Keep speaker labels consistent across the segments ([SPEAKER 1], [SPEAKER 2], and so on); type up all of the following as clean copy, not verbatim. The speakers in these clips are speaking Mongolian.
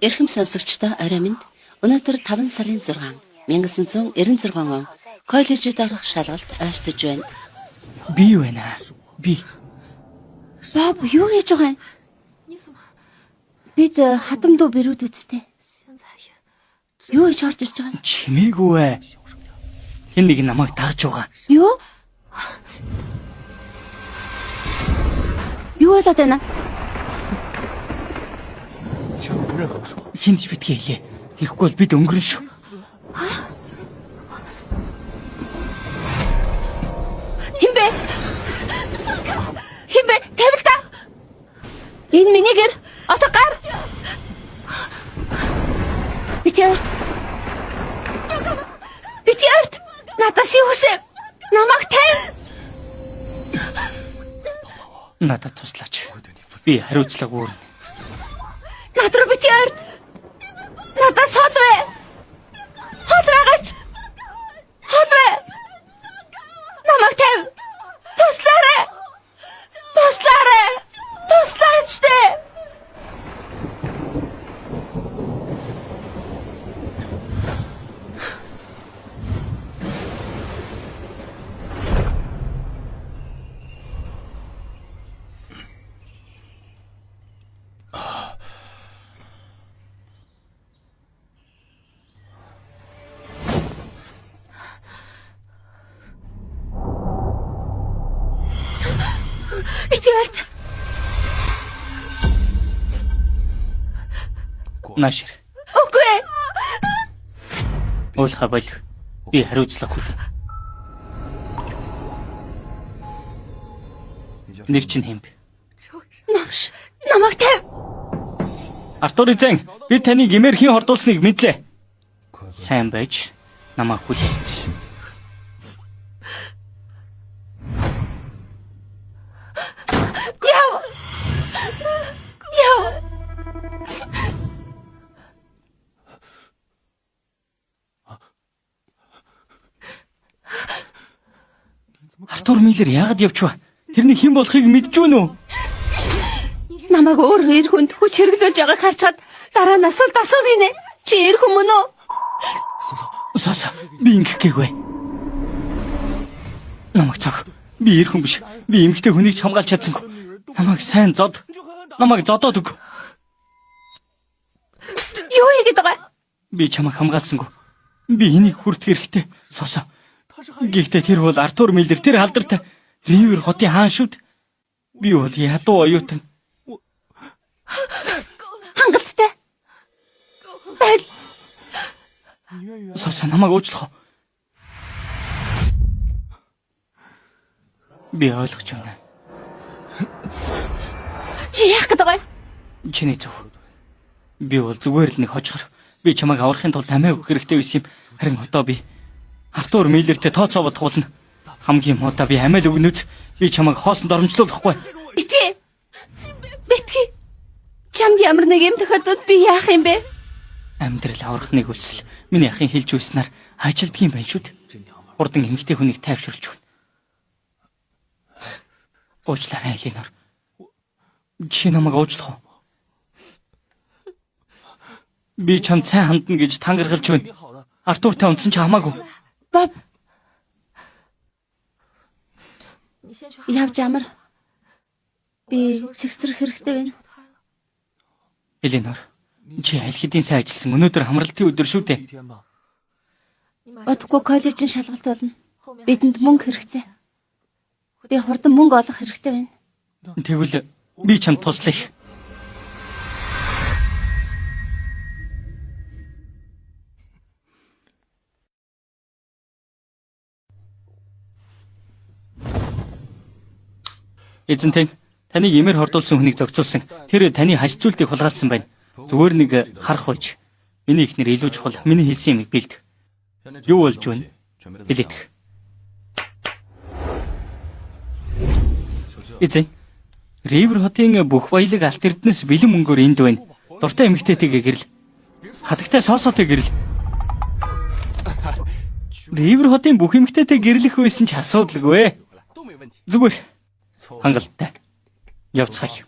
[SPEAKER 1] Эрхэм сонсогчдоо орой минь. Өнөөдөр 5 сарын 6, 1996 он коллежид орох шалгалт ойртож байна.
[SPEAKER 2] Би юу байна? Би
[SPEAKER 1] Боб юу хийж байгаа юм? Бид хатамдуу бэрүүд үсттэй. Юу хийж орж ирж байгаа юм?
[SPEAKER 2] чимээгүй ээ. Хэн нэг намайг дагж байгаа.
[SPEAKER 1] Юу? Юу болоод байна?
[SPEAKER 2] Хинт битгий хэлээ. Тэгэхгүй бол бид өнгөрөн шүү.
[SPEAKER 1] Хинбэ? Хинбэ? Тавил та. Энэ миний гэр. Одоо гар. Битэрт. Битэрт. Надаас юу хүсэв? Намайг тав.
[SPEAKER 2] Надад туслаач. Би хариуцлага үүрнэ.
[SPEAKER 1] Над руу битэрт. Надаас холвэ. Холвэгач. Холвэ. Намайг тав. Туслаарай. Туслаарай. Туслаач дээ. Битэрт.
[SPEAKER 2] Наашир.
[SPEAKER 1] Үгүй.
[SPEAKER 2] Уйлха бол би хариуцлага хүлээн. Нэр чинь хэм бэ?
[SPEAKER 1] Намш. Намайг тав.
[SPEAKER 2] Артур эзэн, би таны гэмээр хийн хордуулсныг мэдлээ. Сайн байж намайг хүлээн.
[SPEAKER 1] Яв. Яв.
[SPEAKER 2] Артур Миллер яагаад явчихв? Тэрний хэн болохыг мэдж байна уу?
[SPEAKER 1] Намайг өөр хүнд хүч хэрэглүүлж байгааг харчаад дараа нь асуулт асуугийнэ. Чи эр хүмүүн үү?
[SPEAKER 2] Сос, би ингэх гээгүй. Намайг цог. Би эр хүн биш. Би эмэгтэй хүнийг ч хамгаалж чадсангүй. Намайг сайн зод. Намайг зодоод өг.
[SPEAKER 1] Юу хийгээд байгаа?
[SPEAKER 2] Би чамайг хамгаалсангүй. Би энийг хүртэх хэрэгтэй. Сос. Гэхдээ тэр бол Артур Миллер, тэр халдартай Ривер хотын хаан шүд. Би бол ядуу оюутан.
[SPEAKER 1] Хангалттай. Байл.
[SPEAKER 2] Сос намайг уучлах уу? Би ойлгож байна.
[SPEAKER 1] Чи яах гээд байгаа юм?
[SPEAKER 2] Чиний зөв. Би бол зүгээр л нэг хожихор. Би чамайг аврахын тулд амиа өгөх хэрэгтэй байсан юм. Харин одоо би Артур Миллертэй тооцоо бодохгүйн хамгийн муудаа би амиа л өгнөз. Би чамайг хоосонд оромжлуулахгүй.
[SPEAKER 1] Битгий. Битгий. Чамд ямар нэг юм тохиолдолд би яах юм бэ?
[SPEAKER 2] Амьдрал аврахныг үлсэл миний ахын хэлж үйснээр ажилддаг юм байна шүү дээ. Урдан эмэгтэй хүнийг тайвшруулж байна. Уучлаарай Элинор. Чи намайг уучлах уу? Би чамд сайн хандна гэж тангаргалж байна. Артуртай унтсан ч хамаагүй.
[SPEAKER 1] Боб. Явж амар. Би цэгцрэх хэрэгтэй байна.
[SPEAKER 2] Элинор, чи аль хэдийн сайн ажилласан. Өнөөдөр хамралтын өдөр шүү дээ.
[SPEAKER 1] Одохгүй коллежийн шалгалт болно. Бидэнд мөнгө хэрэгтэй. Би хурдан мөнгө олох хэрэгтэй байна.
[SPEAKER 2] Тэгвэл би чамд туслах. Эзэнтэй, таныг эмээр хордуулсан хүнийг зохицуулсан. Тэр таны хаж зүйлтийг хулгайлсан байна. Зүгээр нэг харах байж. Миний ихнэр илүү чухал. Миний хэлсэн юмыг бэлд. Юу болж байна? Хэлээдэх. Эзэн, Ривер хотын бүх баялаг алт эрдэнэс бэлэн мөнгөөр энд байна. Дуртай эмэгтэйтэйгээ гэрэл. Хатагтай соосоотой гэрэл. Ривер хотын бүх эмэгтэйтэй гэрлэх байсан ч асуудалгүй. Зүгээр. Хангалттай. Явцгаая.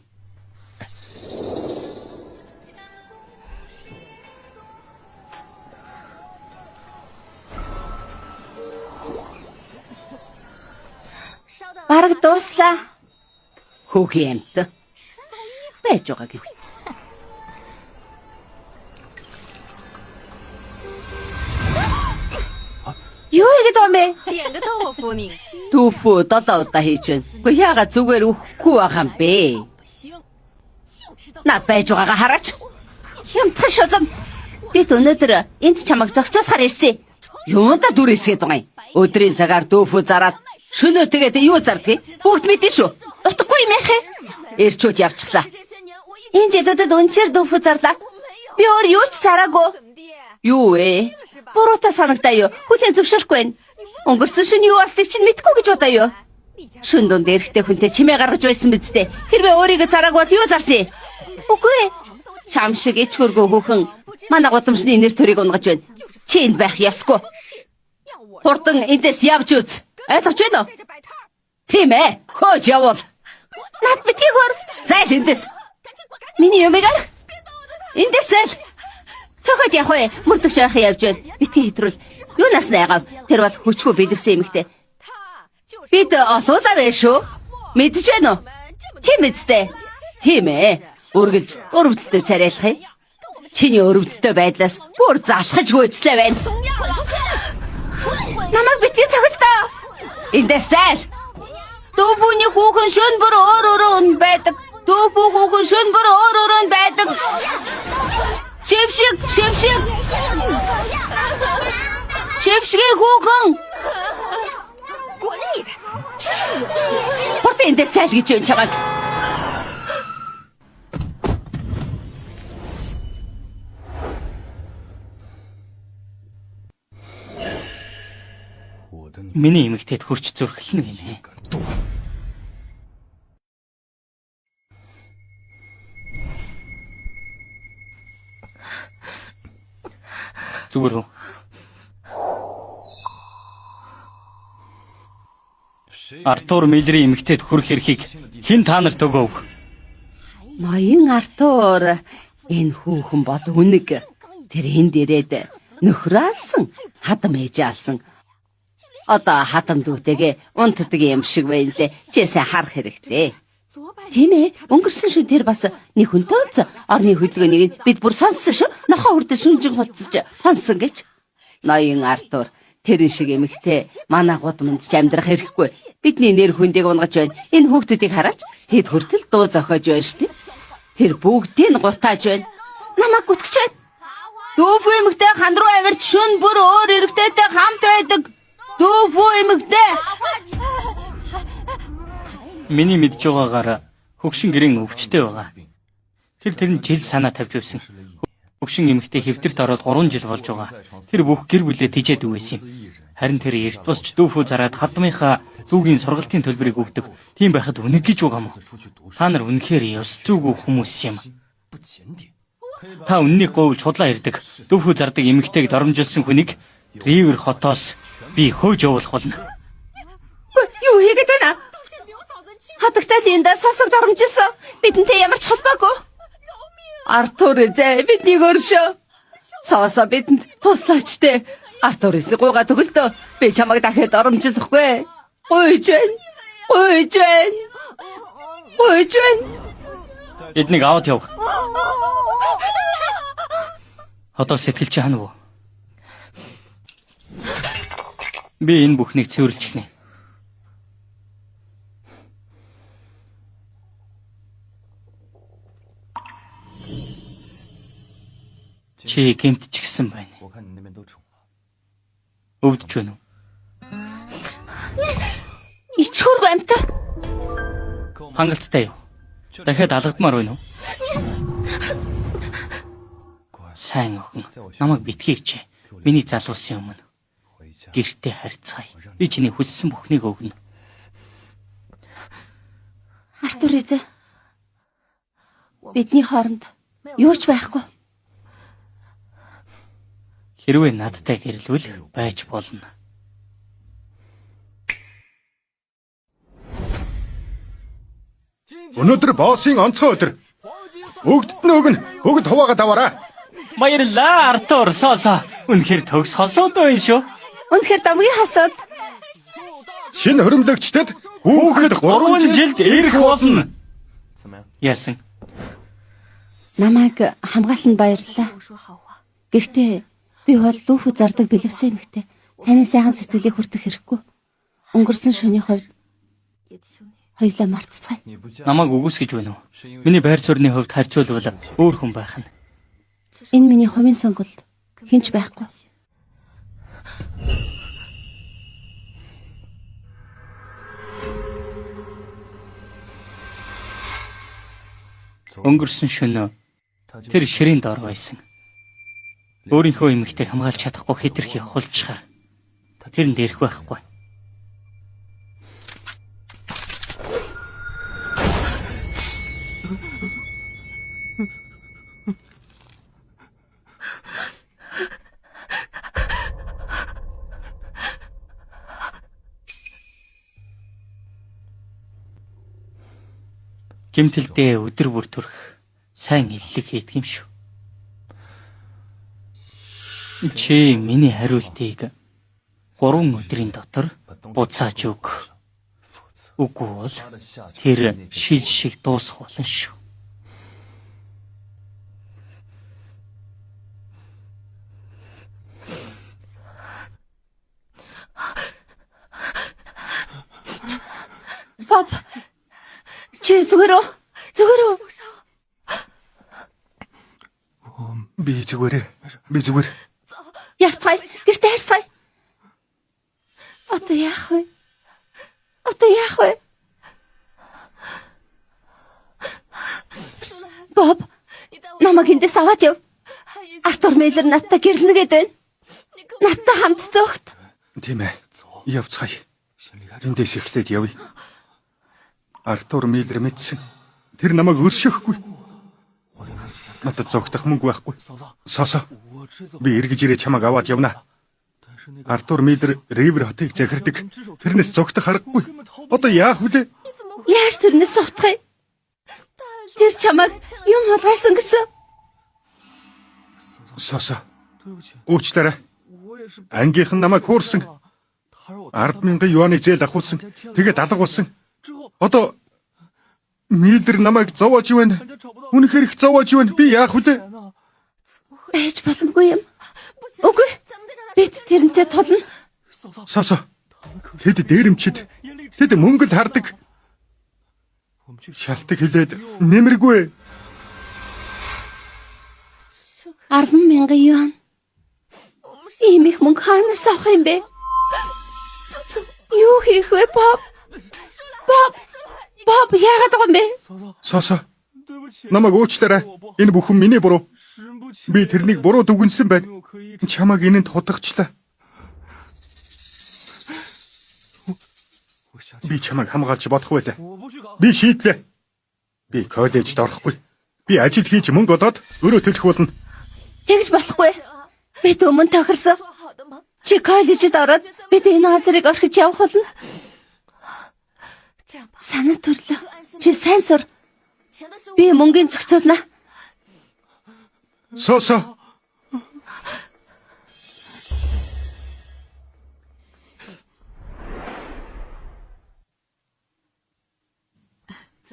[SPEAKER 1] Хараг дууслаа. Хүүгийн амт. Байж байгаа гэв. Юу ингэ дэмэ?
[SPEAKER 3] 点个豆腐你吃
[SPEAKER 1] Дүүфүү 7 удаа хийж байна. Гэхдээ яагаад зүгээр өхгүй байгаа юм бэ?
[SPEAKER 3] 不行，就知道
[SPEAKER 1] Наад байж байгаагаа хараач. Хямдхан шулам. Бид өнөөдөр энд чамайг зогсоосоор ирсэн. Юунда дүр эсгээд байгаа юм. Өдрийн цагаар дүүфүү зараад шөнөөр тэгээд юу зардгийг бүгд мэдэн шүү. Утгагүй юм яах вэ? Ирчүүд явчихлаа.
[SPEAKER 3] 这些年我一
[SPEAKER 1] Энэ жилүүдэд үнчээр дүүфүү зарлаа. Би өөр юу ч зараагүй.
[SPEAKER 3] 怎么地？
[SPEAKER 1] Юу вэ? Буруутай санагдаа юу? Хүлэн зөвшөөрөхгүй байна. Өнгөрсөн шөнө юу болсныг чинь мэдэхгүй гэж удаа юу? Шүн дунд эрэхтэй хүнтэй чимээ гаргаж байсан биз дээ. Хэрвээ өөрийгөө зараагүй бол юу зарсан? Үгүй ээ. Чам шиг ичгөргөө хүүхэн манай гудамжны нэр төрийг унгаж байна. Чи энд байх ёсгүй. Хурдан эндээс явж үз. Ойлгож байна уу?
[SPEAKER 3] 这摆摊儿，
[SPEAKER 1] Тийм ээ. Хөөж явуул. Над битгий хөр. Зайл эндээс. Миний юмыг ар. Эндээс зайл. Цохоод явах вэ? Мөрдөгч байхын явж байна. Битгий хэтрүүл. Юунаас найгав? Тэр бол хүчгүй бэлэвсэн эмэгтэй.
[SPEAKER 3] 他就是
[SPEAKER 1] Бид олуулаа байна шүү. Мэдж байна уу? Тийм үстэй. Тийм ээ. Үргэлж өрөвдөлтөд царайлах юм. Чиний өрөвдөлтөд байдлаас бүр залхаж гүйцлээ байна. Намайг битгий цогтолдоо. Эндээс зайл. Дүүбүний хүүхэн шөн бүр өөр өрөөнд байдаг. Дүүбүү хүүхэн шөн бүр өөр өрөөнд байдаг. Шившиг, шившиг. Шившигийн хүүхэн.
[SPEAKER 3] 滚你的！
[SPEAKER 1] Хурдан эндээс зайл гэж юм чамайг.
[SPEAKER 2] Миний эмэгтэйд хурч зүрхлэнэ гинэ. Зүгээр үү? Артур Миллерийн эмэгтэйд хүрэх эрхийг хэн та нарт өгөв?
[SPEAKER 1] Ноён Артур энэ хүүхэн бол үнэг. Тэр энд ирээд нөхрөө алсан, хадам ээж алсан. Одоо хадам дүүтэйгээ унтдаг юм шиг байлээ. Чээсээ харах хэрэгтэй. Тийм ээ. Өнгөрсөн шин тэр бас нэг хүнтэй онц орны хөдөлгөөнийг бид бүр сонссон шүү. Нохоо хүртэл шүнжин хуцаж хонсон гэж. Ноён Артур тэрэн шиг эмэгтэй манай гудамд ч амьдрах хэрэггүй. Бидний нэр хүндийг унгаж байна. Энэ хүүхдүүдийг хараач. Тэд хүртэл дуу зохиож байна шүү дээ. Тэр бүгдийг гутааж байна. Намайг гүтгэж байна. Дүүфүү эмэгтэй хан руу авирч шүн бүр өөр эрэгтэйтэй хамт байдаг. Дүүфүү эмэгтэй.
[SPEAKER 2] Миний мэдж байгаагаар хөгшин гэрийн өвчтэй байгаа. Тэр нь жил санаа тавьж байсан. Хөгшин эмэгтэй хэвдэрт ороод 3 жил болж байгаа. Тэр бүх гэр бүлээ тижээд өгсөн юм. Харин тэр эрт босч дүүфүү зараад хадмынхаа дүүгийн сургалтын төлбөрийг өгдөг. Тийм байхад үнэг гэж байгаа юм. Та нар үнэхээр ёс зүйгүй хүмүүс юм. Та үннийг говьж худлаа ирдэг. Дүүфүү зардаг эмэгтэйг доромжилсан хүнийг Ривер хотоос би хөөж явуулах болно.
[SPEAKER 1] Юу хийгээд байна? Хадагтай Линда сосог доромжилсан. Бидэнтэй ямар ч холбоогүй. Артур зэ биднийг өршөө. Сосо бидэнд туслаач те. Артур эсний гуйгаа төгөлдөө. Би чамайг дахиад доромжилахгүй. Гуйж байна. Гуйж байна. Гуйж байна.
[SPEAKER 2] Эднийг аваад яв. Одоо сэтгэл чи хана уу? Би энэ бүхнийг цэвэрлж гинэ. Чи гэмтчихсэн байна. Өвдөж байна уу?
[SPEAKER 1] Ичхүрг амтаа.
[SPEAKER 2] Хангалттай юу? Дахиад алгадмаар байна уу? Сайн охин, намайг битгий хичээ. Миний залуусын өмнө. Гэртээ харьцаая. Би чиний хүссэн бүхнийг өгнө.
[SPEAKER 1] Артур эзэ. Бидний хооронд юу ч байхгүй.
[SPEAKER 2] Хэрвээ надтай гэрлвэл байж болно.
[SPEAKER 4] Өнөөдөр боссын онцгой өдөр. Бүгдд нь өгнө. Бүгд хуваагаа даваарай.
[SPEAKER 2] Баярлалаа Артур Сосо. Үнэхээр төгс хосоод байна шүү.
[SPEAKER 1] Үнэхээр домгийн хасууд.
[SPEAKER 4] шинэ хуримлагчдад
[SPEAKER 2] Хүүхэд 3 жилд ирэх болно. Яасан?
[SPEAKER 1] Намайг хамгаалсанд баярлалаа.
[SPEAKER 3] 说好话，
[SPEAKER 1] Гэхдээ би бол лүүфүү зардаг бэлэвсэн эмэгтэй. Таны сайхан сэтгэлийг хүртэх хэрэггүй. Өнгөрсөн шөнийн хувьд
[SPEAKER 3] 也求你。
[SPEAKER 1] хоёулаа мартцгаая.
[SPEAKER 2] Намайг үгүйсгэж байна уу? Миний байр суурьны хувьд харьцуулбал өөр хүн байх нь.
[SPEAKER 1] Энэ миний хувийн сонголт. Хинч байхгүй.
[SPEAKER 2] Өнгөрсөн шөнө тэр ширийн доор байсан. Өөрийнхөө эмэгтэйг хамгаалж чадахгүй хэтэрхий хулчгаар тэрэнд ирэх байхгүй. Гэмтэлдээ өдөр бүр төрөх сайн иллэг хийдэг юм шүү. Чи миний хариултыг 3 өдрийн дотор буцааж өг. Үгүй бол тэр шил шиг дуусах болно шүү.
[SPEAKER 1] Боб. Чи зүгээр үү? Зүгээр үү?
[SPEAKER 4] би зүгээр.
[SPEAKER 1] Явцгаая. Гэртээ харьцгаая. Одоо яах вэ? Боб, намайг эндээс аваад яв. Артур Миллер надтай гэрлэнгээд байна. Надтай хамт зөөхт.
[SPEAKER 4] Тийм ээ. Явцгаая. Эндээс эхлээд явъя. Артур Миллер мэдсэн. Тэр намайг өршөхгүй. Надад зогтох мөнгө байхгүй. Сосо. Би эргэж ирээ чамайг аваад явна. Артур Миллер Ривер хотыг захирдаг. Тэрнээс зогтох аргагүй. Одоо яах вүлээ?
[SPEAKER 1] Яаж тэрнээс зогтох юм? Тэр чамайг юм хулгайсан гэсэн.
[SPEAKER 4] Сосо. Уучлаарай. Ангийнхан намайг хуурсан. 10,000 юаныг зээл авахулсан. Тэгээд алгуулсан. Одоо Миллер намайг зовоож байна. Үнэхээр их зовоож байна. Би яах вүлээ?
[SPEAKER 1] Байж боломгүй юм. Үгүй. Бид тэрнтэй тулна.
[SPEAKER 4] Сосо. Тэд дээрэмчид. Тэд мөнгөд хардаг. Шалтак хилээд нэмэргүй.
[SPEAKER 1] 10,000 юан. Ийм их мөнгө хаанаас авах юм бэ? Юу хийх вэ, Боб? Боб, яагаад байгаа юм бэ?
[SPEAKER 4] Сосо. Намайг уучлаарай. Энэ бүхэн миний буруу. Би тэрнийг буруу дүгнсэн байна. Чамайг энэнд хутгачлаа. Би чамайг хамгаалж болох байлаа. Би шийдлээ. Би коллежид орохгүй. Би ажил хийж мөнгө олоод өөрөө төлөх болно.
[SPEAKER 1] Тэгж болохгүй. Бид өмнө тохирсон.
[SPEAKER 3] 说好的吗？
[SPEAKER 1] Чи коллежид ороод бид энэ газрыг орхиж явах болно.
[SPEAKER 3] 这样吧，
[SPEAKER 1] Санаа төрлөө. Чи сайн сур.
[SPEAKER 3] 钱都是我
[SPEAKER 1] Би мөнгөний зохицуулна.
[SPEAKER 4] Сосо.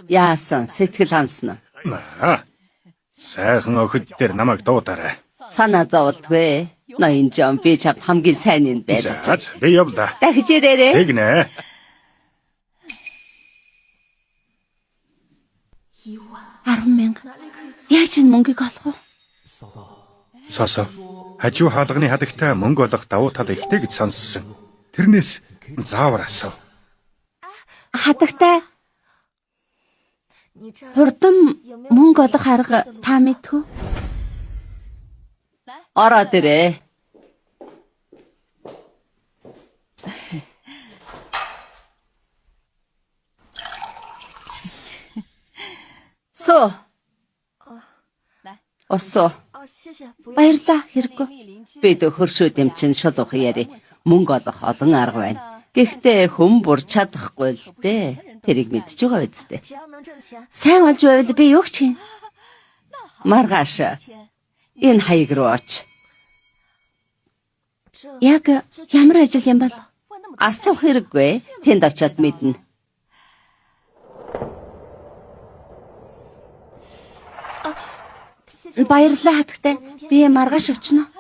[SPEAKER 1] Яасан сэтгэл ханасна.
[SPEAKER 4] Сайхан охид дээр намайг дуудаарай.
[SPEAKER 1] Санаа зовлтгүй. Ноён Жон би чамд хамгийн сайн нь байлаа.
[SPEAKER 4] За, би явлаа.
[SPEAKER 1] Дахиж ирээрэй.
[SPEAKER 4] Тэгнэ.
[SPEAKER 1] 10,000. Яаж энэ мөнгийг олох вэ?
[SPEAKER 4] Сосо. Хажуу хаалганы хадагтай мөнгө олох давуу тал ихтэй гэж сонссон. Тэрнээс заавар асуу.
[SPEAKER 1] Хадагтай
[SPEAKER 3] 你这儿
[SPEAKER 1] хурдан мөнгө олох арга та мэдхүү? Ороод ирээ. Соо. Осоо.
[SPEAKER 3] 哦，谢谢，不用。
[SPEAKER 1] Баярлаа хэрэггүй. Бид хөршөө дэмчин шул ух яри. Мөнгө олох олон арга байна. Гэхдээ хүн бүр чадахгүй л дээ. Тэрийг мэдж байгаа үсттэй.
[SPEAKER 3] 只要能挣钱，
[SPEAKER 1] Сайн болж байвал би юу ч хийн. Маргааш. Энэ хаяг руу оч.
[SPEAKER 3] 这
[SPEAKER 1] Яг ямар ажил юм бол?
[SPEAKER 3] 问那么
[SPEAKER 1] Асуух хэрэггүй. Тэнд очиод мэднэ. Баярлалаа хатагтай. Би маргааш очино.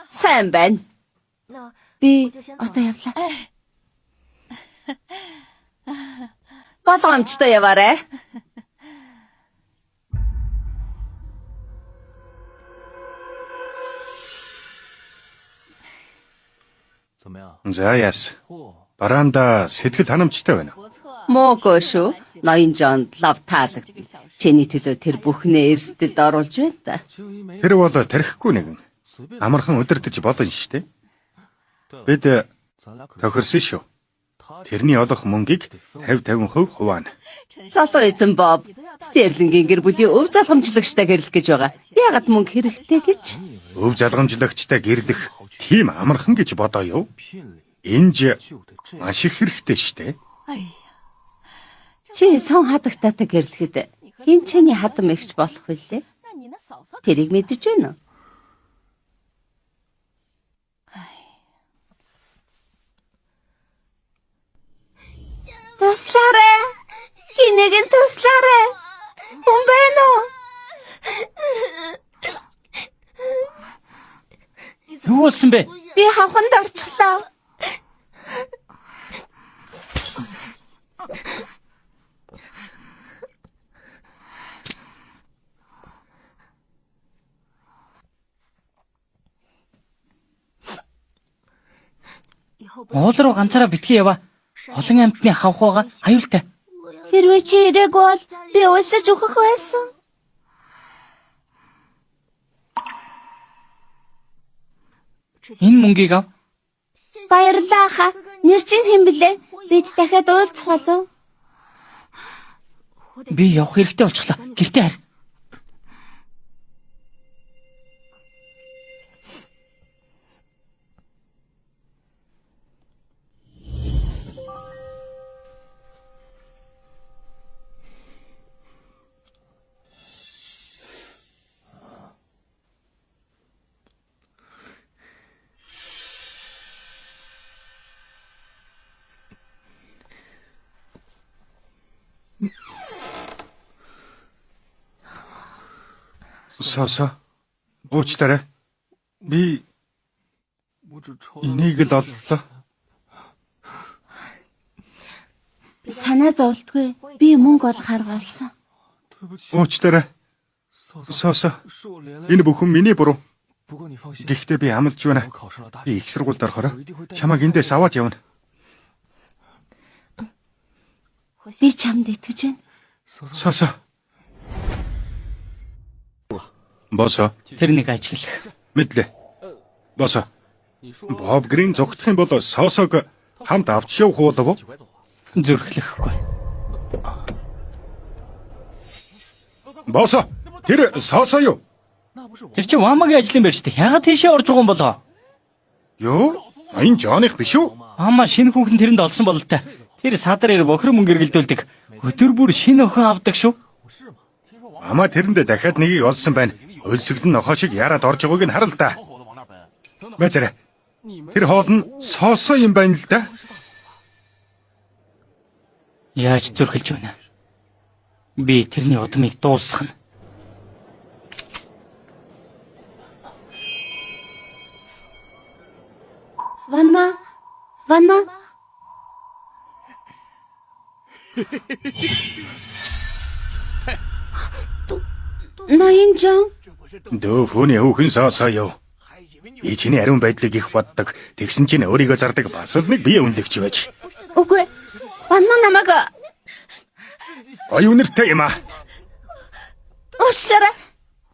[SPEAKER 1] Сайн байна.
[SPEAKER 3] 那
[SPEAKER 1] Би одоо явлаа. Болгоомжтой яваарай.
[SPEAKER 4] За яас. Бараанда сэтгэл ханамжтай байна.
[SPEAKER 1] Муугүй шүү. Ноён Жон лав таалагд. Чиний төлөө тэр бүхнээ эрсдэлд оруулж байна та.
[SPEAKER 4] Тэр бол тархихгүй нэгэн. Амархан өдөртөж болно штэ. Бид тохирсон шүү. Тэрний олох мөнгийг 50% хуваана.
[SPEAKER 1] Залуу эзэн Боб, Стерлингийн гэр бүлийн өв залгамжлагчтай гэрлэх гэж байгаа. Яагаад мөнгө хэрэгтэй гэж?
[SPEAKER 4] Өв залгамжлагчтай гэрлэх тийм амархан гэж бодоё. Энд маш их хэрэгтэй штэ.
[SPEAKER 1] Чи сон хадагтаатай гэрлэхэд хин чиний хадам ихч болох вүлээ? Тэрийг мэдэж байна уу? Туслаарай. Хинэг нь туслаарай. Хүн байна уу?
[SPEAKER 2] Юу болсон бэ?
[SPEAKER 1] Би хавханд орчихлоо.
[SPEAKER 2] Уул руу ганцаараа битгий яваа. Олон амьтны хавх байгаа. Аюултай.
[SPEAKER 1] Хэрвээ чи ирээг бол би өлсөж өгөх байсан.
[SPEAKER 2] Энэ мөнгийг ав.
[SPEAKER 1] Баярлалаа ха. Нэр чинь хэн блэ? Бид дахиад уулзах болов.
[SPEAKER 2] Би явах хэрэгтэй болчихлоо. Гэртээ харь.
[SPEAKER 4] Сосо. Уучлаарай. Би энийг л оллоо.
[SPEAKER 1] Санаа зовлтгүй. Би мөнгө олох харгалсан.
[SPEAKER 4] Уучлаарай. Сосо. Энэ бүхэн миний буруу. Гэхдээ би амлаж байна. Би их сургуульд орохоор чамайг эндээс аваад явна.
[SPEAKER 1] Би чамд итгэж байна.
[SPEAKER 4] Сосо. Босо.
[SPEAKER 2] Тэр нэг ажиглах.
[SPEAKER 4] Мэдлээ. Босо. Боб Грин зогтох юм бол Сосог хамт авч явах болов уу?
[SPEAKER 2] Зүрхлэхгүй.
[SPEAKER 4] Босо. Тэр Сосо юу?
[SPEAKER 2] Тэр чи Вамагийн ажлын байр шүү дээ. Ягаад тийшээ орж байгаа юм болоо?
[SPEAKER 4] Юу? Энэ Жоных биш үү?
[SPEAKER 2] Ама шинэ хүүхэн тэрэнд олсон бололтой. Тэр садар ир бохир мөнгө эргэлдүүлдэг. Өдөр бүр шинэ охин авдаг шүү.
[SPEAKER 4] Ама тэрэндээ дахиад нэгийг олсон байна. Өлсгөл нь нохоо шиг яраад орж байгааг нь харал та. Бацаарай. Тэр хоол нь Сосо юм байна л да.
[SPEAKER 2] Яаж зүрхэлж байна? Би тэрний удмыг дуусгах нь.
[SPEAKER 1] Ванма. Ванма. Ноён Жон.
[SPEAKER 4] Дөөфөний хүүхэн Сосо юу? Би чиний ариун байдлыг их боддог. Тэгсэн чинь өөрийгөө зардаг бас л нэг бие үнэлэгч байж.
[SPEAKER 1] Үгүй. Ванма намайг
[SPEAKER 4] Оюун нэртэй юм аа.
[SPEAKER 1] уучлаарай.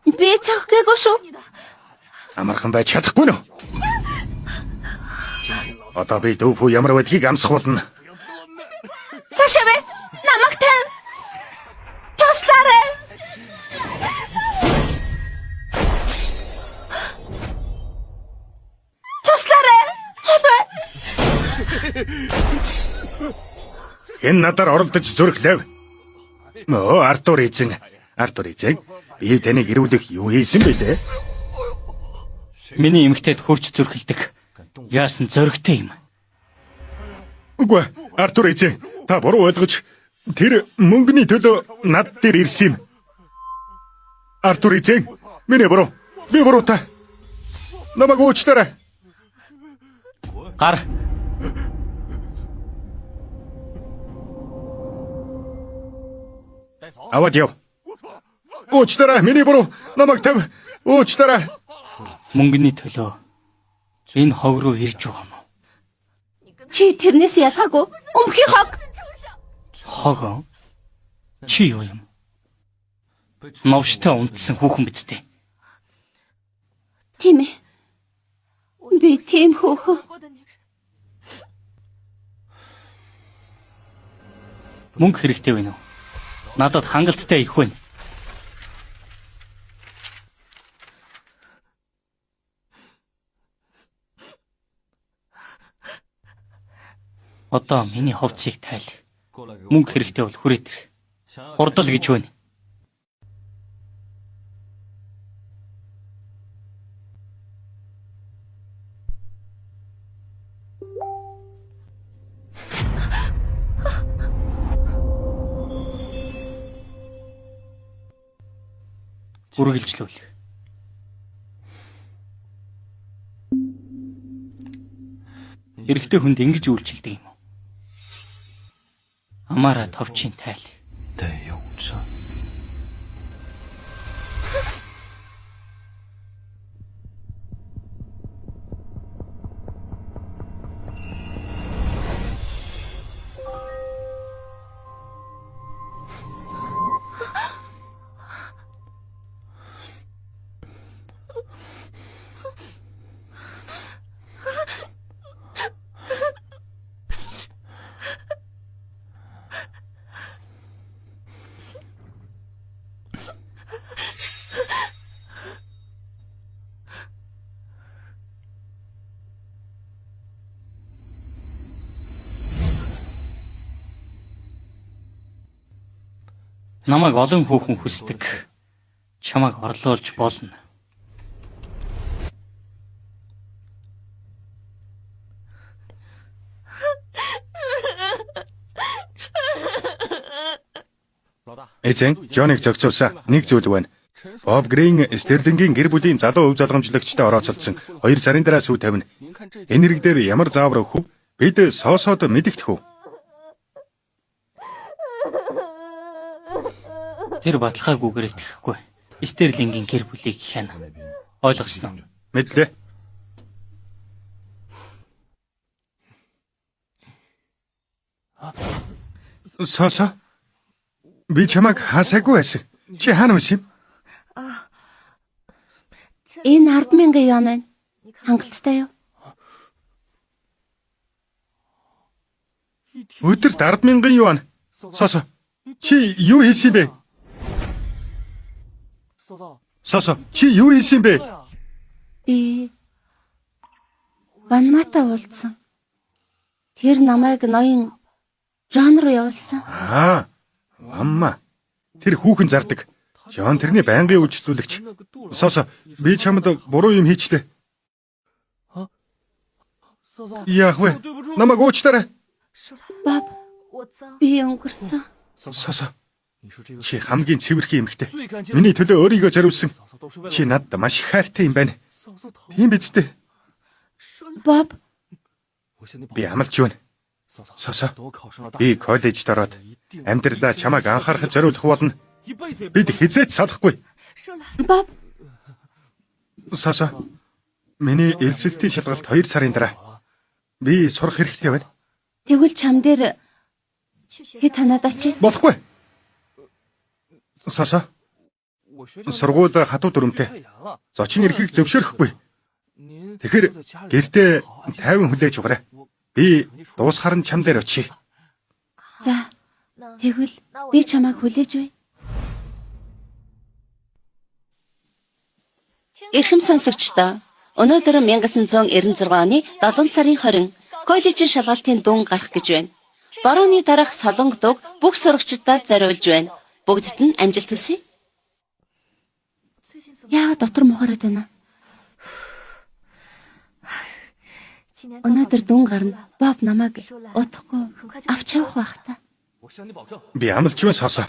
[SPEAKER 1] Би цоггүй шүү.
[SPEAKER 4] Амархан байж чадахгүй нөө. Одоо би дөөфөө ямар байдгийг амсахуулна.
[SPEAKER 1] Цаашаа бэ. Намайг тавь. Туслаарай. Туслаарай. Хол.
[SPEAKER 4] Энэ надаар оролдож зүрхлэв. Мөө Артур эзэн. Би таныг ирүүлэх юу хийсэн бэ те?
[SPEAKER 2] Миний эмэгтэйд хурж зүрхэлдэг. Яасан зөрөгтэй юм.
[SPEAKER 4] Үгүй Артур эзэн та буруу ойлгож тэр мөнгөний төлөө над дээр ирсэн юм. Артур эзэн миний буруу. Би буруу та. Намайг уучлаарай.
[SPEAKER 2] Гар.
[SPEAKER 4] Аваад яв. Уучлаарай миний буруу. Намайг тав. Уучлаарай.
[SPEAKER 2] Мөнгөний төлөө энэ хог руу ирж байгаа юм уу?
[SPEAKER 1] Чи тэрнээс ялгаагүй. Өмхий хог.
[SPEAKER 2] Хог. Чи юу юм? Новштой унтсан хүүхэн биз дээ.
[SPEAKER 1] Тийм ээ. Би тийм хөөхөн.
[SPEAKER 2] Мөнгө хэрэгтэй байна уу? Надад хангалттай их байна. Одоо миний ховцыг тайл. Мөнгө хэрэгтэй бол хүрээд ир. Хурдал гэж байна. Үргэлжлүүл. Хэрэгтэй хүнд ингэж үйлчилдэг юм уу? Амаараа товчийн тайл. Намайг олон хүүхэн хүсдэг. Чамайг орлуулж болно.
[SPEAKER 4] Эзэн Жоныг зохицуулсан нэг зүйл байна. Боб Грин Стерлингийн гэр бүлийн залуу өв залгамжлагчтай орооцолдсон 2 сарын дараа сүү тавина. Энэ хэрэг дээр ямар заавар өгөх вэ? Бид соосоод мэдэгдэх үү?
[SPEAKER 2] Тэр баталгаагүйгээр итгэхгүй. Стерлингийн гэр бүлийг хяна. Ойлгосноо?
[SPEAKER 4] Мэдлээ. Соосо. Би чамайг хасаагүй байсан. Чи хаана байсан юм?
[SPEAKER 1] Энэ 10,000 юан байна. Хангалттай юу?
[SPEAKER 4] Өдөрт 10,000 юан. Соосо. Чи юу хийсэн бэ? Соосо, чи юу хийсэн бэ?
[SPEAKER 1] Би Ванматай уулзсан. Тэр намайг ноён Жон руу явуулсан.
[SPEAKER 4] Амма. Тэр хүүхэн зардаг. Жон тэрний байнгын үйлчлүүлэгч. Соосо, би чамд буруу юм хийчлээ. Яах вэ? Намайг уучлаарай.
[SPEAKER 1] Боб, би өнгөрсөн.
[SPEAKER 4] Соосо. Чи хамгийн цэвэрхэн эмэгтэй. Миний төлөө өөрийгөө зориулсан. Чи надад маш их хайртай юм байна. Тийм биз дээ.
[SPEAKER 1] Боб,
[SPEAKER 4] Би амлаж байна. Соосо. Би коллежд ороод амьдралаа чамайг анхаарахад зориулах болно. Бид хизээч салахгүй.
[SPEAKER 1] Боб,
[SPEAKER 4] Соосо. Миний элсэлтийн шалгалт 2 сарын дараа. Би сурах хэрэгтэй байна.
[SPEAKER 1] тэгвэл чам дээр хэд танаад очив?
[SPEAKER 4] Болохгүй. Соосо. Сургууль хатуу дүрмтэй. Зочин ирэхийг зөвшөөрөхгүй. Тэгэхээр гэртээ 50 хүлээж угаарай. Би дуусахаар нь чам дээр очие.
[SPEAKER 1] За, тэгвэл би чамайг хүлээж бай. Эрхэм сонсогчдоо, өнөөдөр 1996 оны 7 сарын 20 коллежийн шалгалтын дүн гарах гэж байна. Барууны дараах Солонг дуг бүх сурагчдад зориулж байна. Бүгдд нь амжилт хүсье. Яагаад дотор мухараад байна? Өнөөдөр дүн гарна. Боб намайг удахгүй авч явах байх та.
[SPEAKER 4] Би амлж байна сосо.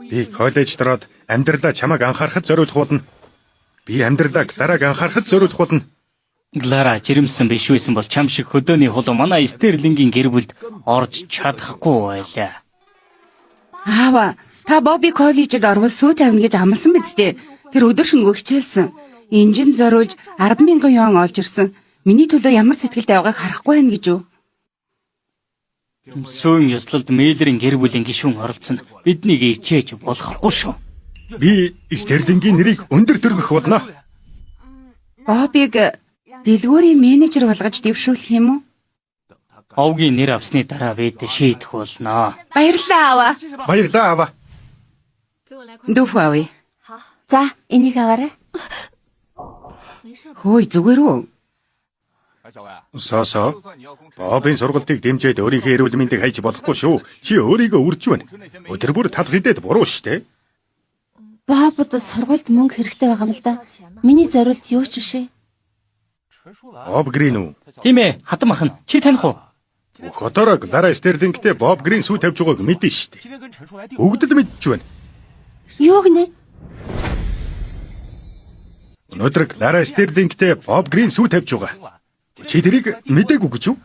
[SPEAKER 4] Би коллежд ороод амьдралаа чамайг анхаарахад зориулах болно. Би амьдралаа Клараг анхаарахад зориулах болно.
[SPEAKER 2] Глара жирэмсэн биш байсан бол чам шиг хөдөөний хулуу манай Стерлингийн гэр бүлд орж чадахгүй байлаа.
[SPEAKER 1] Аава, та Бобби коллежид орвол сүү тавина гэж амласан биз дээ. Тэр өдөр шөнөгүй хичээлсэн. Инжин зориулж 10,000 юан олж ирсэн. Миний төлөө ямар сэтгэлтэй байгааг харахгүй байна гэж юу?
[SPEAKER 2] Сүүн ёслолд Мейлерийн гэр бүлийн гишүүн оролцсон. Биднийг ичээж болохгүй шүү.
[SPEAKER 4] Би Стерлингийн нэрийг өндөр дөргөх болно.
[SPEAKER 1] Боббиг дэлгүүрийн менежер болгож дэвшүүлэх юм уу?
[SPEAKER 2] Овгийн нэр авсны дараа бид шийдэх болно.
[SPEAKER 1] Баярлалаа аава.
[SPEAKER 4] Баярлалаа аава.
[SPEAKER 1] Дүүф аавь. За, энийг аваарай. Хөөе, зүгээр үү?
[SPEAKER 4] Сосо. Бобын сургалтыг дэмжиж өөрийнхөө эрүүл мэндийг хайж болохгүй шүү. Чи өөрийгөө үрж байна. Өдөр бүр талх идэд буруу штэ.
[SPEAKER 1] Бобд сургуульд мөнгө хэрэгтэй байгаа юм л да. Миний зориулт юу ч биш ээ.
[SPEAKER 4] Боб Грин үү?
[SPEAKER 2] Тийм ээ, хатам ахна. Чи таних уу?
[SPEAKER 4] Хотоороо Лара Стерлингтэй Боб Грин сүү тавьж байгааг мэдэн штэ. Бүгд л мэдж байна.
[SPEAKER 1] Юу гинэ?
[SPEAKER 4] Өнөөдөр Лара Стерлингтэй Боб Грин сүү тавьж байгаа. Чи тэрийг мэдээгүй гэж юу?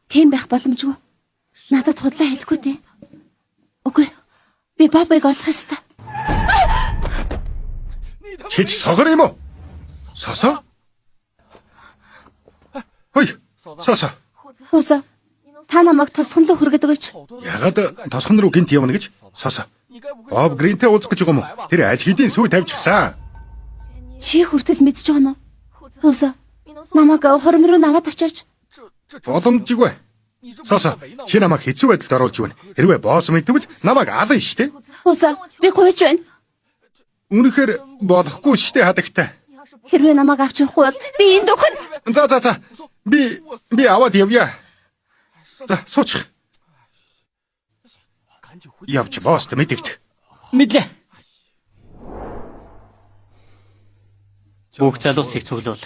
[SPEAKER 1] Тийм байх боломжгүй. Надад худлаа хэлэхгүй дээ. Үгүй. Би Бобыг олох ёстой.
[SPEAKER 4] Чи ч согор юм уу? Сосо? Хөөе, сосо.
[SPEAKER 1] Хөөсө. Та намайг тосгонлоо хүргээд өгөөч.
[SPEAKER 4] Ягаад тосгон руу гинт явна гэж? Сосо. Боб Гринтэй уулзах гэж байгаа юм уу? Тэр аль хэдийн сүү тавьчихсан.
[SPEAKER 1] Чи хүртэл мэдж байгаа юм уу? Хөөсө. Намайг хором руу наваад очооч.
[SPEAKER 4] Боломжгүй. Сосо, чи намайг хэцүү байдалд оруулж байна. Хэрвээ босс мэдвэл намайг ална штэ.
[SPEAKER 1] Хөөсө. Би гойч байна.
[SPEAKER 4] Үнэхээр болохгүй штэ хадагтай.
[SPEAKER 1] Хэрвээ намайг авч явахгүй бол би энд өгөх.
[SPEAKER 4] За. Би аваад явъя. За, суучих. Явж босст мэдэгт.
[SPEAKER 2] Мэдлээ. Бүх залуусыг цуглуул.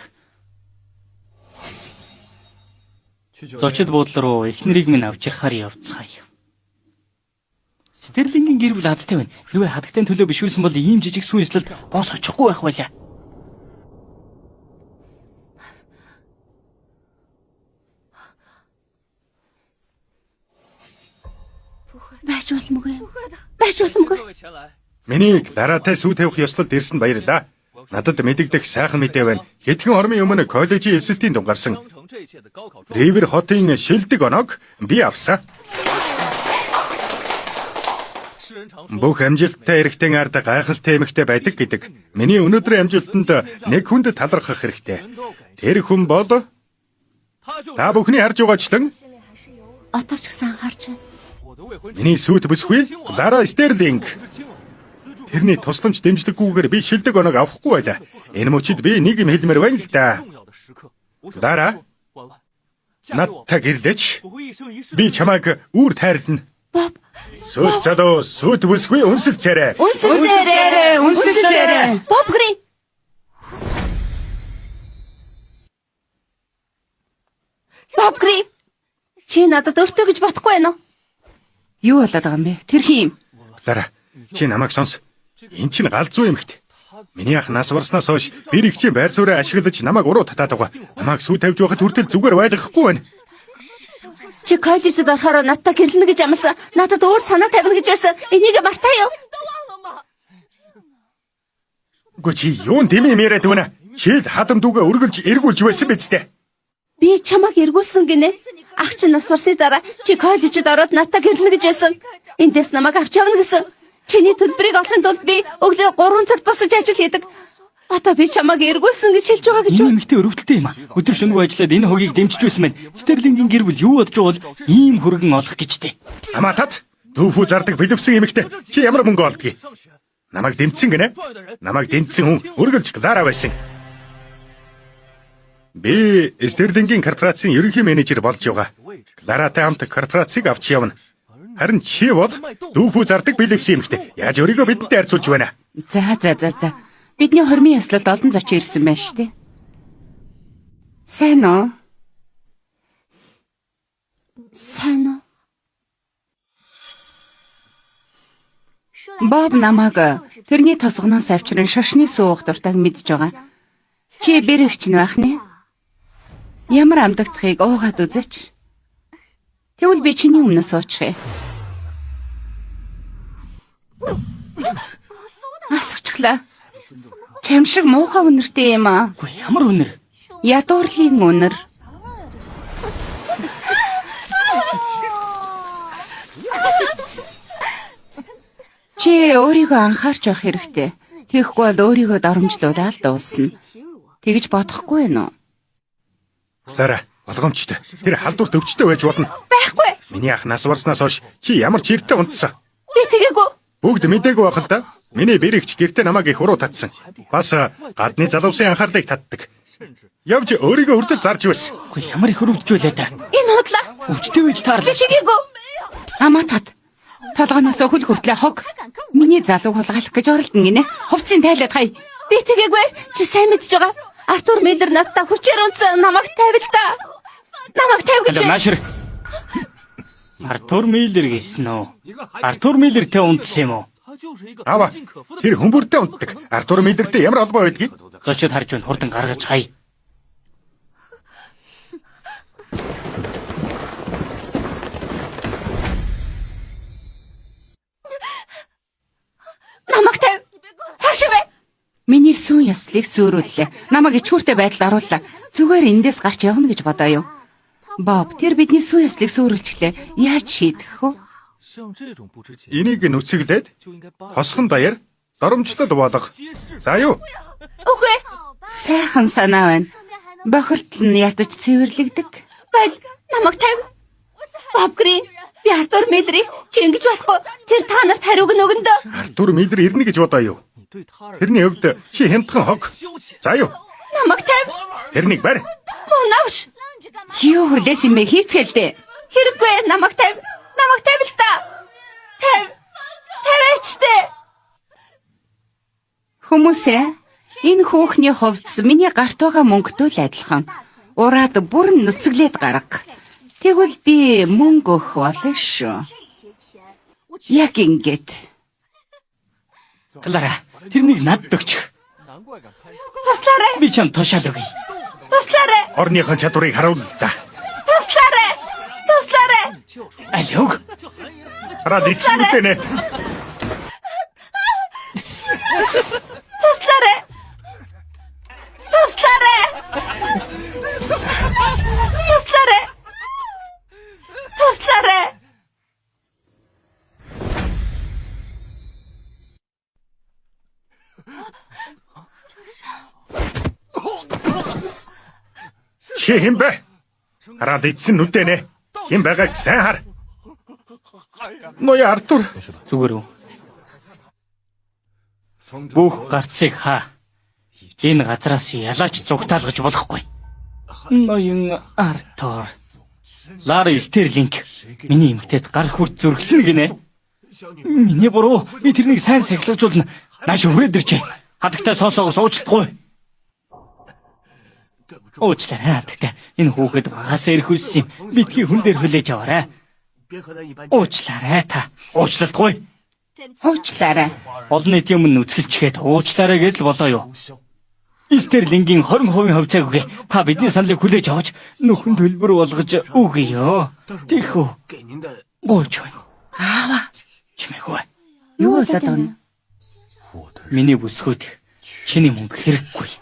[SPEAKER 2] Зочид буудлын руу эхнэрийг минь авч ярахаар явцгаая. Стерлингийн гэр бүл азтай байна. Хэрвээ хадагтай төлөө бишүүлсэн бол ийм жижиг сүү эслэлд босс очихгүй байх байлаа.
[SPEAKER 1] Байж боломгүй. Байж боломгүй.
[SPEAKER 4] Миний Ларатай сүү тавих ёслолд ирсэн баярлаа. Надад мэдэгдэх сайхан мэдээ байна. Хэдхэн хормын өмнө коллежийн эсэлтийн дунд гарсан Ривер хотын шилдэг оног би авсан. Бүх амжилттай эрэгтэн ард гайхалтай эмэгтэй байдаг гэдэг. Миний өнөөдрийн амжилтанд нэг хүнд талархах хэрэгтэй. Тэр хүн бол та бүхний харж байгаачлан
[SPEAKER 1] Отооч гэсэн анхаарч байна.
[SPEAKER 4] миний сүйт бүсгүй Лара Стерлинг. Тэрний тусламж дэмжлэггүйгээр би шилдэг оног авахгүй байлаа. Энэ мөчид би нэг юм хэлмээр байна л да. Лара, надтай гэрлээч. Би чамайг үүр тайрлана.
[SPEAKER 1] Боб.
[SPEAKER 4] Сүйт залуу, сүйт бүсгүй үнсэлцээрэй.
[SPEAKER 1] Үнсэлцээрэй. Боб Грин. Боб Грин. Чи надад өртөө гэж бодохгүй байна уу? Юу болоод байгаа юм бэ? Тэр хин юм.
[SPEAKER 4] Лара, чи намайг сонс. Энд чинь галзуу эмэгт. Миний ах нас барснаас хойш бэр ихчийн байр суурийг ашиглаж намайг уруу татаад байгаа. Намайг сүү тавьж байхад хүртэл зүгээр байлгахгүй байна.
[SPEAKER 1] Чи коллежид орохоор надтай гэрлэнэ гэж амласан. Надад өөр санаа тавина гэж байсан. Энийг мартаа юу?
[SPEAKER 4] Гү чи юун дэмий яриад байна? Чи л хадам дүүгээ өргөлж эргүүлж байсан биз дээ.
[SPEAKER 1] Би чамайг эргүүлсэн гинэ. Ах чи нас барсны дараа чи коллежид ороод надтай гэрлэнэ гэж байсан. Эндээс намайг авч явна гэсэн. Чиний төлбөрийг олохын тулд би өглөө 3 цагт босож ажил хийдэг. Одоо би чамайг эргүүлсэн гэж хэлж байгаа гэж
[SPEAKER 2] Энэ эмэгтэй өрөвдөлтэй юм а. Өдөр шөнөгүй ажиллаад энэ хогийг дэмжиж байсан байна. Стерлингийн гэр бүл юу бодож байгаа бол ийм хөргөн олох гэжтэй.
[SPEAKER 4] Аматад дүүфүү зардаг бэлэвсэн эмэгтэй. Чи ямар мөнгө олдгийг? Намайг дэмжсэн гинэ? Намайг дэмжсэн хүн өргөлж Лара байсан. Би Стерлингийн корпорацийн ерөнхий менежер болж байгаа. Ларатай хамт корпорацийг авч явна. Харин чи бол дүүфүү зардаг бэлэвсэн эмэгтэй. Яаж өөрийгөө бидэнтэй харьцуулж байна?
[SPEAKER 1] За. Бидний хормын ёслолд олон зочин ирсэн байна шүү дээ. Сайн уу?
[SPEAKER 5] Боб намайг тэрний тосгоноос авчран шашны суух дуртайг мэдж байгаа. Чи бэрэгч нь байх нэ? Ямар амдагдахыг уугаад үзээч. Тэгвэл би чиний өмнө суучих. Асгачлаа. Чамшиг муухай үнэртэй юм аа.
[SPEAKER 2] Үгүй ямар үнэр?
[SPEAKER 5] Ядуурлын үнэр. Чи өөрийгөө анхаарч байх хэрэгтэй. Тэгэхгүй бол өөрийгөө доромжлуулаад дуусна. Тэгж бодохгүй юу?
[SPEAKER 4] Клара, болгоомжтой. Тэр халдварт өвчтэй байж болно.
[SPEAKER 5] Байхгүй.
[SPEAKER 4] Миний ах нас барснаас хойш чи ямар ч эрттэй унтсан.
[SPEAKER 5] Би тэгээгүй.
[SPEAKER 4] Бүгд мэдээгүй байх л да. Миний бэрэгч гэртээ намайг их уруу татсан. Бас гадны залуусын анхаарлыг татдаг. Явж өөрийгөө хүртэл зарж байсан.
[SPEAKER 2] Үгүй ямар их өрөвдөж байлаа да.
[SPEAKER 5] Энэ худлаа.
[SPEAKER 2] Өвчтэй байж таарлаа.
[SPEAKER 5] Би тэгээгүй. Аматад. Толгоноос хөл хүртлээ хог. Миний залууг хулгайлах гэж оролдсон гинэ. Хувцсыг тайлаад хай. Би тэгээгүй. Чи сайн мэдж байгаа. Артур Миллер надтай хүчээр унтсан намайг тавил та. Намайг тавь гэж.
[SPEAKER 2] Наашир. Артур Миллер гэсэн үү? Артур Миллертэй унтсан юм уу?
[SPEAKER 4] Ава. Тэр хүмүүртэй унтдаг. Артур Миллертэй ямар холбоо байдгийг?
[SPEAKER 2] Зочид харж байна. Хурдан гаргаж хай.
[SPEAKER 5] Намайг тавь. Цаашаа бай. Миний сүүн яслыг сөөрүүллээ. Намайг ичгүүртэй байдалд оруулаа. Зүгээр эндээс гарч явна гэж бодоо юу? Боб, тэр бидний сүүн яслыг сөөрүүлчихлээ. Яаж шийдэх вэ?
[SPEAKER 4] Энийг нүцгэлээд хосхон даяар доромжлол болгох. За юу?
[SPEAKER 5] Үгүй. Сайхан санаа байна. Бохирдол нь ядаж цэвэрлэгдэг. Байл, намайг тавь. Боб Грин, би Артур Миллерийг чи ингэж болохгүй. Тэр та нарт хариуг нөгөндө.
[SPEAKER 4] Артур Миллер ирнэ гэж бодоо юу? Тэрний хувьд чи хямдхан хог. За юу?
[SPEAKER 5] Намайг тавь.
[SPEAKER 4] Тэрнийг барь.
[SPEAKER 5] Мөн авш. Юу хүлээс юм бэ хийцгэлдэ. Хэрэггүй намайг тавь. Намайг тавь л та. Тавь. Тавьчтэй. Хүмүүсээ энэ хүүхний хувцас миний гарт байгаа мөнгөтэй л адилхан. Ураад бүрэн нүцгэлээд гарга. Тэгвэл би мөнгө өгөх болно шүү. Яг ингэж.
[SPEAKER 2] Клара, тэрнийг надад өгчих.
[SPEAKER 5] Туслаарай.
[SPEAKER 2] Би чам тушаал өгье.
[SPEAKER 5] Туслаарай.
[SPEAKER 4] Орныхон чадварыг харуул л да.
[SPEAKER 5] Туслаарай. Туслаарай.
[SPEAKER 2] Аль өг?
[SPEAKER 4] Хараад ицсэн үтэй нэ.
[SPEAKER 5] Туслаарай. Туслаарай. Туслаарай. Туслаарай.
[SPEAKER 4] Чи хэм бэ? Хараад ицсэн үтэй нэ. Хэм байгааг сайн хар. Ноё Артур.
[SPEAKER 2] Зүгээр үү? Бүх гарцыг хаа. Энэ газраас ялаач зугтаалгаж болохгүй. Ноён Артур. Лара Стерлинг миний эмэгтэйд гар хүрт зүрхлэнэ гинэ. Миний буруу. Би тэрнийг сайн сахилгажуулна. Нааш хүрээд ирчээ. Хадагтай соосоогоос уучлахгүй. Уучлаарай хадагтай. Энэ хүүхэд багасаа ирэх үссэн юм. Битгий хүн дээр хүлээж аваарай. Уучлаарай та. Уучлалтгүй.
[SPEAKER 5] Уучлаарай.
[SPEAKER 2] Олон нийтийн өмнө нүцгэлчгээд уучлаарай гэдэл болоо юу? Стерлингийн 20% хувьцааг өгье. Та бидний саналыг хүлээж авч нөхөн төлбөр болгож өгье ёо. Тийхүү. Гооч байна.
[SPEAKER 5] Аава.
[SPEAKER 2] Чимээгүй.
[SPEAKER 5] Юу болоод байна?
[SPEAKER 2] Миний бүсгүүд чиний мөнгө хэрэггүй.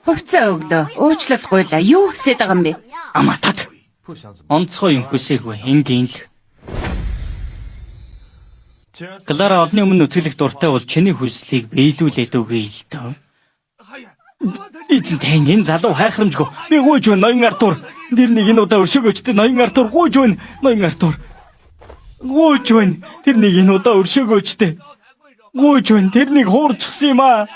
[SPEAKER 5] Хувцас өглөө. Уучлалгүй л. Юу хийсэд байгаа юм бэ?
[SPEAKER 2] Аматад. Онцгой юм хүсээгүй ингийн л. Клара олны өмнө нүцгэлэх дуртай бол чиний хүслийг биелүүлээд өгье л дөө. Эцэн энэ залуу хайхрамжгүй. Би гуйж байна ноён Артур. Тэр нэг энэ удаа өршөөгөөчтэй ноён Артур гуйж байна. Ноён Артур. Гуйж байна. Тэр нэг энэ удаа өршөөгөөчтэй. Гуйж байна. Тэрнийг хуурчихсан юм аа.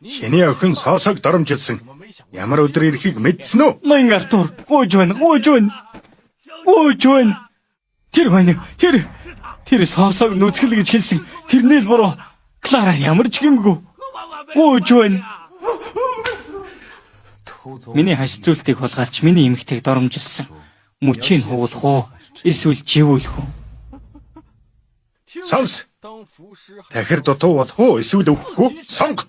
[SPEAKER 4] Шиний охин соосог доромжилсан. Ямар өдөр ирэхийг мэдсэн үү?
[SPEAKER 2] Ноён Артур гуйж байна. Гуйж байна. Гуйж байна. Тэр байна. Тэр соосог нүцгэл гэж хэлсэн. Тэрнээ л буруу. Клара ямар ч гэмгүй. Гуйж байна. Миний хаш зүйлтийг хулгайлж миний эмэгтэйг доромжилсан. Мөчийг хуулах уу? Эсвэл живүүлэх үү?
[SPEAKER 4] Сонс. Дахир дутуу болох уу? Эсвэл өгөхгүй? Сонго.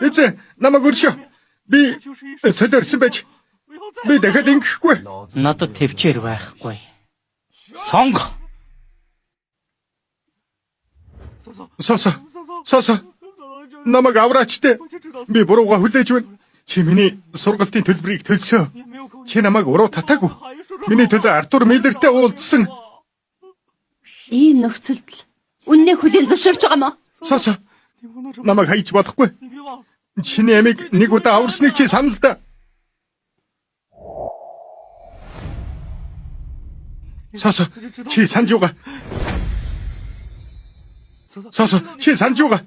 [SPEAKER 4] Эцэг намайг өршөө. Би солиорсон байж. Би дахиад ингэхгүй.
[SPEAKER 2] Надад төвчээр байхгүй. Сонго.
[SPEAKER 4] Сосо. Намайг авраач те. Би бурууга хүлээж байна. Чи миний сургалтын төлбөрийг төлсөө. Чи намайг уруу татаагүй. Миний төлөө Артур Миллертэй уулзсан.
[SPEAKER 1] Ийм нөхцөлд үннээ хүлээн зөвшөөрч байгаа мó?
[SPEAKER 4] Сосо. Намайг хайж болохгүй. Чиний амийг нэг удаа аварсныг чи санал да. Сосо, чи санаж юугаа? Сосо, чи санаж юугаа?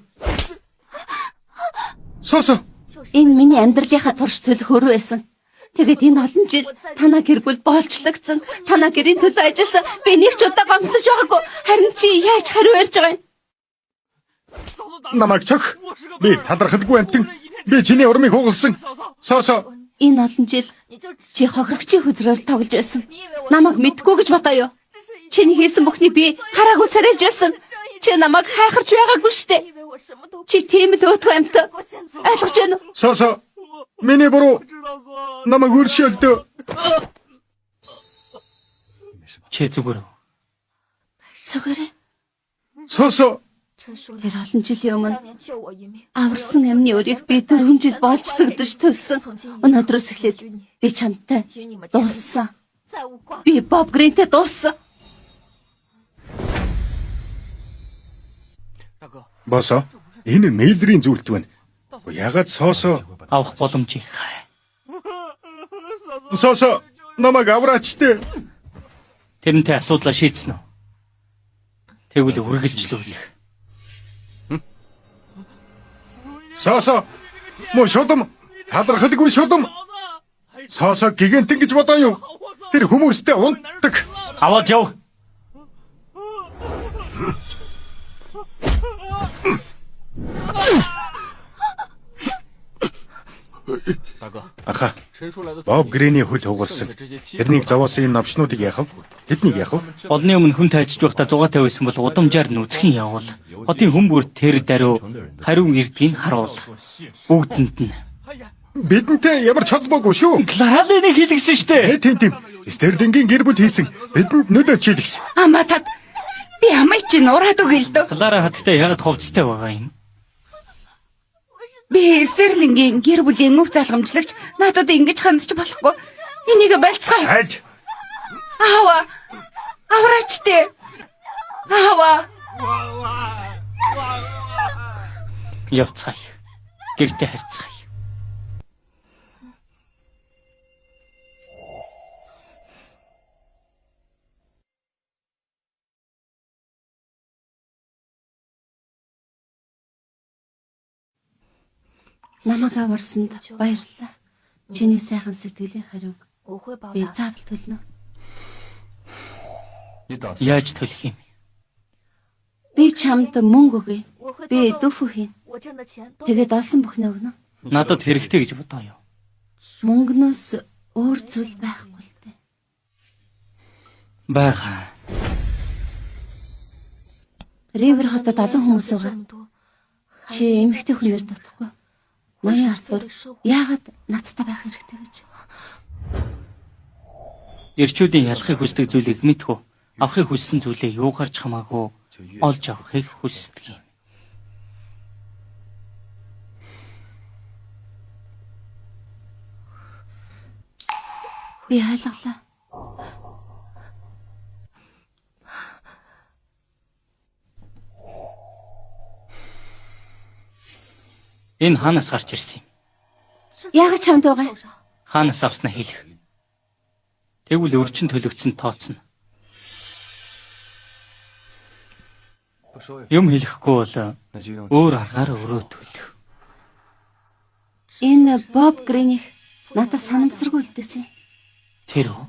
[SPEAKER 4] Сосо.
[SPEAKER 1] Энэ миний амьдралынхаа турш төлөх өрөө байсан. Тэгээд энэ олон жил танаа гэр бүл боолчлогдсон. Танаа гэрийн төлөө ажилласан. Би нэг ч удаа гомдлож байгаагүй. Харин чи яаж хариу ярьж байгаа юм?
[SPEAKER 4] Намайг цог. Би талархалгүй амтэн. Би чиний урмыг хугалсан. Сосо.
[SPEAKER 1] Энэ олон жил чи хохирогчийн хүзрээр тоглож байсан. Намайг мэдгүй гэж бодоо юу? Чиний хийсэн бүхний би хараагүй царайлж байсан. Чи намайг хайхарч байгаагүй штэ. Чи тийм л өтгөө амт. Ойлгож байна уу?
[SPEAKER 4] Сосо. Миний буруу. Намайг өршөөлдөө.
[SPEAKER 2] Чи зүгээр үү?
[SPEAKER 1] Зүгээрээ.
[SPEAKER 4] Сосо.
[SPEAKER 1] Тэр олон жилийн өмнө аварсан амны өрийг би 4 жил боолжлогдож төлсөн. Өнөөдрөөс эхлээд би чамтай дууссан. Би Боб Гринтэй дууссан.
[SPEAKER 4] Босо. Энэ Миллерийн зүйлт байна. Ягаад Сосо?
[SPEAKER 2] Авах боломжийг хай.
[SPEAKER 4] Сосо. Намайг авраач те.
[SPEAKER 2] Тэрнтэй асуудлаа шийдсэн үү? Тэгвэл үргэлжлүүлэх.
[SPEAKER 4] Сосо. Мо шулам. Талархалгүй шулам. Сосо гигантэн гэж бодоо юу? Тэр хүмүүстэй унтдаг.
[SPEAKER 2] Аваад яв. Аха. Боб Грэний хөл хугалсан. Тэрнийг зовоосон энэ навчнуудыг яах вэ? Тэднийг яах вэ? Олны өмнө хүн тайжж байхдаа зугаатай байсан бол удамжаар нүцгэн явуул. Хотын хүмүүр тэр даруй хариу ирдгийг харуул. Бүгдэнд нь.
[SPEAKER 4] Бидэнтэй ямар ч холбоогүй шүү.
[SPEAKER 2] Кларалиныг хийлгсэн штэ.
[SPEAKER 4] Тийм. Стерлингийн гэр бүл хийсэн. Бидэнд нөлөө чийлгсэн.
[SPEAKER 5] Аматад би амайч нураад өгье л дөө.
[SPEAKER 2] Клара хаттай ягаад ховцтой байгаа юм?
[SPEAKER 5] Би Стерлингийн гэр бүлийн өв залгамжлагч надад ингэж хандж болохгүй. Энийг болцгоо.
[SPEAKER 4] Хайж.
[SPEAKER 5] Аава. Авраач те. Аава.
[SPEAKER 2] Явцгаая. Гэртээ харьцгаая.
[SPEAKER 1] Намайг аварсанд баярлалаа. Чиний сайхан сэтгэлийн хариуг би заавал төлнө.
[SPEAKER 2] Яаж төлөх юм?
[SPEAKER 1] Би чамд мөнгө өгье. Би дөв хийн. Тэгээд олсон бүхнээ өгнө.
[SPEAKER 2] Надад хэрэгтэй гэж бодоо юу?
[SPEAKER 1] Мөнгнөөс өөр зүйл байхгүй л дээ.
[SPEAKER 2] Бага.
[SPEAKER 1] Ривер хотод олон хүмүүс байгаа. Чи эмэгтэй хүнээр дутхгүй. Ноён Артур яагаад надтай байх хэрэгтэй гэж?
[SPEAKER 2] Ирчүүдийн ялахыг хүсдэг зүйлийг мэдхүү. Авахыг хүссэн зүйлээ юугаар ч хамаагүй олж авахыг хүсдэг юм.
[SPEAKER 1] Би ойлголоо.
[SPEAKER 2] Энэ хаанаас гарч ирсэн юм?
[SPEAKER 1] Яагаад чамд байгаа?
[SPEAKER 2] Хаанаас авснаа хэлэх. Тэгвэл өрчин төлөгцөн тооцно. Юм хэлэхгүй бол өөр аргаар өрөө төлөх.
[SPEAKER 1] Энэ Боб Грэних надад санамсаргүй үлдээсэн.
[SPEAKER 2] Тэр үү?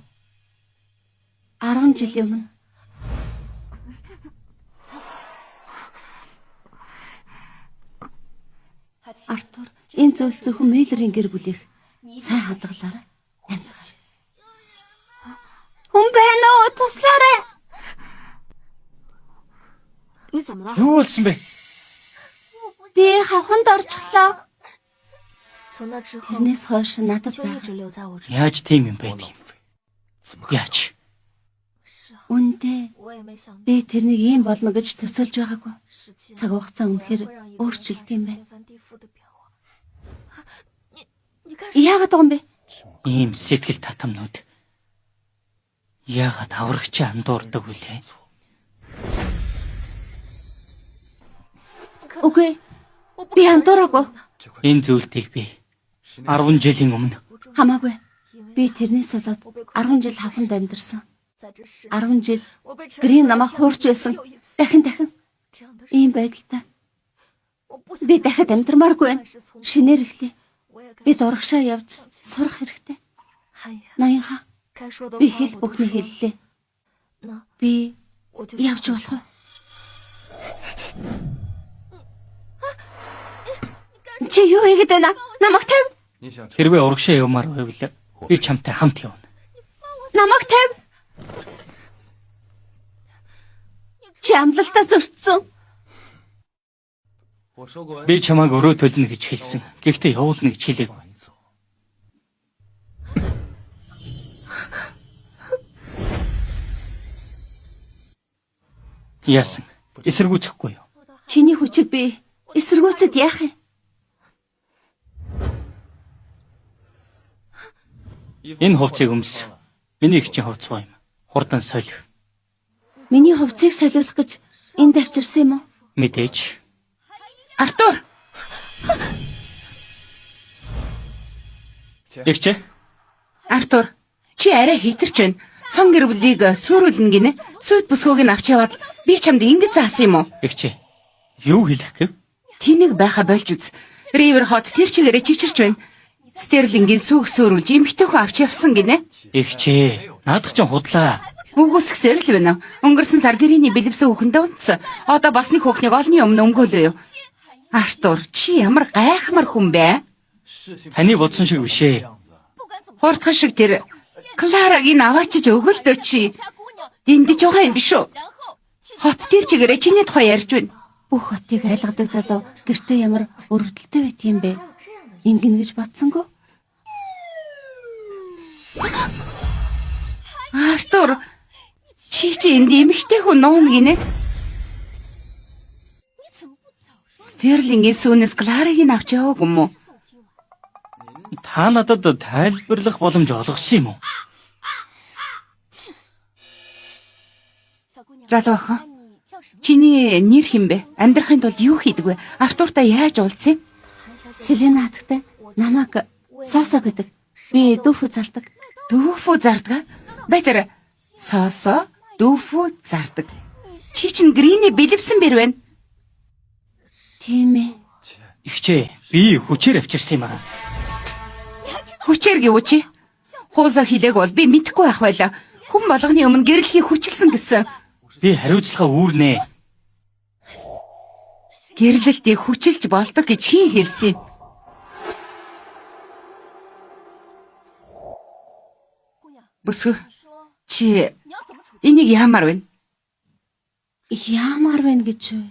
[SPEAKER 1] 10 жилийн өмнө. Артур, энэ зүйл зөвхөн Миллерийн гэр бүлийнх сайн хадгалаарай. Амьд. Хүн байна уу? Туслаарай.
[SPEAKER 3] 你怎么了？
[SPEAKER 2] Юу болсон бэ?
[SPEAKER 1] Би хавханд орчихлоо.
[SPEAKER 3] 从那之后，
[SPEAKER 1] Тэрнээс хойш надад
[SPEAKER 3] 就一
[SPEAKER 1] байгаа.
[SPEAKER 3] 直留在我这。
[SPEAKER 2] Яаж тийм юм байдаг юм? Яаж?
[SPEAKER 3] 是啊，
[SPEAKER 1] Үндэ
[SPEAKER 3] 我也没想到
[SPEAKER 1] би тэрнийг ийм болно гэж төсөөлж байгаагүй.
[SPEAKER 3] 时间
[SPEAKER 1] Цаг хугацаа
[SPEAKER 3] 会
[SPEAKER 1] үнэхээр
[SPEAKER 3] 让一个人
[SPEAKER 1] өөрчлөлт юм байна.
[SPEAKER 3] 天翻地覆的变化。你干什么？
[SPEAKER 1] Яагаад байгаа юм бэ?
[SPEAKER 2] Ийм сэтгэл татамнууд яагаад аврагч андуурдаг вүлээ?
[SPEAKER 1] Үгүй. Би андуураагүй.
[SPEAKER 2] Энэ зүйлийг би 10 жилийн өмнө
[SPEAKER 1] Хамаагүй. Би тэрнээс болоод 10 жил хавханд амьдарсан. 10 жил гэрийн намайг хуурч байсан. Дахин
[SPEAKER 3] 这样的事，
[SPEAKER 1] ийм байдалтай.
[SPEAKER 3] 我不想
[SPEAKER 1] Би дахиад амьдрмааргүй байна.
[SPEAKER 3] 是从
[SPEAKER 1] Шинээр эхлэе.
[SPEAKER 3] 我也该
[SPEAKER 1] Би дурагшаа явж сурах хэрэгтэй.
[SPEAKER 3] 哎呀，
[SPEAKER 1] Ноёнхаа.
[SPEAKER 3] 该说的
[SPEAKER 1] Би
[SPEAKER 3] 话
[SPEAKER 1] хэл
[SPEAKER 3] 我都
[SPEAKER 1] бүхний
[SPEAKER 3] 说了。
[SPEAKER 1] хэллээ.
[SPEAKER 3] 那
[SPEAKER 1] Би
[SPEAKER 3] 我就
[SPEAKER 1] явж
[SPEAKER 3] 想
[SPEAKER 1] болох уу? Чи юу хийгээд байна? Намайг тавь.
[SPEAKER 2] хэрвээ урагшаа явмаар байвал би чамтай хамт явна.
[SPEAKER 1] Намайг тавь. Чи амлалтаа зөрчсөн.
[SPEAKER 2] Би чамайг өрөө төлнө гэж хэлсэн. Гэхдээ явуулна гэж хэлээгүй. Яасан? Эсэргүүцэхгүй юу?
[SPEAKER 1] Чиний хүчийг би эсэргүүцэд яах юм?
[SPEAKER 2] Энэ хувцсыг өмс. Миний их чинь хувцс юм. Хурдан солих.
[SPEAKER 1] Миний хувцсыг солиулах гэж энд авчирсан юм уу?
[SPEAKER 2] Мэдээж.
[SPEAKER 5] Артур,
[SPEAKER 2] Ягч.
[SPEAKER 5] Артур, чи арай хитэрч байна. Сон гэр бүлийг сүрүүлнэ гинэ. Сүйт бүсгүйг нь авч яваад би чамд ингэж заасан юм уу?
[SPEAKER 2] Ягч. Юу хэлэх гэв?
[SPEAKER 5] Тэнийг байха болж үз. Ривер хот тэр чигээрээ чичирч байна. Стерлингийн сүг сүрүүлж эмхтэй хүн авч явсан гинэ.
[SPEAKER 2] Ягч. Наадах чинь худлаа.
[SPEAKER 5] Үгүйсгсээр л байна. Өнгөрсөн сар гэрээний бэлэвсэн хүүхэндээ унтсан. Одоо бас нэг хүүхнийг олны өмнө өмгөөлөө юу? Артур, чи ямар гайхамар хүн бэ?
[SPEAKER 2] Таны бодсон шиг биш ээ.
[SPEAKER 5] Хурдхан шиг тэр Кларагийн аваачиж өгөлдөө чи. Дэндэж байгаа юм биш үү? Хот тэр чигээрээ чиний тухай ярьж байна.
[SPEAKER 1] Бүх хотыг айлгадаг залуу гэртээ ямар өрөвдөлтэй байт юм бэ? Ингэн гэж бодсонгүй.
[SPEAKER 5] Артур, чи энд эмэгтэй хүн нуун гинэ. Стерлингийн сүүнээс Кларагийн авч яваагүй юм уу?
[SPEAKER 2] Та надад тайлбарлах боломж олгосон юм уу?
[SPEAKER 5] Залуу охин. Чиний нэр хэм бэ? Амьдрахын тулд юу хийдэг вэ? Артуртай яаж уулзсан юм?
[SPEAKER 1] Селена хатагтай намайг Сосо гэдэг. Би дүүфүү зардаг.
[SPEAKER 5] Дүүфүү зардаг. Байтар Сосо дүүфүү зардаг. Чи чинь Гриний бэлэвсэн бэр байна.
[SPEAKER 1] Тийм ээ.
[SPEAKER 2] Игчээ, би хүчээр авчирсан юм аа.
[SPEAKER 5] Хүчээр гэв чи? Хууза хилээг бол би мэдэхгүй байх байлаа. Хүн болгоны өмнө гэрэлхийг хүчилсэн гэсэн.
[SPEAKER 2] Би хариуцлага үүрнэ.
[SPEAKER 5] Гэрлэлтийг хүчилж болдог гэж хин хэлсэн юм. Бүсгүй. Чи энийг яамаар байна?
[SPEAKER 1] Яамаар байна гэж үү?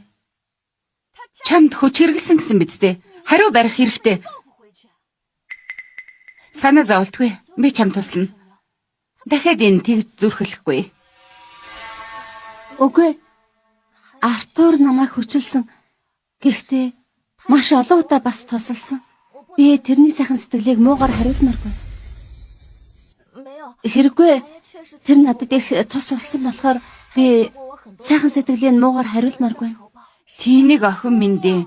[SPEAKER 5] Чамд хүч хэрэглэсэн гэсэн биз дээ. Хариу барих хэрэгтэй. Санаа зовлтгүй. Би чамд туслана. Дахиад энэ тэгж зүрхлэхгүй.
[SPEAKER 1] Үгүй. Артур намайг хүчилсэн. Гэхдээ маш олон удаа бас тусалсан. Би тэрний сайхан сэтгэлийг муугар хариулмааргүй.
[SPEAKER 3] 没有，
[SPEAKER 1] Хэрэггүй.
[SPEAKER 3] 确实
[SPEAKER 1] Тэр надад их тус болсон болохоор би сайхан сэтгэлийн муугар хариулмааргүй.
[SPEAKER 5] Тийг охин минь дээ.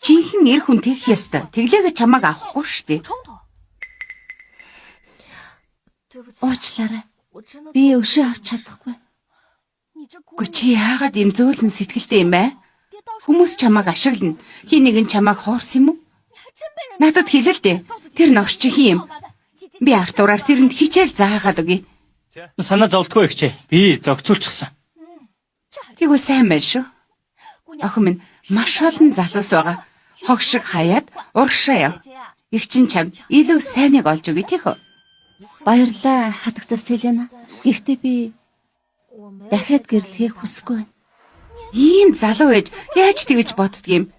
[SPEAKER 5] Жинхэнэ эр хүн тэгэх ёстой. Тэглээгээ чамааг авахгүй штэ.
[SPEAKER 3] 冲突。对不起，
[SPEAKER 1] Уучлаарай.
[SPEAKER 3] 我真的
[SPEAKER 1] Би өшөө авч чадахгүй.
[SPEAKER 3] 你这姑
[SPEAKER 5] Гү чи яагаад юм зөөлөн сэтгэлтэй юм бэ? Хүмүүс чамааг ашиглана. Хин нэгэн чамааг хоорсон юм уу? Надад хэлэл дээ. Тэр новш чи хин юм. Би Артураар тэрэнд хичээл заагаад өгье.
[SPEAKER 2] Санаа зовлтгүй игчээ. Би зогцуулчихсан.
[SPEAKER 5] Тэгвэл сайн байна шүү. Охин минь маш олон залуус байгаа. Хог шиг хаяад урагшаа яв. Их чин чамд илүү сайныг олж өгье тийх үү?
[SPEAKER 1] Баярлалаа хатагтай Селена. Гэхдээ би
[SPEAKER 3] 我没有
[SPEAKER 1] дахиад гэрлэхийг хүсэхгүй байна.
[SPEAKER 5] Ийм залуу ээж яаж тэгж боддгийм?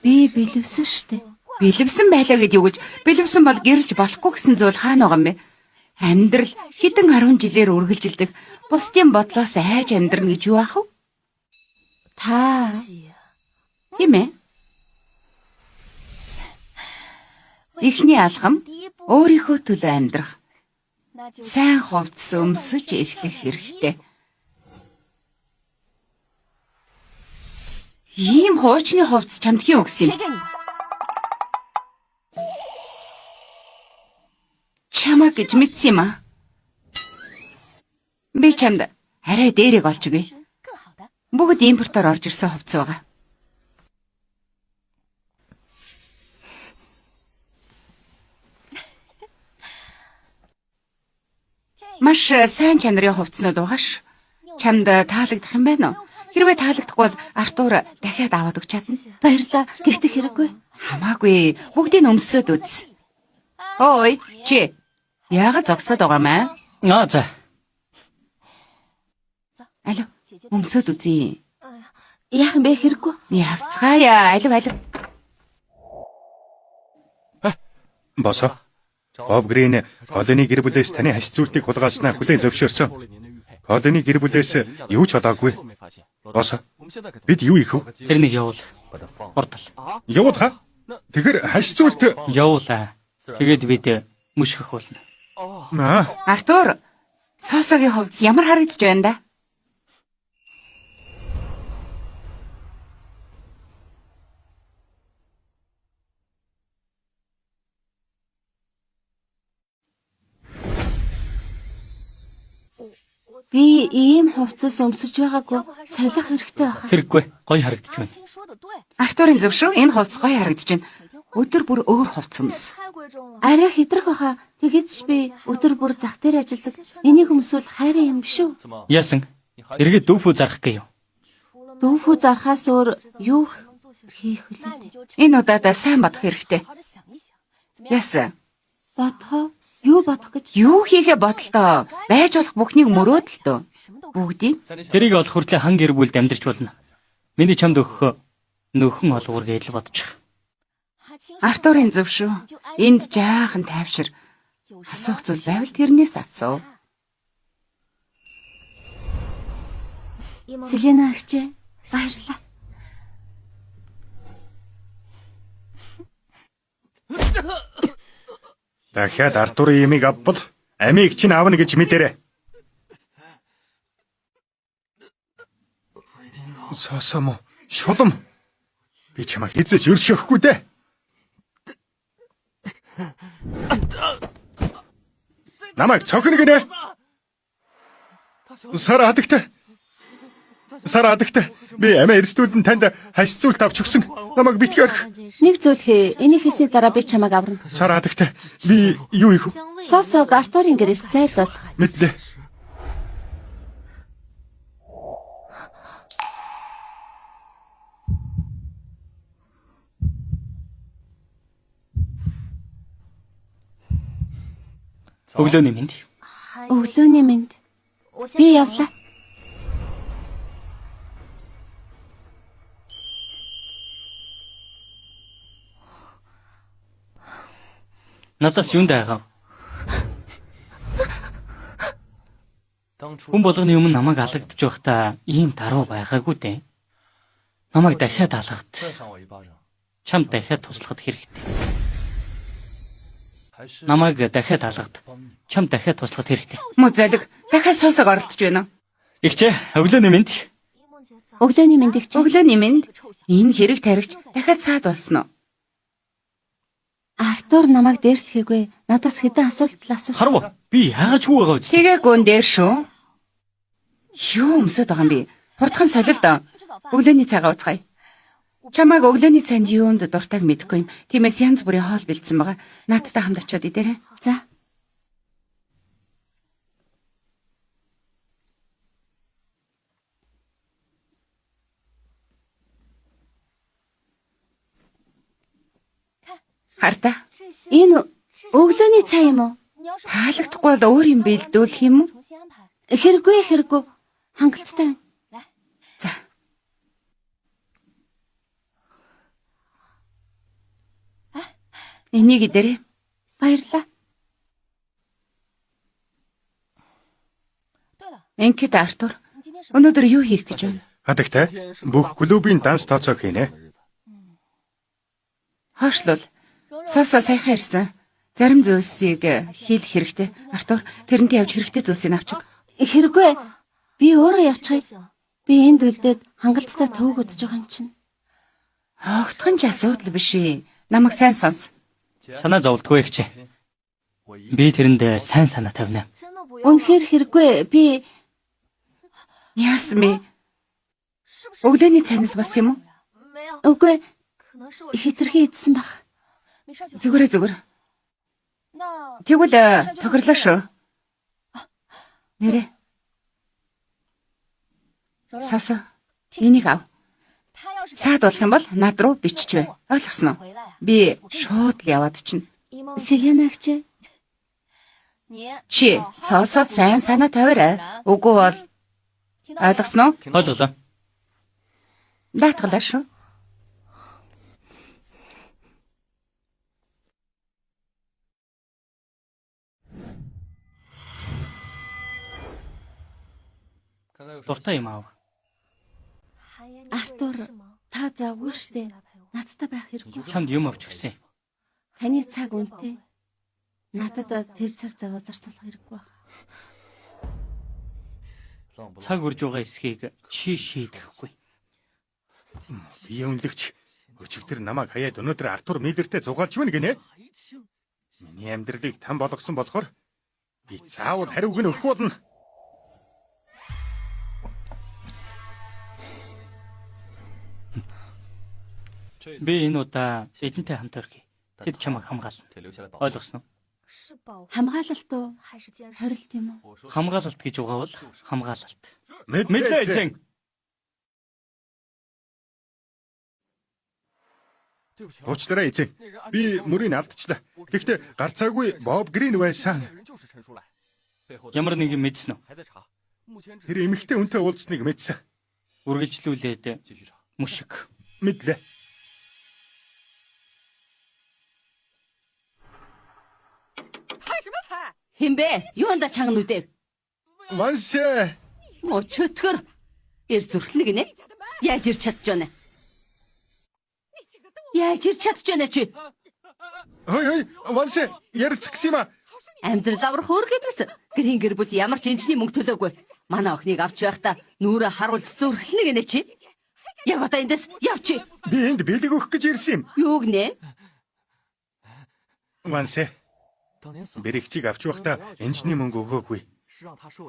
[SPEAKER 1] Би бэлэвсэн штэ.
[SPEAKER 5] Бэлэвсэн байлаа гэд юу гэж? Бэлэвсэн бол гэрж болохгүй гэсэн зүйл хаана байгаа юм бэ? Амьдрал хэдэн 10 жилээр үргэлжилдэг. Бусдын бодлоос айж амьдрна гэж юу ах вэ?
[SPEAKER 1] Та
[SPEAKER 5] Тийм ээ. Эхний алхам өөрийнхөө төлөө амьдрах. Сайн хувцас өмсөж эхлэх хэрэгтэй. Ийм хуучны хувцас чамд хийн өгсөн юм. Чамаа гэж мэдсэн юм аа. Би чамд арай дээрийг олж өгье. Бүгд импортоор орж ирсэн хувцас байгаа. Маш сайн чанарын хувцснууд байгаа ш. Чамд таалагдах юм байна уу? Хэрвээ таалагдахгүй бол Артур дахиад аваад өгч чадна.
[SPEAKER 1] баярлаа. Гэхдээ хэрэггүй.
[SPEAKER 5] Хамаагүй. Бүгдийг өмсөд үз. Ой, чи яагаад зогсоод байгаа юм аа?
[SPEAKER 2] За.
[SPEAKER 5] Алуу, өмсөд үзье.
[SPEAKER 1] Яах юм бэ хэрэггүй.
[SPEAKER 5] Явцгаая. Алив.
[SPEAKER 4] Босоо. Боб Грин Колоны гэр бүлээс таны хаш зүйлтийг хулгааснаа хүлээн зөвшөөрсөн. Колоны гэр бүлээс юу ч олоогүй. Босоо. Бид юу хийх вэ?
[SPEAKER 2] Тэрнийг явуул. Хурдал.
[SPEAKER 4] Явуулах. Тэгэхээр хаш зүйлт
[SPEAKER 2] Явуулаа. Тэгээд бид мөшгөх болно.
[SPEAKER 5] Артур, Сосогийн хувцас ямар харагдаж байна да?
[SPEAKER 1] Би ийм хувцас өмсөж байгаагүй. Солих хэрэгтэй байхаа.
[SPEAKER 2] Хэрэггүй. Гоё харагдаж байна.
[SPEAKER 5] Артурын зөв шүү. Энэ хувцас гоё харагдаж байна. Өдөр бүр өөр хувцас өмс.
[SPEAKER 1] Арай хэдрэх байхаа. Тэгэхэд ч би өдөр бүр зах дээр ажилладаг. Энийг өмсвөл хайрын юм биш үү?
[SPEAKER 2] Яасан? Эргээд дүүфүү зарах гээв.
[SPEAKER 1] Дүүфүү зархаас өөр юу хийх вүлээ?
[SPEAKER 5] Энэ удаад сайн бодох хэрэгтэй. Яасан?
[SPEAKER 1] Бодхоо. Юу бодох гэж?
[SPEAKER 5] Юу хийхэ бодлоо? Байж болох бүхнийг мөрөөд л дөө. Бүгдийг.
[SPEAKER 2] Тэрийг олох хүртлээр хан гэр бүлд амьдарч болно. Миний чамд өгөх нөхөн олгуур гэж л бодчих.
[SPEAKER 5] Артурын зөв шүү. Энд жаахан тайвшир. Асуух зүйл байвал тэрнээс асуу.
[SPEAKER 1] Селена агчээ. Баярлаа.
[SPEAKER 4] дахиад Артурын ямиг авбал амийг чинь аавна гэж мэдэрэ. Сосомо, шулам. Би чамайг хизэж өршөхгүй дээ. Намайг цохно гинэ. Сара адагтай. Би амиа эрсдүүлэн танд хаш зүйлт авч өгсөн. Намайг битгий орх.
[SPEAKER 1] Нэг зүйл хээ. Энийг хийсний дараа би чамайг аварна.
[SPEAKER 4] Сара адагтай. Би юу их вэ?
[SPEAKER 1] Сосог Артурын гэрээс зайлвал.
[SPEAKER 4] Мэдлээ.
[SPEAKER 2] Өглөөний мэнд.
[SPEAKER 1] Өглөөний мэнд. Би явлаа.
[SPEAKER 2] Надаас юунд айгаа? Хүн болгоны өмнө намайг алгадж байхдаа ийм даруй байгаагүй дээ. Намайг дахиад алгад. Чамд дахиад туслахад хэрэгтэй. Намайг дахиад алгад. Чамд дахиад туслахад хэрэгтэй.
[SPEAKER 5] Мөзөлөг дахиад сосог оролдож байна уу?
[SPEAKER 2] Игчээ, өглөөний мэнд.
[SPEAKER 1] Өглөөний мэнд их чи.
[SPEAKER 5] Өглөөний мэнд. Энэ хэрэг таригч дахиад саад болсон уу?
[SPEAKER 1] Артур намайг дээрсэхээгүй. Надаас хэдэн асуулт асуусан.
[SPEAKER 2] Харав. Би яагаад ч юу байгаа вэ?
[SPEAKER 5] Тэгээгүй н дээр шүү. Юу өмсөд байгаа юм бэ? Хурдхан солил доо. Өглөөний цагаа уцгаая. Чамайг өглөөний цайнд юунд дуртайг мэдэхгүй юм. Тиймээс янз бүрийн хоол бэлдсэн байгаа. Наадтай хамт очиод идээрэй.
[SPEAKER 1] За.
[SPEAKER 5] Хартаа.
[SPEAKER 1] Энэ өглөөний цай юм уу?
[SPEAKER 5] Таалагдахгүй бол өөр юм бэлдүүлэх юм уу?
[SPEAKER 1] Хэрэггүй. Хангалттай байна.
[SPEAKER 5] За. Энийг идэрэй.
[SPEAKER 1] Баярлаа.
[SPEAKER 5] Ингээд Артур, өнөөдөр юу хийх гэж байна?
[SPEAKER 4] Хадагтай бүх клубын данс тооцоо хийнэ.
[SPEAKER 5] Хоошлол. Сосо сайхан ирсэн. Зарим зүйлсийг хийх хэрэгтэй. Артур, тэрэнд явж хэрэгтэй зүйлсийг авчих.
[SPEAKER 1] Хэрэггүй. Би өөрөө явчихъя. Би энд үлдээд хангалттай төвөг үзэж байгаа юм чинь.
[SPEAKER 5] Огтхон ч асуудал биш ээ. Намайг сайн сонс.
[SPEAKER 2] Санаа зовлтгүй ихчээ. Би тэрэнд сайн санаа тавина.
[SPEAKER 1] Үнэхээр хэрэггүй. Би
[SPEAKER 5] Ясми. Өглөөний цайнаас бас юм уу?
[SPEAKER 1] үгүй хитрхи идсэн баг.
[SPEAKER 5] Зүгээр. Тэгвэл тохирлоо шүү. Нэрэ. Сосо. Энийг ав. Саад болох юм бол над руу биччихвэ. Ойлгосноо? Би шууд л яваад чинь.
[SPEAKER 1] Селенагч.
[SPEAKER 5] Чи сосод сайн санаа тавиарай. Үгүй бол ойлгосноо?
[SPEAKER 2] Ойлголоо.
[SPEAKER 5] Даатгалаа шүү.
[SPEAKER 2] Дуртай юм аав.
[SPEAKER 1] Артур, та завгүй штэ. Надтай байх хэрэггүй.
[SPEAKER 2] Чамд юм авч өгсөн.
[SPEAKER 1] Таны цаг үнэтэй. Надад тэр цаг заваа зарцуулах хэрэггүй байна.
[SPEAKER 2] Цаг үрж байгаа эсхийг чи шийдэхгүй.
[SPEAKER 4] Би үнэлэгч өчигдөр намайг хаяад өнөөдөр Артур Миллертэй зугаалж байна гинэ. Миний амьдралыг там болгосон болохоор би заавал хариуг нь өгөх болно.
[SPEAKER 2] Би энэ удаа эдэнтэй хамт орхи. Тэд чамайг хамгаална. Ойлгосноо?
[SPEAKER 1] Хамгаалалт уу? Хорилт юм уу?
[SPEAKER 2] Хамгаалалт гэж байгаа бол хамгаалалт.
[SPEAKER 4] Мэдлээ эзэн. Уучлаарай эзэн. Би мөрийг алдчихлаа. Гэхдээ гарцаагүй Боб Грин байсан.
[SPEAKER 2] Ямар нэгэн мэдсэн үү?
[SPEAKER 4] Тэр эмэгтэй үнтэй уулзсныг мэдсэн.
[SPEAKER 2] Үргэлжлүүлээд мушиг.
[SPEAKER 4] Мэдлээ.
[SPEAKER 1] Хинбэ? Юунда чанга нүдэв?
[SPEAKER 4] Вансе.
[SPEAKER 1] Мо чөтгөр. Эр зүрхлэг нэ? Яаж ирч чадж байна? Яаж ирч чадж байна чи?
[SPEAKER 4] Хой, Вансе, ярилцах гэсэн юм аа.
[SPEAKER 1] Амьдрал аврах өөр гэдвэс. Гэрийн гэр бүл ямар ч энэчний мөнгө төлөөгүй. Манай охиныг авч байхдаа нүрэ харуулж зүрхлэнэ гинэ чи? Яг одоо эндээс явчи.
[SPEAKER 4] Би энд бэлэг өгөх гэж ирсэн юм.
[SPEAKER 1] Юу гинэ?
[SPEAKER 4] Вансе. Бэрэгчийг авч байхдаа энэчний мөнгө өгөөгүй.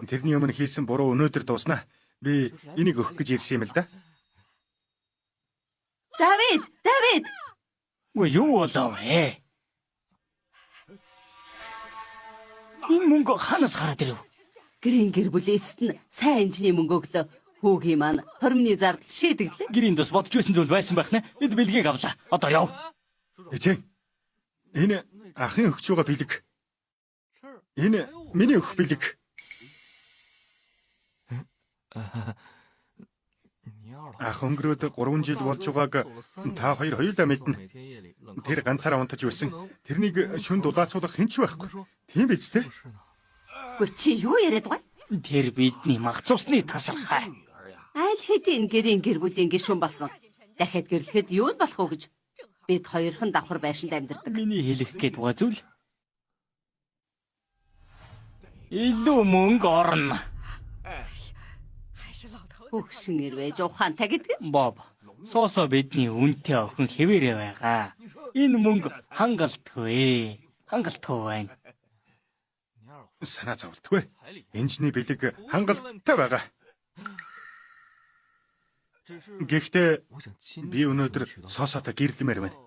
[SPEAKER 4] Тэрний өмнө хийсэн буруу өнөөдөр дуусна. Би энийг өгөх гэж ирсэн юм л да.
[SPEAKER 1] Давид!
[SPEAKER 2] Өө юу болов ээ? Энэ мөнгө ханаас гараад ирэв?
[SPEAKER 1] Гэрийн гэр бүлээсэд нь сайн энэчний мөнгө өглөө. Хүүгийн маань хормны зардал шийдэглээ.
[SPEAKER 2] Гэрийн дус бодож байсан зүйл байсан байх нэ. Бид бэлгийг авлаа. Одоо яв.
[SPEAKER 4] Эзэн. Энэ ахын өгч байгаа бэлэг. Энэ миний өгөх бэлэг. Ах өнгөрөөд 3 жил болж байгааг та хоёр хоёулаа мэднэ. Тэр ганцаараа унтаж байсан. Тэрнийг шүн дулаацуулах хэн ч байхгүй. Тийм биз дээ?
[SPEAKER 1] Гүр чи юу яриад байгаа?
[SPEAKER 2] Тэр бидний магцуусны тасархай.
[SPEAKER 1] Аль хэдийн гэрийн гэр бүлийн гишүүн болсон. Дахиад гэрлэхэд юу болох вэ гэж бид хоёрхан давхар байшинд амьдардаг.
[SPEAKER 2] Миний хэлэх гээд байгаа зүйл. Илүү мөнгө орно.
[SPEAKER 1] Хөгшин ирвэж ухаантай гэдэг.
[SPEAKER 2] Боб, соосо бидний үнэтэй охин хэвээрээ байгаа. Энэ мөнгө хангалтгүй. Хангалтгүй байна.
[SPEAKER 4] Санаа зовлтгүй. Энэчний бэлэг хангалттай байгаа. Гэхдээ би өнөөдөр соосотой гэрлэмээр байна.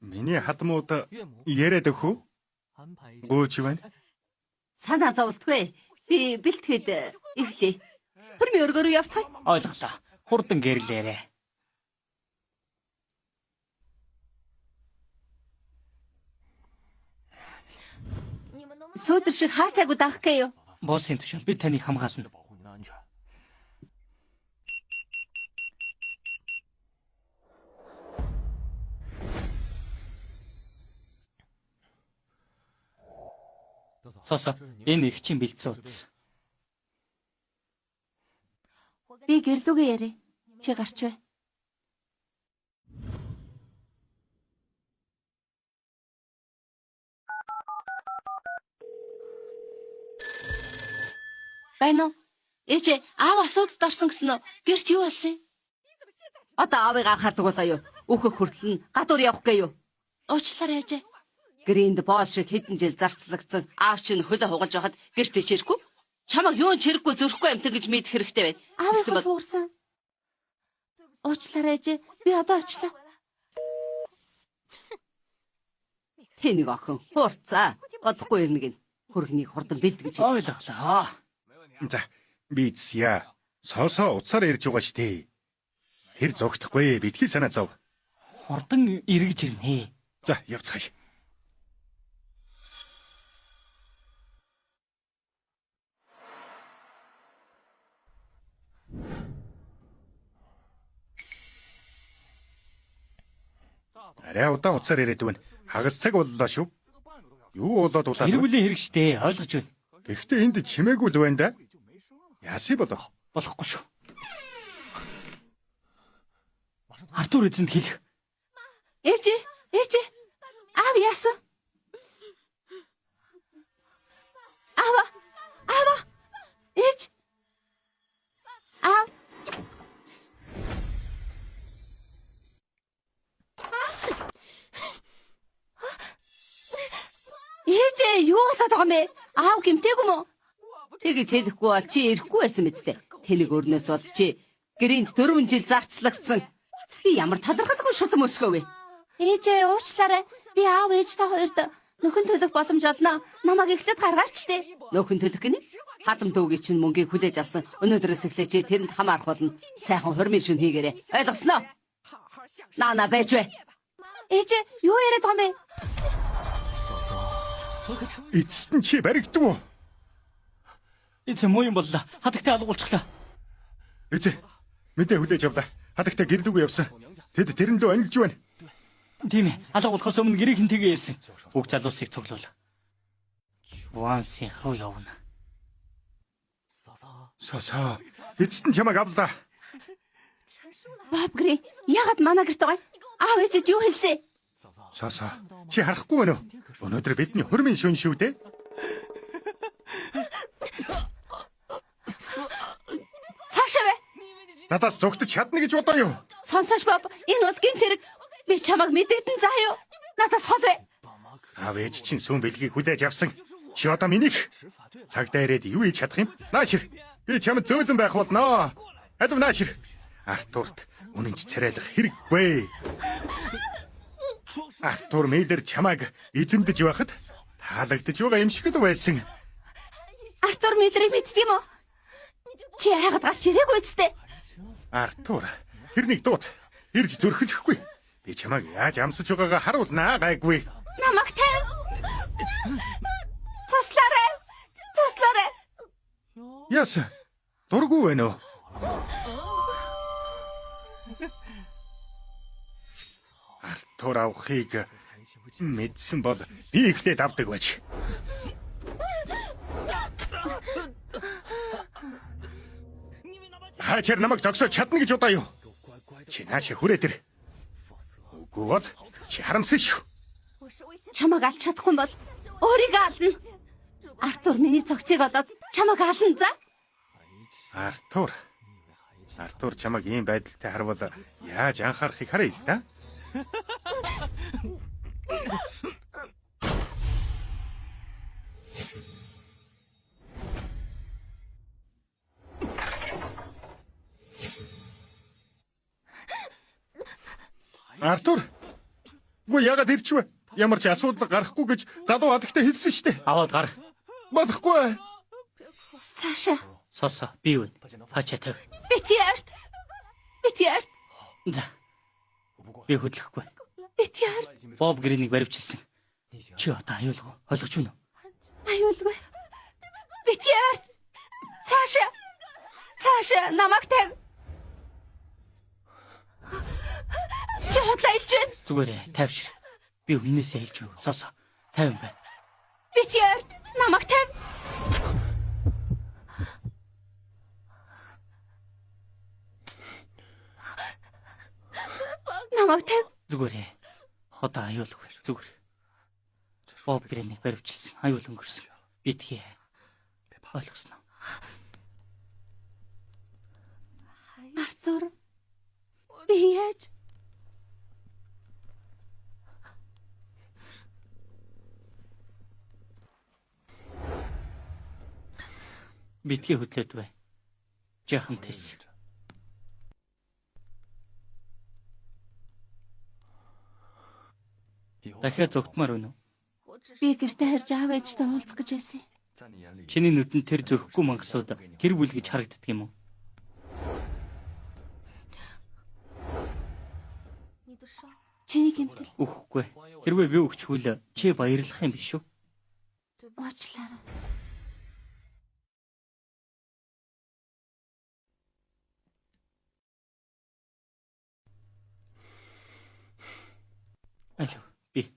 [SPEAKER 4] Миний хадмууд яриад өгөх үү? Гооч байна.
[SPEAKER 1] Санаа зовлтгүй. Би бэлтгэхэд эхлэе. Хөрмийн өргөөр явцгаая.
[SPEAKER 2] Ойлголоо. Хурдан гэрлээрээ.
[SPEAKER 1] Сүүдэр шиг хаасаагүй даах гээ юу?
[SPEAKER 2] Боссын тушаал бид таныг хамгаална. Сосо энэ их чинь бэлдсэн утас.
[SPEAKER 1] Би гэрлүүгээ ярэ. Чи гарч бай. Байна уу? Ээжээ, аав асуудалд орсон гэсэн үү? Гэрч юу болсон юм? Одоо аавыг анхаардаг болоо юу? Өөхөх хүртэл нь гадуур явах гээ юу? Уучлаарай ээжээ. Грэнд боол шиг хэдэн жил зарцлагдсан аав чинь хөлөө хугалж байхад гэртээ чирэхгүй. Чамаг юун чирэхгүй зөрөхгүй амтан гэж мэдэх хэрэгтэй байна. Аавыг хуурсан. Уучлаарай ээжээ. Би одоо очлоо. Тэнийг охин хуурцаа. Бодохгүй ирнэ гин. Хөргнийг хурдан бэлтгэж.
[SPEAKER 2] Ойлголоо.
[SPEAKER 4] За, би зя. Сосоо уцаар ирж байгаа штэ. Тэр зогтохгүй битгий санаа зов.
[SPEAKER 2] Хурдан эргэж ирнэ.
[SPEAKER 4] За, явцгаая. Арай удаан уцаар ирээд байна. Хагас цаг боллоо шүү. Юу болоод улаад вэ?
[SPEAKER 2] Хэрвээ хэрэг штэ ойлгож байна.
[SPEAKER 4] Гэхдээ энд чимээгүй л байна да. Яасыг болох.
[SPEAKER 2] Болохгүй шүү. Артур эзэнд хэлэх.
[SPEAKER 1] Ээжээ, ээжээ. Аав яасан? Аав. Ээж. Аав. Ээжээ, юу болоод байгаа юм бэ? Аав гэмтээгүй мө? Тэгэж хэлэхгүй бол чи ирэхгүй байсан мэт. Тэнийг өрнөөс бол чи гэрээнд 4 жил зарцлагдсан. Би ямар талархалгүй шулам өсгөө вэ? Ээжээ, уучлаарай. Би аав ээжтэй хоёрт нөхөн төлөх боломж олно. Намайг эхлээд гаргаач тээ. Нөхөн төлөх гинэ? Хадам дүүгийн чинь мөнгийг хүлээж авсан. Өнөөдрөөс эхлээ чи тэрэнд хамаарах болно. Сайхан хормын шүн хийгээрэй. Ойлгосноо? Наана байж вэ? Ээжээ, юу яриад байгаа юм бэ?
[SPEAKER 4] Эцэст нь чи баригдав уу?
[SPEAKER 2] Эцэг муу юм боллоо. Хадагтай алгуулчихлаа.
[SPEAKER 4] Эцэг мэдээ хүлээж авлаа. Хадагтай гэрлүүгээ явсан. Тэд тэрэн лөө анилж байна.
[SPEAKER 2] Тийм ээ. Алгуулахаас өмнө гэрийг нь тгээ ярьсан. Уг залуусыг цуглуул. Вансын руу явна.
[SPEAKER 4] Сосоо. Эцэст нь чамайг авлаа.
[SPEAKER 1] Боб Грей, ягаад манай гэрт байгаа? Аав ээжэд юу хэлсэн?
[SPEAKER 4] Сосоо. Чи харахгүй байна уу? Өнөөдөр бидний хормын шөнө шүү дээ.
[SPEAKER 1] Цаашаа вэ?
[SPEAKER 4] Надаас зогтож чадна гэж бодоо юу?
[SPEAKER 1] Сонсоош Боб, энэ бол гинт хэрэг. Би чамайг мэдэгдэн заа юу? Надаас хол вэ?
[SPEAKER 4] Аав ээж чинь сүүн бэлгийг хүлээж авсан. Чи одоо минийх. Цагдаа ирээд юу хийж чадах юм? Наашир. Би чамд зөөлөн байх болноо. Алив наашир. Артурт үнэнч царайлах хэрэггүй. Артур Миллер чамайг эзэмдэж байхад таалагдж байгаа юм шиг л байсан.
[SPEAKER 1] Артур Миллерийг мэддэг юм уу? Чи яагаад гарч ирээгүй үсттэй?
[SPEAKER 4] Артур, хэрнийг дуут. Ирж зөрхөлөхгүй. Би чамайг яаж амсаж байгаагаа харуулнаа гайгүй.
[SPEAKER 1] Намайг тайв. Туслаарай. Туслаарай.
[SPEAKER 4] Яс. Дургүй байна уу? Артур авахыг мэдсэн бол би эхлээд авдаг байж. Хачаар намайг зогсоо чадна гэж удаа юу? Чи нааша хүрээ тэр. Үгүй бол чи харамсан шүү.
[SPEAKER 1] Чамайг алж чадахгүй бол өөрийгөө ална. Артур миний цогцыг олоод чамайг ална за.
[SPEAKER 4] Артур чамайг ийм байдалтай харвал яаж анхаарахыг харъя л да. Артур, гоо яагаад ирчихвэ? Ямар ч асуудал гарахгүй гэж залуу хадагтай хэлсэн штэ.
[SPEAKER 2] Аваад гар.
[SPEAKER 4] Болохгүй.
[SPEAKER 1] Цаашаа.
[SPEAKER 2] Сосо би юу? Хачаа тав.
[SPEAKER 1] Битиарт.
[SPEAKER 2] За. Би хөдлөхгүй.
[SPEAKER 1] Битиарт.
[SPEAKER 2] Боб Грэнийг баривчилсан. Чи одоо аюулгүй. Ойлгож байна уу?
[SPEAKER 1] Аюулгүй. Битиарт. Цаашаа намайг тайв. Чи хотлоо илж байна.
[SPEAKER 2] Зүгээрээ тайвшир. Би өмнөөсөө хэлж юу. Сосо. Тайван бай.
[SPEAKER 1] Битиарт.
[SPEAKER 5] Намайг тавь. Намайг тавь.
[SPEAKER 2] Зүгээр ээ. Одоо аюулгүй. Зүгээр. Боб грэнийг баривчилсан. Аюул өнгөрсөн. Битгий. Ойлгосноо.
[SPEAKER 5] Артур. Би яаж?
[SPEAKER 2] Битгий хөдлөөд бай. Жаахан тэс. Дахиад зогтмаар үнэ.
[SPEAKER 5] Би гэртээ харж аав ээжтэй уулзах гэж байсан.
[SPEAKER 2] Чиний нүдэнд тэр зөрөхгүй мангасууд гэр бүл гэж харагддаг юм уу?
[SPEAKER 5] Чиний гэмтэл
[SPEAKER 2] Үхэхгүй. Хэрвээ би өгчхүүл чи баярлах юм биш үү?
[SPEAKER 5] уучлаарай.
[SPEAKER 2] Алив. Би.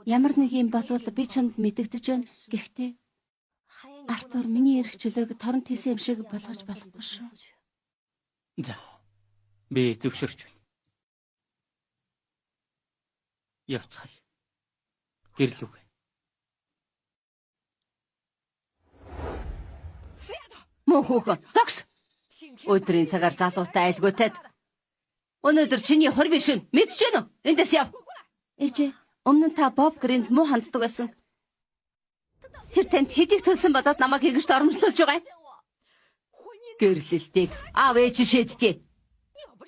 [SPEAKER 5] Ямар нэг юм болвол би чамд мэдэгдэж байна. Гэхдээ Артур миний эрх чөлөөг торон тийсэн юм шиг болгож болохгүй шүү.
[SPEAKER 2] За. Би зөвшөөрч байна. Явцгаая. Гэрлүүгээ.
[SPEAKER 1] Мөн хүүхэн зогс. Өдрийн цагаар залуутай айлгуутад. Өнөөдөр чиний хорвын шин мэдж гэнэ үү? Эндээс яв.
[SPEAKER 5] Ээжээ, өмнө нь та Боб Грэнд муу ханддаг байсан. Тэр танд хэдийг төлсөн болоод намайг ингэж дормжлуулж байгаа юм.
[SPEAKER 1] Гэрлэлтийг аав ээж шийдтий.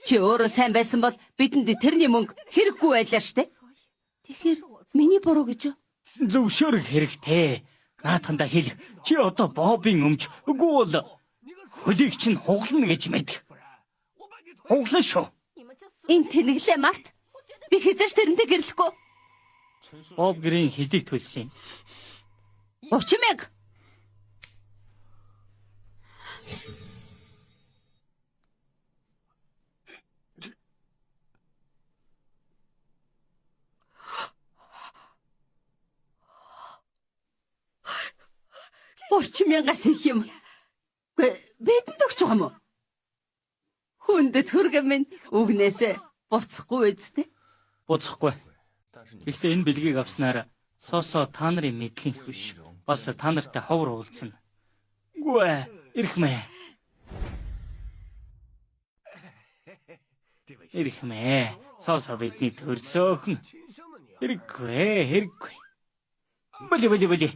[SPEAKER 1] Чи өөрөө сайн байсан бол бидэнд тэрний мөнгө хэрэггүй байлаа штэ.
[SPEAKER 5] Тэгэхээр миний буруу гэж юу?
[SPEAKER 2] Зөвшөөрөх хэрэгтэй. Наатхандаа хэлэх. Чи одоо Бобын өмч үгүй бол хөлийг чинь хуглана гэж мэдэх. Хуглан шүү.
[SPEAKER 5] Энэ тэнэглээ Март. Би хязгаарч тэрнтэй гэрлэхгүй.
[SPEAKER 2] Боб гэрийн хөлийг төлсөн юм.
[SPEAKER 1] 30,000. $30,000-аас их юм. Бидэнд өгч байгаа юм уу? Хүндэт хүргэн минь үгнээсээ буцахгүй үсттэй.
[SPEAKER 2] Буцахгүй. Гэхдээ энэ бэлгийг авснаар Сосо та нарын мэдлийнх биш. Бас та нартай ховор уулзна. Гүй, ирхмээ. Ирхмээ. Сосо бидний төрсөөхөн. Хэрэггүй. Боли.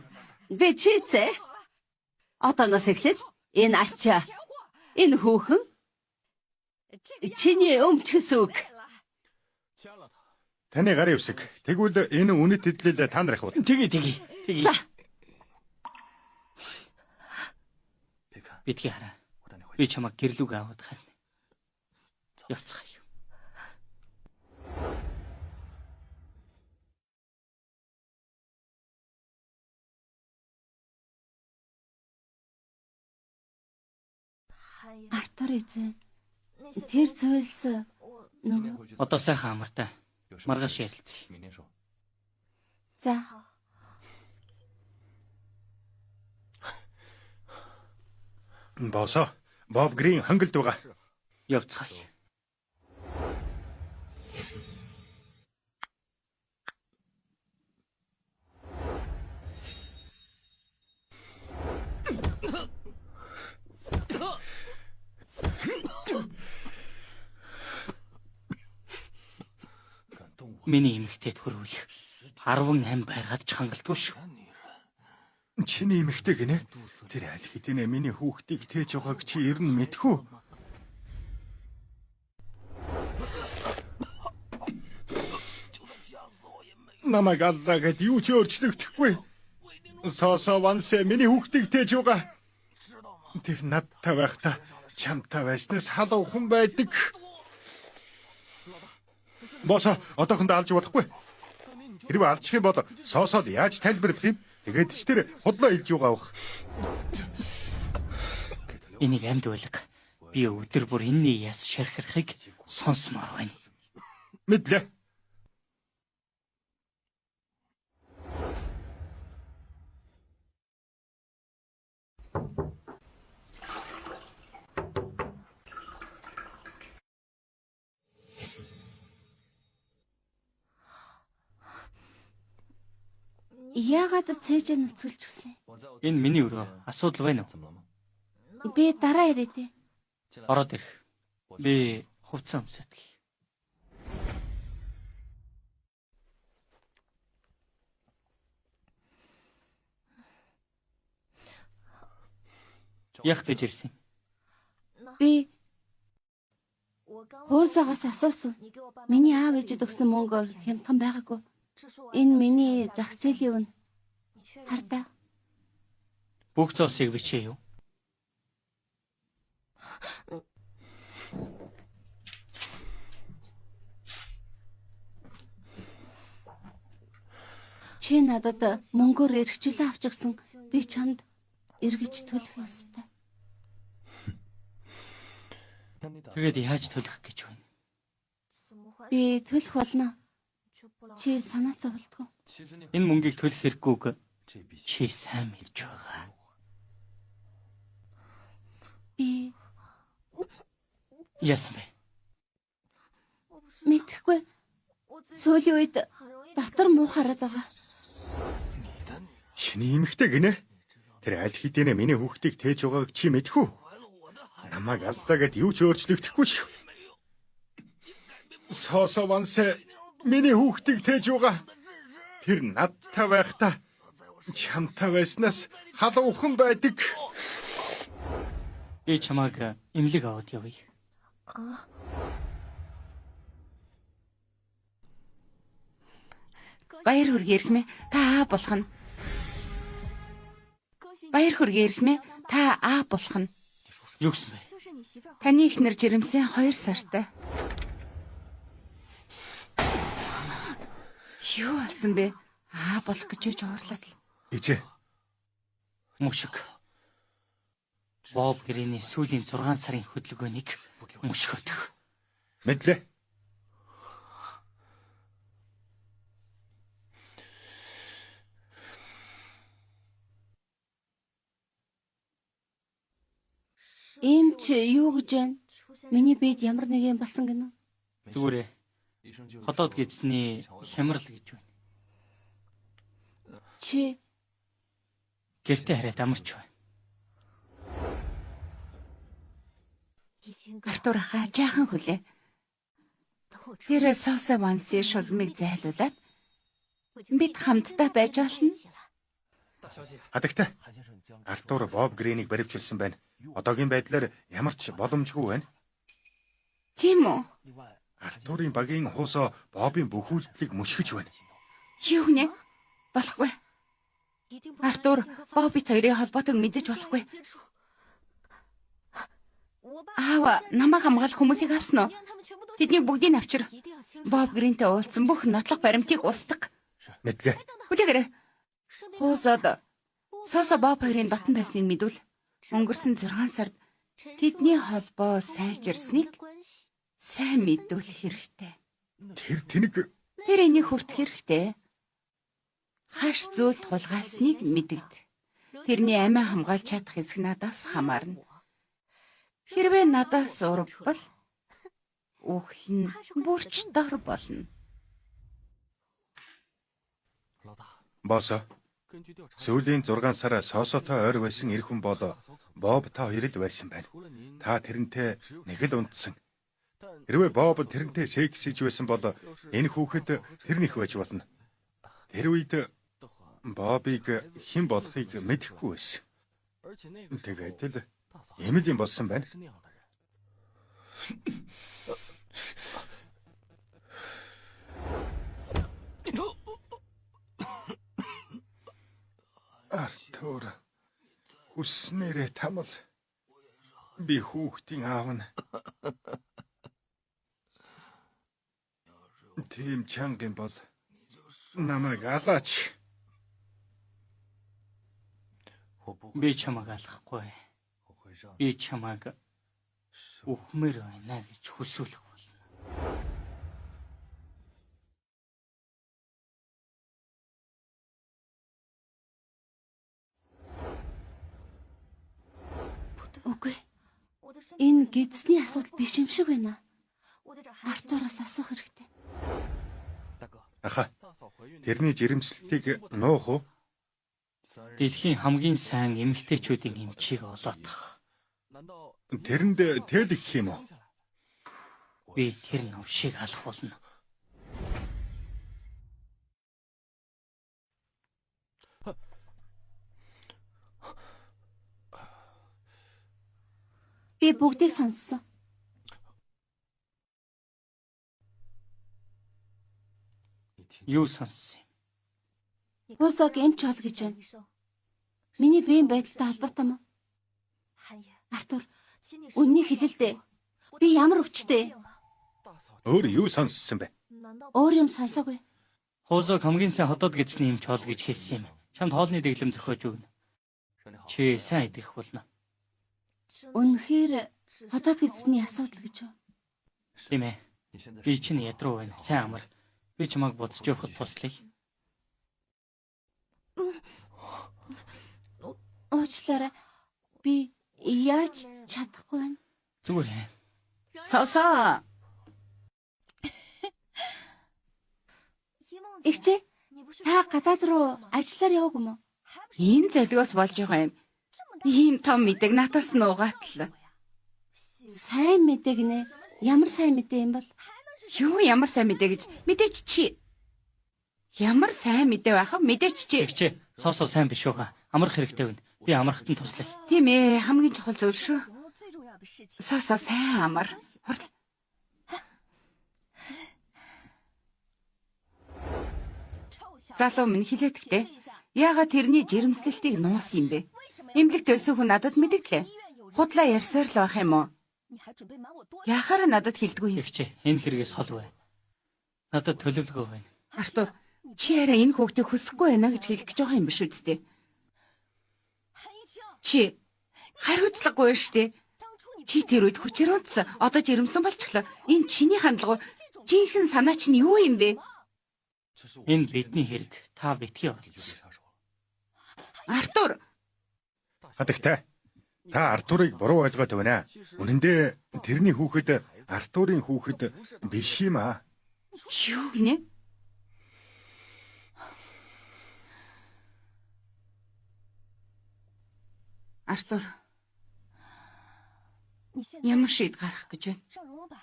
[SPEAKER 1] Би чийцээ. Одооноос эхлээд энэ ачаа, энэ хүүхэн чиний өмч гэсэн үг.
[SPEAKER 4] Таны гарын үсэг. Тэгвэл энэ үнэт хэдлэл та нар их уу?
[SPEAKER 2] Тгий.
[SPEAKER 1] За,
[SPEAKER 2] Битгий хараа. Би чамайг гэрлүүг аваад харна. Явцгаая.
[SPEAKER 5] Артур эзэн. Тэр зүйлс
[SPEAKER 2] Одоо сайхан амартай. Маргааш ярилцъя.
[SPEAKER 5] за
[SPEAKER 4] Босоо. Боб Грин хангалд байгаа.
[SPEAKER 2] Явцгаая. Миний эмэгтэйд хөрвөл 18 байгаад ч хангалтгүй шүү.
[SPEAKER 4] Чиний эмэгтэй гинэ. Тэр аль хэдийнэ миний хүүхдийг тээж байгааг чи ер нь мэдхүү. Намайг аллаа гэд юу ч өөрчлөгдөхгүй. Сосо вансе миний хүүхдийг тээж байгаа. Тэр надтай байхдаа чамтай байснаас халуун хүн байдаг. Босоо одоохондоо алж болохгүй. Хэрвээ алчих юм бол Сосод яаж тайлбарлах юм? Тэгээд ч тэр худлаа илж байгаа бах.
[SPEAKER 2] Энийг амьд байлга. Би өдөр бүр энэний яс шархирахыг сонсмоор байна.
[SPEAKER 4] Мэдлээ.
[SPEAKER 1] яагаад цээжээ нүцгэлж гисэн?
[SPEAKER 2] Энэ миний өрөө. Асуудал байна уу?
[SPEAKER 1] Би дараа ирээ дээ.
[SPEAKER 2] Ороод ирэх. Би хувцас өмсөд гэх. Яах гэж ирсэн?
[SPEAKER 1] Би Хоосоогоос асуусан. Миний аав ээжэд өгсөн мөнгө хямдхан байгаагүй. Энэ миний зах зээлийн үн. Хардаа.
[SPEAKER 2] Бүх зоосыг бичээ юу?
[SPEAKER 1] Чи надад мөнгөөр эргчүүлээ авч өгсөн. Би чамд эргэж төлөх ёстой.
[SPEAKER 2] Тэгээд яаж төлөх гэж байна?
[SPEAKER 1] Би төлөх болно. Чи санаа зовлтгоо.
[SPEAKER 2] Энэ мөнгийг төлөх хэрэггүйг чи сайн мэдж байгаа.
[SPEAKER 1] Би
[SPEAKER 2] Яасан бэ?
[SPEAKER 1] мэдхгүй. Сүүлийн үед дотор муу хараад байгаа.
[SPEAKER 4] Чиний эмэгтэй гинэ. Тэр аль хэдийнэ миний хүүхдийг тээж байгааг чи мэдхүү. Намайг аллаа гэд юу ч өөрчлөгдөхгүй шүү. Сосованс миний хүүхдийг тээж байгаа. Тэр надтай байхдаа чамтай байснаас халуухан байдаг.
[SPEAKER 2] Би чамайг эмнэлэг аваад явъя.
[SPEAKER 5] Баяр хүргээ ирхмэ та аа болох нь. Баяр хүргээ ирхмэ та аа болох нь.
[SPEAKER 2] Юу гэсэн бэ?
[SPEAKER 5] Таны ихнэр жирэмсэн 2 сартай. Юу болсон бэ? Аа болох гэж үж уурлаад л.
[SPEAKER 4] Ичээ.
[SPEAKER 2] Мушиг. Боб Грэний сүүлийн 6 сарын хөдөлгөөнийг мушгөдөх.
[SPEAKER 4] Мэдлээ.
[SPEAKER 1] Ийм ч юу гэж байна? Миний биед ямар нэг юм болсон гинэ?
[SPEAKER 2] Зүгээрээ. Хотоод гидсний хямрал гэж байна.
[SPEAKER 1] Чи
[SPEAKER 2] Гэртээ хараад амарч байна.
[SPEAKER 5] Артур хаа жаахан хүлээ. Тэр Сосовансын шулмыг зайлуулад бид хамтдаа байж болно.
[SPEAKER 4] Хадагтай. Артур Боб Грэнийг баривчилсан байна. Одоогийн байдлаар ямар ч боломжгүй байна.
[SPEAKER 5] Тийм үү?
[SPEAKER 4] Артурын багийн хуусоо Бобын бүх үйлдэлийг мушгиж байна.
[SPEAKER 5] Юу гэнэ? Болохгүй. Артур Боббит хоёрын холбоотойг мэдэж болохгүй. Аава намайг хамгаалах хүмүүсийг авсан уу? Тэднийг бүгдийг авчир. Боб Гринтэй уулзсан бүх нотлох баримтыг устгах.
[SPEAKER 4] Мэдлээ.
[SPEAKER 5] Хүлээгээрэй. Хуусаад Сосо Боб хоёрын дотн байсныг мэдвэл өнгөрсөн 6 сард тэдний холбоо сайжирсныг сайн мэдүүлэх хэрэгтэй.
[SPEAKER 4] Тэр тэнэг
[SPEAKER 5] Тэр энийг хүртэх хэрэгтэй. Хаш зүйлд тулгаалсныг мэдэгд. Тэрний амиа хамгаалж чадах хэсэг надаас хамаарна. Хэрвээ надаас урвал үхэл нь бүрч дор болно.
[SPEAKER 4] босо. Сүүлийн 6 сар Сосотой ойр байсан эр хүн бол Боб та хоёр л байсан байна. Та тэрнтэй нэг л унтсан. Хэрвээ Боб тэрнтэй секс хийж байсан бол энэ хүүхэд тэрнийх байж болно. Тэр үед Бобыг хэн болохыг мэдэхгүй байсан. Тэгээд л эмэл юм болсон байна. Артур хүснээрээ тамал би хүүхдийн аав нь. Тийм чанга бол намайг алаач.
[SPEAKER 2] Би чамайг алахгүй. Би чамайг үхмээр байна гэж хүсвэл болно.
[SPEAKER 1] Үгүй. Энэ гидсний асуудал биш юм шиг байна. Артуроос асуух хэрэгтэй.
[SPEAKER 4] Аха. Тэрний жирэмслэлтийг нуух уу?
[SPEAKER 2] дэлхийн хамгийн сайн эмэгтэйчүүдийн эмчийг олоодох.
[SPEAKER 4] Тэрэнд тэл их юм уу?
[SPEAKER 2] Би тэр навшиг алах болно.
[SPEAKER 1] Би бүгдийг сонссон.
[SPEAKER 2] Юу сонссон юм?
[SPEAKER 1] Хусаг эмч хол гэж байна. Миний биеийн байдалтай холбоотой мó? Артур, үннийг хэлэл дээ. Би ямар өвчтэй?
[SPEAKER 4] Өөр юу сонссон бэ?
[SPEAKER 1] Өөр юм сонсоогүй.
[SPEAKER 2] Хуузаг хамгийн сайн хотод гэзний эмч хоол гэж хэлсэн юм. Чамд хоолны дэглэм зохиож өгнө. Чи сайн идэх болно.
[SPEAKER 1] Үнэхээр хотод гэсний асуудал гэж юу?
[SPEAKER 2] Тийм ээ. Би чинь ядруу байна. Сайн амар. Би чамайг бодож явахад туслая.
[SPEAKER 1] Уучлаарай. Би яаж чадахгүй байна?
[SPEAKER 2] Зүгээр ээ.
[SPEAKER 5] Сосоо.
[SPEAKER 1] Игчээ, та гадаад руу ажиллаар яваг юм уу?
[SPEAKER 5] Энэ золиос болж байгаа юм. Ийм том мэдэг натаас нуугаатал.
[SPEAKER 1] Сайн мэдээ гинэ. Ямар сайн мэдээ юм бол?
[SPEAKER 5] Юу ямар сайн мэдээ гэж мэдээч чи. Ямар сайн мэдээ байх вэ? Мэдээч чи.
[SPEAKER 2] Тэгчээ. Соосоо сайн биш байгаа. Амрах хэрэгтэй байна. Би амрахад нь туслая.
[SPEAKER 5] Тийм ээ, хамгийн чухал зүйл шүү. Сосоо сайн амар. Хурд. Залуу минь хилээдэгтэй. Яагаад тэрний жирэмслэлтийг нуусан юм бэ? Эмнэлэгт байсан хүн надад мэддэглээ. Худлаа ярьсаар л байх юм уу? Яхаар надад хэлдэггүй.
[SPEAKER 2] Тэгчээ. Энэ хэрэгээс хол бай. Надад төлөвлөгөө байна.
[SPEAKER 5] Артур, чи арай энэ хүүхдийг хүсэхгүй байна гэж хэлэх гэж байгаа юм биш үсттэй. Чи хариуцлагагүй штэ. Чи тэр үед хүчээр унтсан. Одоо жирэмсэн болчихлоо. Энэ чиний хандлага. Жинхэнэ санаа чинь юу юм бэ?
[SPEAKER 2] Энэ бидний хэрэг. Та битгий оролцсон.
[SPEAKER 5] Артур,
[SPEAKER 4] Хадагтай. Та Артурыг буруу ойлгоод байна. Үнэн дээр тэрний хүүхэд Артурын хүүхэд биш юм аа.
[SPEAKER 5] юу гинэ? Артур, ямар шийд гарах гэж байна?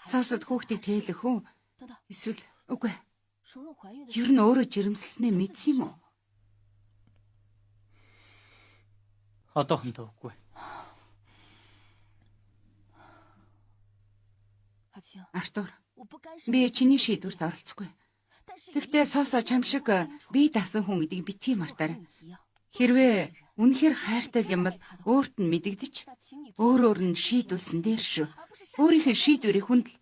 [SPEAKER 5] Сосод хүүхдийг тээлэх үү? Эсвэл үгүй. Ер нь өөрөө жирэмсэлснээ мэдсэн юм уу?
[SPEAKER 2] Одоохондоо үгүй.
[SPEAKER 5] Артур, би чиний шийдвэрт оролцохгүй. Гэхдээ Сосо чам шиг би дасан хүн гэдгийг битгий мартаарай. Хэрвээ үнэхээр хайртай юм бол өөрт нь мэдэгдэж, өөрөөр нь шийдүүлсэн дээр шүү. Өөрийнхөө шийдвэрийг хүндэл.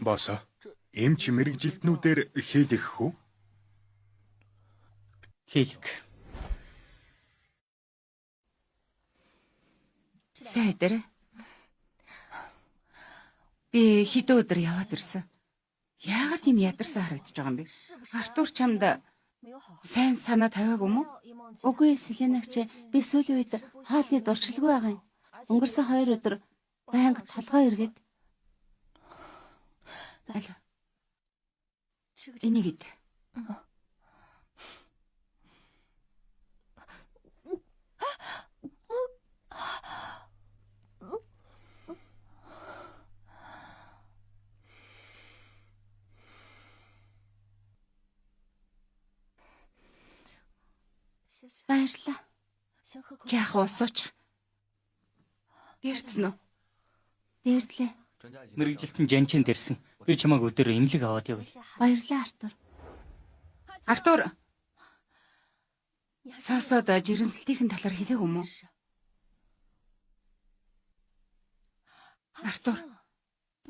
[SPEAKER 4] Босоо. Эмч мэрэгжилтнүүдээр хийлгэх үү?
[SPEAKER 2] Хийлэг.
[SPEAKER 5] Сайдар. Би хэдэн өдөр яваад ирсэн. Яагаад юм ядарсан харагдаж байгаа юм бэ? Артур чамд сайн санаа тавиагүй юм уу?
[SPEAKER 1] Үгүй Селенагч, би сүүлийн үед хоолны дурчилгүй байгаа юм. Өнгөрсөн 2 өдөр байнга толгой эргээд.
[SPEAKER 5] Аль. Энийг ид.
[SPEAKER 1] Баярлалаа.
[SPEAKER 5] Яах вэ сууч? Гэрцэн үү?
[SPEAKER 1] Дээрлээ.
[SPEAKER 2] Мэргэжилтэн жанчин дэрсэн. Би чамайг өдөр эмнэлэг аваад явъя.
[SPEAKER 1] Баярлалаа Артур.
[SPEAKER 5] Артур. Сосод жирэмслтийн талаар хэлээг юм уу? Артур.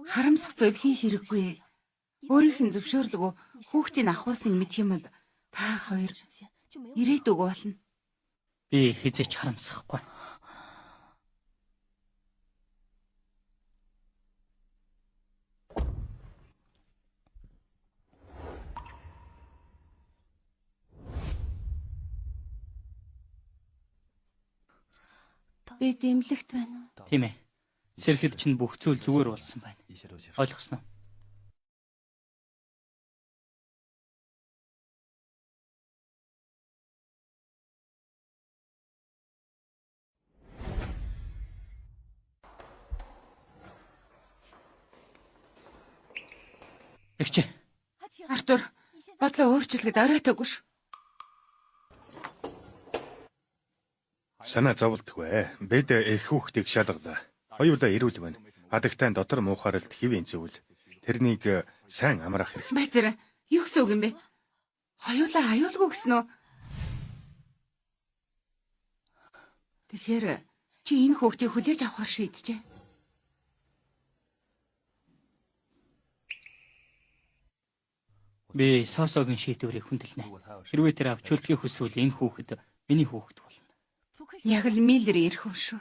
[SPEAKER 5] Харамсах зүйл хийх хэрэггүй. Өөрийнх нь зөвшөөрлөгөө хүүхдийн ахуйсныг мэдэх юм бол та хоёр ирээдүг болно.
[SPEAKER 2] Би хизээч харамсахгүй.
[SPEAKER 1] Би дэмлэгт байна уу?
[SPEAKER 2] Тийм ээ. Сэрхэд чинь бүх зүйл зүгээр болсон байна. Ойлгосноо? Эгч.
[SPEAKER 5] Артур, бодлоо өөрчлөхөд оройтойгүй ш.
[SPEAKER 4] Санаа зовлтгүй. Бид их хүүхдийг шалгалаа. Хоёулаа ирүүл байна. Хадагтай дотор муухааралд хэвэн зүйл. Тэрнийг сайн амраах хэрэгтэй.
[SPEAKER 5] Байцар, юу гэсэн үг юм бэ? Хоёулаа аюулгүй гэсэн үү? Тэгэхээр чи энэ хүүхдийг хүлээж авахар шийджээ.
[SPEAKER 2] Би Сосогийн шийдвэрийг хүндэлнэ. Хэрвээ тэр авч үлдэхийг хүсвэл энэ хүүхэд миний хүүхэд болно.
[SPEAKER 5] Яг л Миллер ирэх хүн шүү.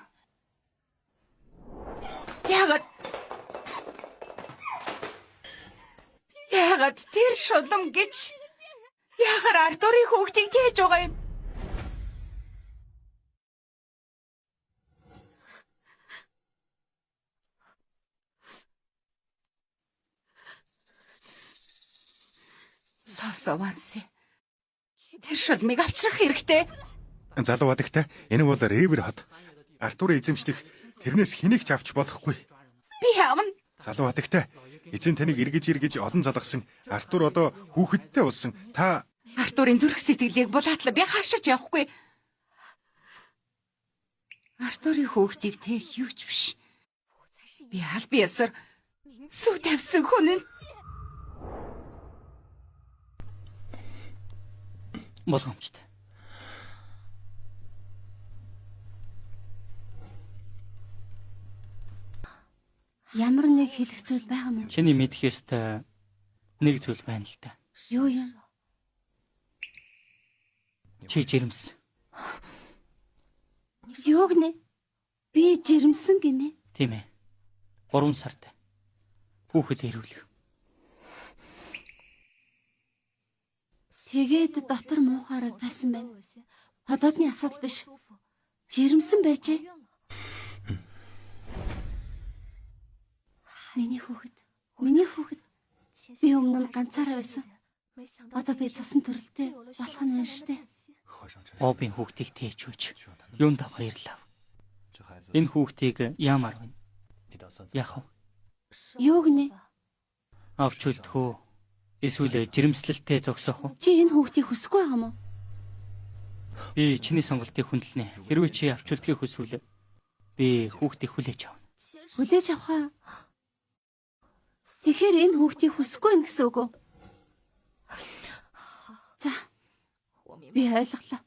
[SPEAKER 5] Яагаад тэр шулам гэж яагаар Артурын хүүхдийг тээж байгаа юм? Сосованси. Тэр шулмыг авчрах хэрэгтэй.
[SPEAKER 4] Залуу хадагтай энэ бол Ревер хот. Артурын эзэмшлэх тэрнээс хэнийг ч авч болохгүй.
[SPEAKER 5] Би яамна.
[SPEAKER 4] Залуу хадагтай эзэн таныг эргэж олон залгасан. Артур одоо хүүхэдтэй болсон. Та
[SPEAKER 5] Артурын зүрх сэтгэлийг булаатлаа би хаашаач явахгүй. Артурын хүүхдийг тэг юу ч биш. Би аль биесээр сүү тавьсан хүн юм.
[SPEAKER 2] Болгоомжтой.
[SPEAKER 1] Ямар нэг хэлэх зүйл байгаа юм уу?
[SPEAKER 2] Чиний мэдэх ёстой нэг зүйл байна л да.
[SPEAKER 1] Юу юм?
[SPEAKER 2] Чи жирэмс.
[SPEAKER 1] Юу гинэ? Би жирэмсэн гинэ.
[SPEAKER 2] Тийм ээ. 3 сард хүүхэд ирүүлэх.
[SPEAKER 1] Тэгээд дотор муухаараад байсан байна. Ходоодны асуудал биш. Жирэмсэн байжээ. Миний хүүхэд. Би өмнө нь ганцаараа байсан. Одоо би цусан төрөлтэй болох нь штэ.
[SPEAKER 2] Обын хүүхдийг тээжүүлж юундаа баярлав. Энэ хүүхдийг яамаар байна? Яах вэ?
[SPEAKER 1] Юу гинэ?
[SPEAKER 2] Авч үлдэх үү? Эсвэл жирэмслэлтэй зогсоох уу?
[SPEAKER 1] Чи энэ хүүхдийг хүсэхгүй байгаа юм уу?
[SPEAKER 2] Би чиний сонголтыг хүндэлнэ. Хэрвээ чи авч үлдэхийг хүсвэл би хүүхдийг хүлээж авна.
[SPEAKER 1] Хүлээж авахаа. Тэгэхээр энэ хүүхдийг хүсэхгүй байх гэсэн үг үү? За. Би ойлголоо.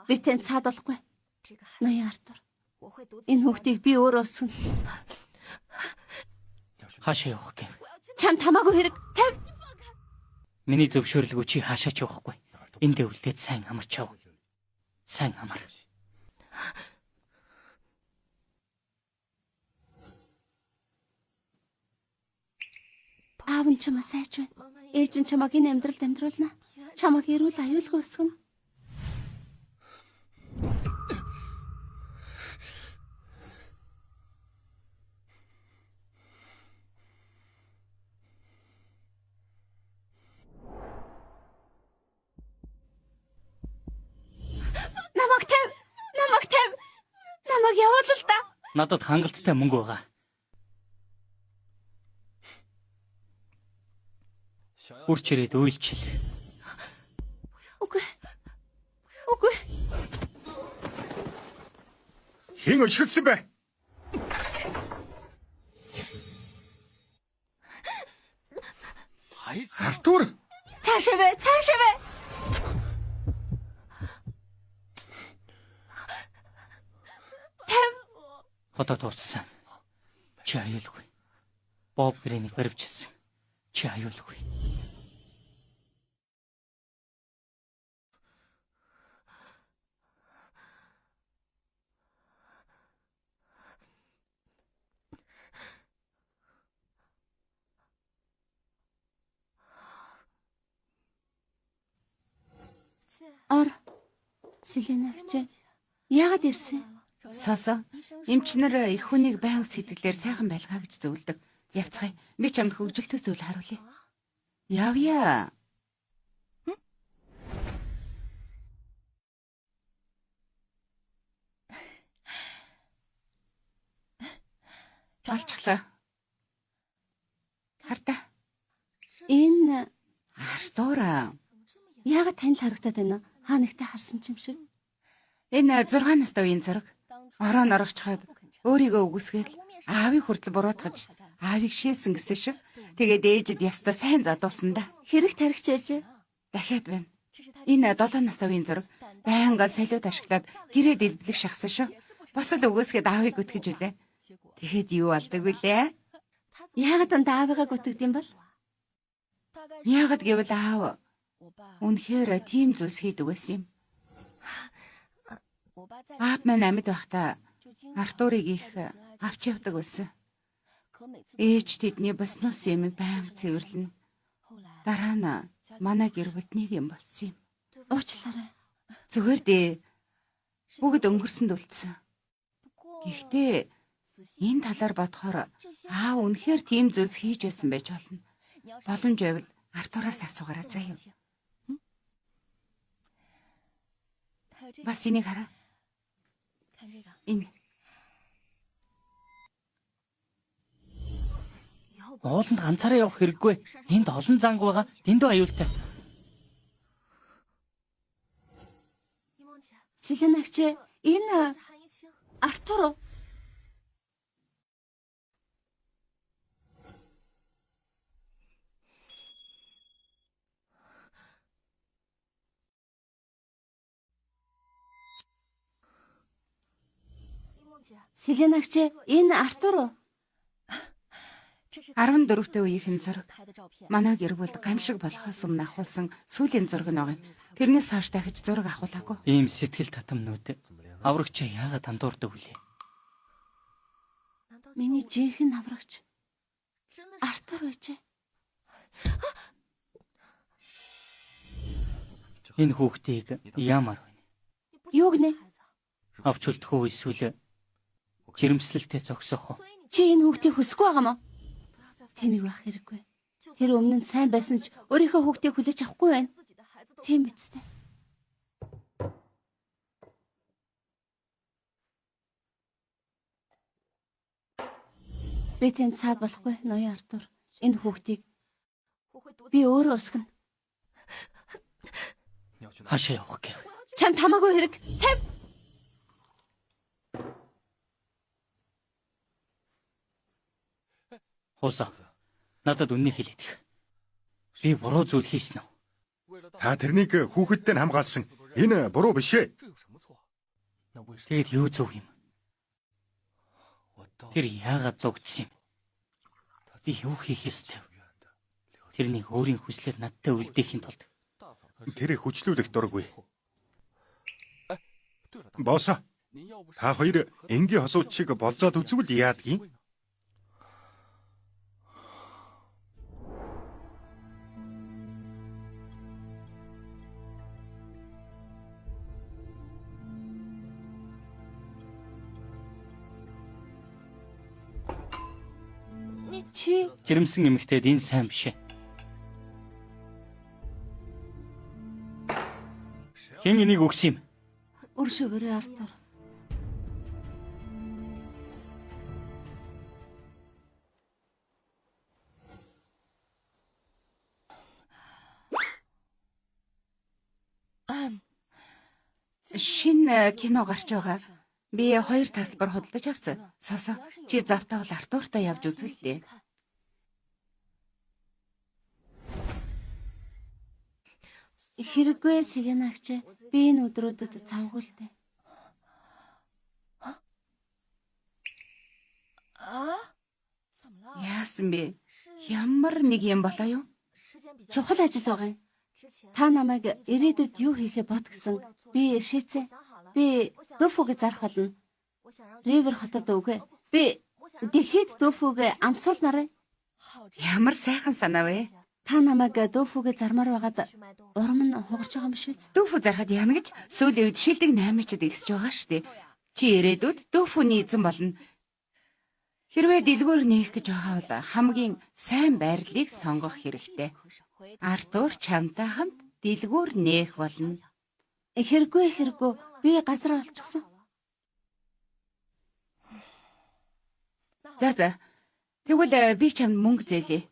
[SPEAKER 1] Би тань цаад болохгүй. Ноён Артур. Энэ хүүхдийг би өөрөө өсгөн.
[SPEAKER 2] Хаашаа явах гээ?
[SPEAKER 1] Чам тамаагүй хэрэг. Тав.
[SPEAKER 2] Миний зөвшөөрлгүй чи хаашаа ч явахгүй. Энд дэвлдээд сайн амарч яв. Сайн амар. Аав нь чамаа сайж байна. Ээж нь чамааг энэ амьдралд амьдруулна. Чамааг эрүүл аюулгүй өсгөнө. Намайг явуул л да. Надад хангалттай мөнгө байгаа. Үрч ирээд уйлчил.
[SPEAKER 1] Үгүй.
[SPEAKER 4] хэн өшгөлсөн бэ? Артур!
[SPEAKER 1] Цаашаа бай.
[SPEAKER 2] Одоо дууссан. Чи аюулгүй. Боб грэнийг баривчилсан. Чи аюулгүй.
[SPEAKER 1] Ор. Селенагч. Яагаад ирсэн?
[SPEAKER 5] Сосо, эмчнэр их хүнийг байнга сэтгэлээр сайхан байлгаа гэж зөвлөдөг. Явцгаая. Би чамд хөгжилтэй зүйл харуулъя. Явъя. Алчглаа. Хартаа.
[SPEAKER 1] Энэ
[SPEAKER 5] Артур,
[SPEAKER 1] яагаад танил харагдаад байна? Хаа нэгтээ харсан ч юм шиг.
[SPEAKER 5] энэ 6 настай үеийн зураг. Орон орогчход өөрийгөө үгүйсгээл аавыг хүртэл буруутгаж аавыг шийлсэн гэсэн шүү. Тэгээд ээжэд ястаа сайн задуулсан да.
[SPEAKER 1] Хэрэг тархич ээж.
[SPEAKER 5] Дахиад байна. Энэ 7 настай үеийн зураг байнга солиод ашиглаад гэрээ дэлбэлэх шахсан шүү. Бас л өгөөсгээд аавыг гүтгэж үлээ. Тэгэхэд юу болдог вүлээ?
[SPEAKER 1] Яагаад дандаа аавыгаа гүтгэд юм бол?
[SPEAKER 5] Яагад гэвэл аав үнэхээр тийм зүйлс хийдэг байсан юм. Аав маань амьд байхдаа Артурыг их авч явдаг байсан. Ээж тэдний боснос юмыг байнга цэвэрлэнэ. Дараа нь манай гэр бүл нэг юм болсон юм.
[SPEAKER 1] Уучлаарай.
[SPEAKER 5] Зүгээр дээ. Бүгд өнгөрсөнд үлдсэн. Гэхдээ энэ талаар бодохоор аав үнэхээр тийм зүйлс хийж байсан байж болно. Боломж байвал Артураас асуугаарай заа юу. Бас энийг хараа. Энэ
[SPEAKER 2] Ууланд ганцаараа явах хэрэггүй. Энд олон занг байгаа. Дэндүү аюултай.
[SPEAKER 1] Селенагч энэ Артур. Селенагч энэ Артур.
[SPEAKER 5] 14-т үеийнхэн зураг. Манай гэр бүлд гамшиг болохоос өмнө авахулсан сүүлийн зураг нь байгаа юм. Тэрнээс хойш дахиж зураг авахулаагүй.
[SPEAKER 2] Ийм сэтгэл татамнууд аврагчаа яагаад андуурдаг вүлээ?
[SPEAKER 1] Миний жинхэнэ аврагч Артур байж.
[SPEAKER 2] Энэ хүүхдийг яамаар байна?
[SPEAKER 1] Юу гинэ?
[SPEAKER 2] Авч үлдэх үү эсвэл жирэмслэлтэй зогсоох уу?
[SPEAKER 1] Чи энэ хүүхдийг хүсэхгүй байгаа мó? Тэнийг байх хэрэггүй. Тэр өмнө нь сайн байсан ч өөрийнхөө хүүхдийг хүлээж авахгүй байна. Тийм биз дээ. Би тэнд саад болохгүй, ноён Артур. Энэ хүүхдийг би өөрөө өсгөнө.
[SPEAKER 2] Хаашаа явах гээ?
[SPEAKER 1] Чамд хамаагүй хэрэг. Тавь.
[SPEAKER 2] Хууса. Надад үннийг хэлээд их. Би буруу зүйл хийсэн үү?
[SPEAKER 4] Та тэрнийг хүүхэдтэй нь хамгаалсан. Энэ буруу биш ээ.
[SPEAKER 2] Тэгэд юу зөв юм? Тэр яагаад зогдсон юм? Би юу хийх ёстой вэ? Тэрнийг өөрийн хүслээр надтай үлдээхийн тулд
[SPEAKER 4] Тэрийг хүчлүүлэх дурггүй. Босоо. Та хоёр энгийн хосууч шиг болзоод үзвэл яадгийг?
[SPEAKER 1] Чи
[SPEAKER 2] жирэмсэн эмэгтэйд энэ сайн биш ээ. Хэн энийг өгсөн юм?
[SPEAKER 1] өршөөгөрөө Артур.
[SPEAKER 5] Шинэ кино гарч байгаа. Би 2 тасалбар худалдаж авсан. Сосо, чи завтаа бол Артуртай явж үзүүлдэ.
[SPEAKER 1] Хэрэггүй Селенагч. Би энэ өдрүүдэд цавгуултай.
[SPEAKER 5] Яасан бэ? Ямар нэг юм болоо юу?
[SPEAKER 1] Чухал ажил байгаа юм. Та намайг ирээдүйд юу хийхээ бод гэсэн. Би шийдсэн. Би Дөфүг зарах болно. Ривер хотод үгүй. Би дэлхийд Дөфүг амсуулмаар.
[SPEAKER 5] Ямар сайхан санаа вэ?
[SPEAKER 1] Та намайг Дөфүг зармаар байгаад урам нь хугарч байгаа юм биш үү?
[SPEAKER 5] Дөфү зарахад яана гэж сүүлийн үед шилдэг 8-чд ихсэж байгаа штэ. Чи ирээдүйд Дөфүний эзэн болно. Хэрвээ дэлгүүр нээх гэж байгаа бол хамгийн сайн байрлалыг сонгох хэрэгтэй. Артур чамтай хамт дэлгүүр нээх болно.
[SPEAKER 1] Хэрэггүй. Би газар олчихсан.
[SPEAKER 5] За. Тэгвэл би чамд мөнгө зээлье.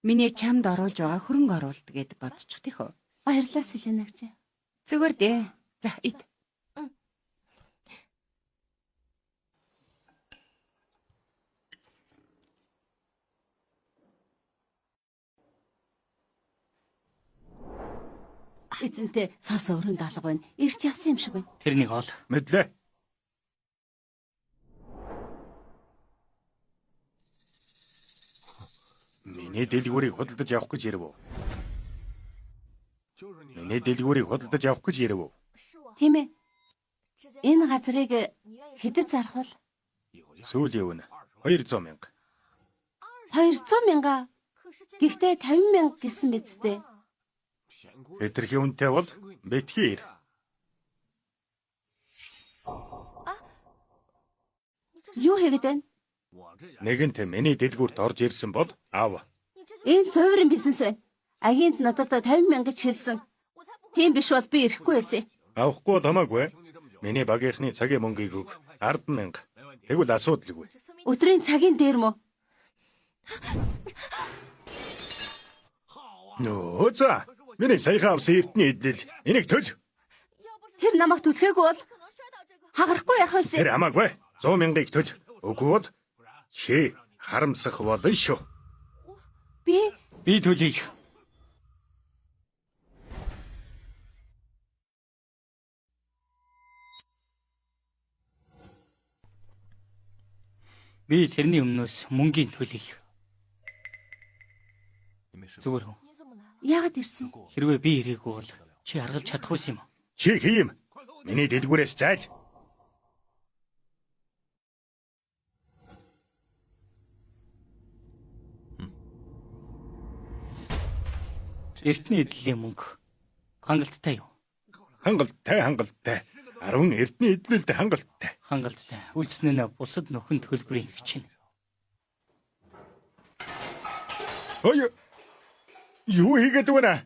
[SPEAKER 5] Миний чамд оруулж байгаа хөрөнгө оруулалт гэд бодчих тийх үү?
[SPEAKER 1] Баярлалаа Селена гэж.
[SPEAKER 5] Зүгээр дээ. За ид.
[SPEAKER 1] Эзэнтэй сос өрөөнд алга байна. Ирч явсан юм шиг байна.
[SPEAKER 2] Тэрнийг ол.
[SPEAKER 4] Мэдлээ. Миний дэлгүүрийг худалдаж авах гэж ирэв үү? Миний дэлгүүрийг худалдаж авах гэж ирэв үү?
[SPEAKER 1] Тийм ээ. Энэ газрыг хэдэд зарах бол
[SPEAKER 4] Сүүлийн үн 200 мянга.
[SPEAKER 1] 200 мянга. Гэхдээ 50 мянга гэсэн биз дээ.
[SPEAKER 4] Хэтэрхий үнэтэй бол битгий ир.
[SPEAKER 1] Юу хийгээд байна?
[SPEAKER 4] Нэгэнт миний дэлгүүрт орж ирсэн бол аав.
[SPEAKER 1] Энэ суурин бизнес байна. Агент надад 50 мянга гэж хэлсэн. Тийм биш бол би ирэхгүй байсан.
[SPEAKER 4] Авахгүй бол хамаагүй. Миний багийнхны цагийн мөнгийг өг 10 мянга. Тэгвэл асуудалгүй.
[SPEAKER 1] Өдрийн цагийн дээр мө.
[SPEAKER 4] Нөө за. Миний саяхан авсан эртний эдлэл. Энийг төлж.
[SPEAKER 1] Тэр намайг түлхээгүй бол хагарахгүй яах вэ?
[SPEAKER 4] Тэр хамаагүй. 100 мянгаыг төлж. Үгүй бол чи харамсах болно шүү.
[SPEAKER 2] Би төлөйг. Би тэрний өмнөөс мөнгөний төлөйг. Зүгээр үү?
[SPEAKER 1] Яагаад ирсэн?
[SPEAKER 2] Хэрвээ би ирээгүй бол чи аргалж чадах байсан юм уу?
[SPEAKER 4] Чи хийм. Миний дэлгүүрээс зайл.
[SPEAKER 2] Эртний эдлэлийн мөнгө хангалттай юу?
[SPEAKER 4] Хангалттай. 10 эртний эдлэлд хангалттай.
[SPEAKER 2] Хангалттай. Үлдснээ нь бусад нөхөн төлбөрийн хичээн.
[SPEAKER 4] Ой. Юу хийгээд байна?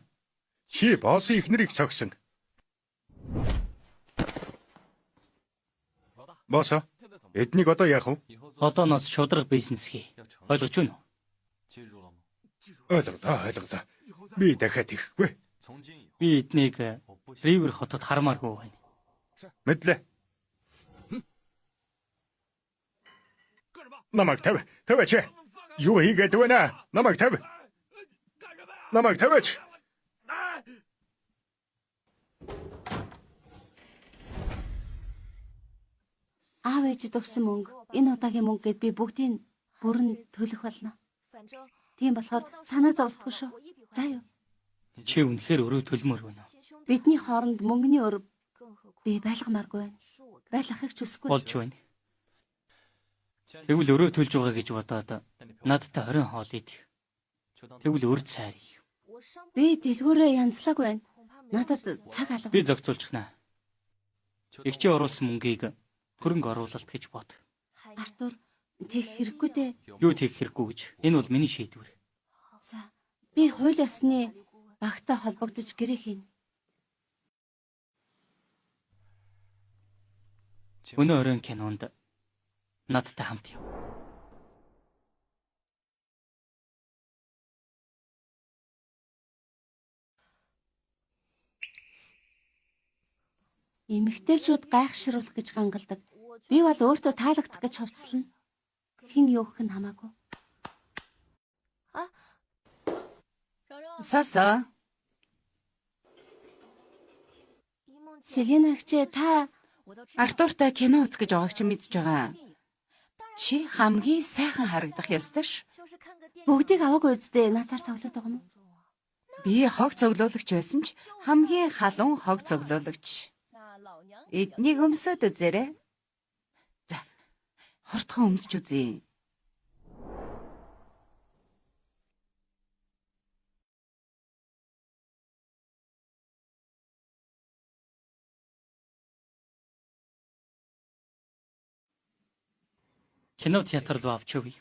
[SPEAKER 4] Чи боссын ихнэрийг цогсон. Босо. Эднийг одоо яах вэ?
[SPEAKER 2] Одооноос шудраг бизнес хий. Ойлгож байна уу?
[SPEAKER 4] Ойлголоо. Би дахиад ихгүй.
[SPEAKER 2] Би эднийг Ривер хотод хармааргүй байна.
[SPEAKER 4] Мэдлээ. Намайг тавь чи. Юу хийгээд байна? Намайг тавь.
[SPEAKER 1] Аав ээжид өгсөн мөнгө, энэ удаагийн мөнгө гэд би бүгдийг бүрэн төлөх болно. Тийм болохоор санаа зовлтгүй шүү. За юу.
[SPEAKER 2] Чи үнэхээр өрөө төлмөр байна уу?
[SPEAKER 1] Бидний хооронд мөнгөний өрөв би байлгамааргүй байна. Байлгахыг ч хүсэхгүй.
[SPEAKER 2] Болж байна. Тэгвэл өрөө төлж байгаа гэж бодоод надтай 20 хоол идэх. Тэгвэл өрд сайрыг.
[SPEAKER 1] Би дэлгүүрээ янзлаагүй байна. Надад цаг алга.
[SPEAKER 2] Би зохицуулчихнаа. Игчээ оруулсан мөнгийг хөрөнгө оруулалт гэж бод.
[SPEAKER 1] Артур, тэг хэрэггүй дээ.
[SPEAKER 2] Юу тийх хэрэггүй гэж. Энэ бол миний шийдвэр.
[SPEAKER 1] За, би хууль ёсны багтай холбогдож гэрээ хийнэ.
[SPEAKER 2] Өнөө оройн кинонд надтай хамт яв.
[SPEAKER 1] Эмэгтэйчүүд гайхшруулах гэж гангалдаг. Би бол өөртөө таалагдах гэж хувцлана. Хэн юу гэх нь хамаагүй.
[SPEAKER 5] Саса.
[SPEAKER 1] Селена хчээ та
[SPEAKER 5] Артуртай кино үзэх гэж байгааг чи мэдж байгаа. Чи хамгийн сайхан харагдах ёстой ш.
[SPEAKER 1] бүгдийг аваагүй үсттэй натаар тоглоод байгаа юм уу?
[SPEAKER 5] Би хог цоглуулагч байсан ч хамгийн халуун хог цоглуулагч. Эднийг өмсөд үзээрэй. За. Хортхон өмсч үзье.
[SPEAKER 2] Кино театрт авч явъя.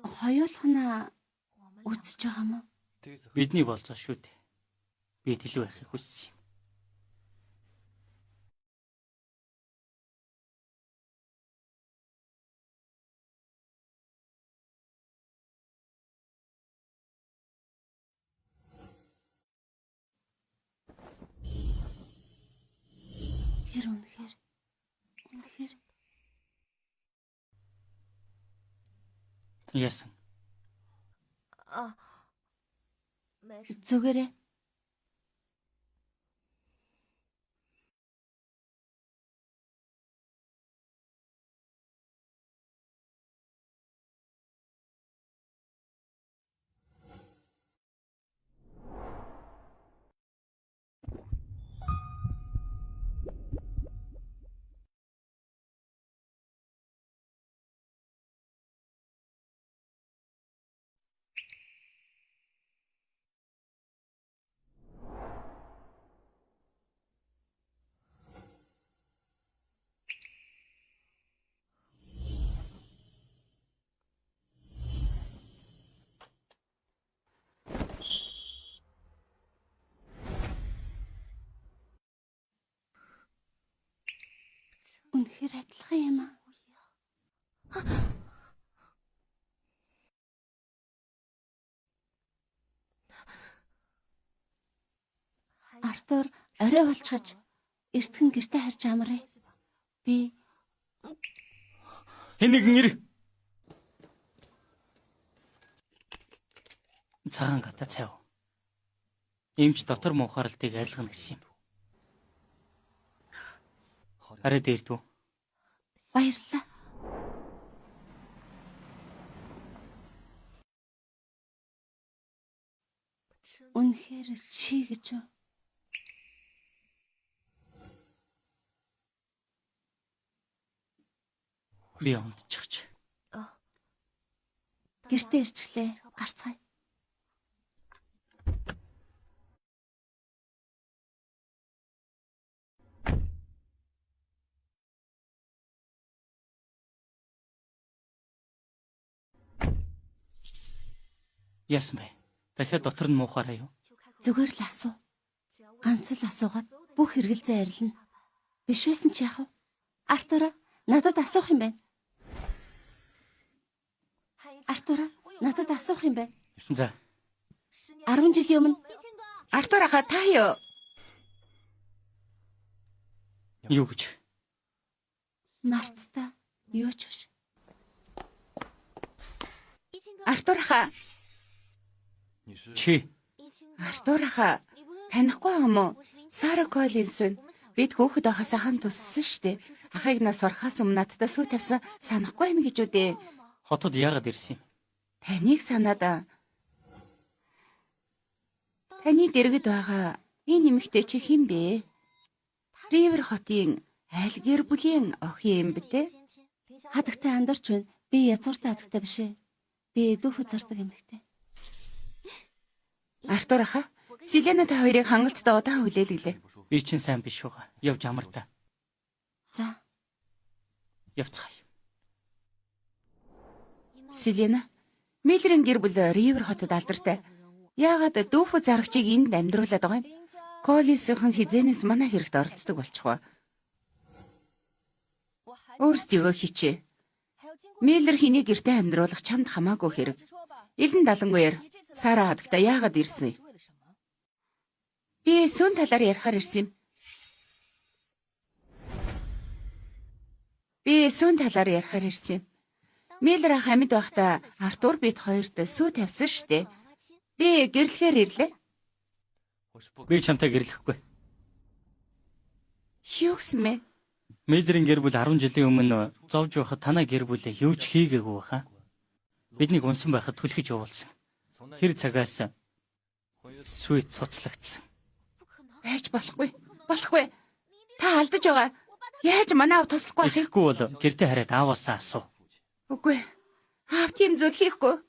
[SPEAKER 1] Хоёулахнаа үзэж байгаа юм уу?
[SPEAKER 2] Бидний болцоо шүү дээ. Би тэлүү байхыг хүссэн юм.
[SPEAKER 1] Тэр үнэхээр
[SPEAKER 2] Яасан?
[SPEAKER 1] зүгээрээ. Үнэхээр адилхан юм аа. Артур орой болчихож эртхэн гэртээ харж амраа. Би
[SPEAKER 2] Хэн нэгэн ир. Цагаан гата цав. Эмч дотор муухарлтыг арилгана гэсэн юм. Арай дээрдүү.
[SPEAKER 1] баярлалаа. Үнэхээр чи гэж үү?
[SPEAKER 2] Би унтчихж.
[SPEAKER 1] Гэртээ ирчлээ. Гарцгаая.
[SPEAKER 2] Яасан бэ? Дахиад дотор нь муухаараа юу?
[SPEAKER 1] Зүгээр л асуу. Ганц л асуугаад бүх хэрэгэлзээ арилна. Биш байсан ч яах вэ? Артура, надад асуух юм байна. Артура, надад асуух юм байна.
[SPEAKER 2] За,
[SPEAKER 1] 10 жилийн өмнө
[SPEAKER 5] Артураха та юу?
[SPEAKER 2] юу гэж?
[SPEAKER 1] Мартта юу ч биш.
[SPEAKER 5] Артураха,
[SPEAKER 2] Чи
[SPEAKER 5] Артураха танихгүй юм уу? Сара Коллинс. Бид хүүхэд байхасаа хамт өссөн штэ. Ахыг нас сурахаас өмнө надтай сүү тавьсан санахгүй юм гэж үдээ.
[SPEAKER 2] хотод яагаад ирсэн юм?
[SPEAKER 5] Таныг санаад таны дэргэд байгаа энэ нэмэгтэй чи хэн бэ? Ривер хотын айл гэр бүлийн охин юм битэ?
[SPEAKER 1] Хадагтай андарч байна. Би язгууртай хадагтай биш ээ. Би дүүфэ зардаг эмэгтэй.
[SPEAKER 5] Артураха, Селена та хоёрыг хангалттай удаан хүлээлгэлээ.
[SPEAKER 2] Би чинь сайн биш байгаа. Явж амарта.
[SPEAKER 1] За,
[SPEAKER 2] Явцгаая.
[SPEAKER 5] Селена, Миллерийн гэр бүл Ривер хотод алдартай. Яагаад дүүфэ зарагчийг энд амьдруулад байгаа юм? Коллинсийн хизэнээс манай хэрэгт оролцдог болчихвоо. Өөрсдийгөө хичээ. Миллер хэнийг гэртээ амьдруулах чамд хамаагүй хэрэг. Элен далангуяар Сара хадагта яагаад ирсэн юм? Би сүүн талаар ярихаар ирсэн юм. Миллер хамид байхдаа Артур бид хоёрт сүү тавьсан штэ. Би гэрлэхээр ирлээ.
[SPEAKER 2] Би чамтай гэрлэхгүй.
[SPEAKER 5] Юу гэсэн мэ?
[SPEAKER 2] Миллерийн гэр бүл 10 жилийн өмнө зовж байхад танай гэр бүлээ юу ч хийгээгүй баха. Биднийг унсан байхад түлхэж явуулсан. Тэр цагаас сүйт цуцлагдсан.
[SPEAKER 5] Байж болохгүй. Та алдаж байгаа. Яаж манай аав тослохгүй ах юм?
[SPEAKER 2] Тэгэхгүй бол гэртээ хараад ааваасаа асуу.
[SPEAKER 5] Үгүй. Аав тийм зүйл хийхгүй.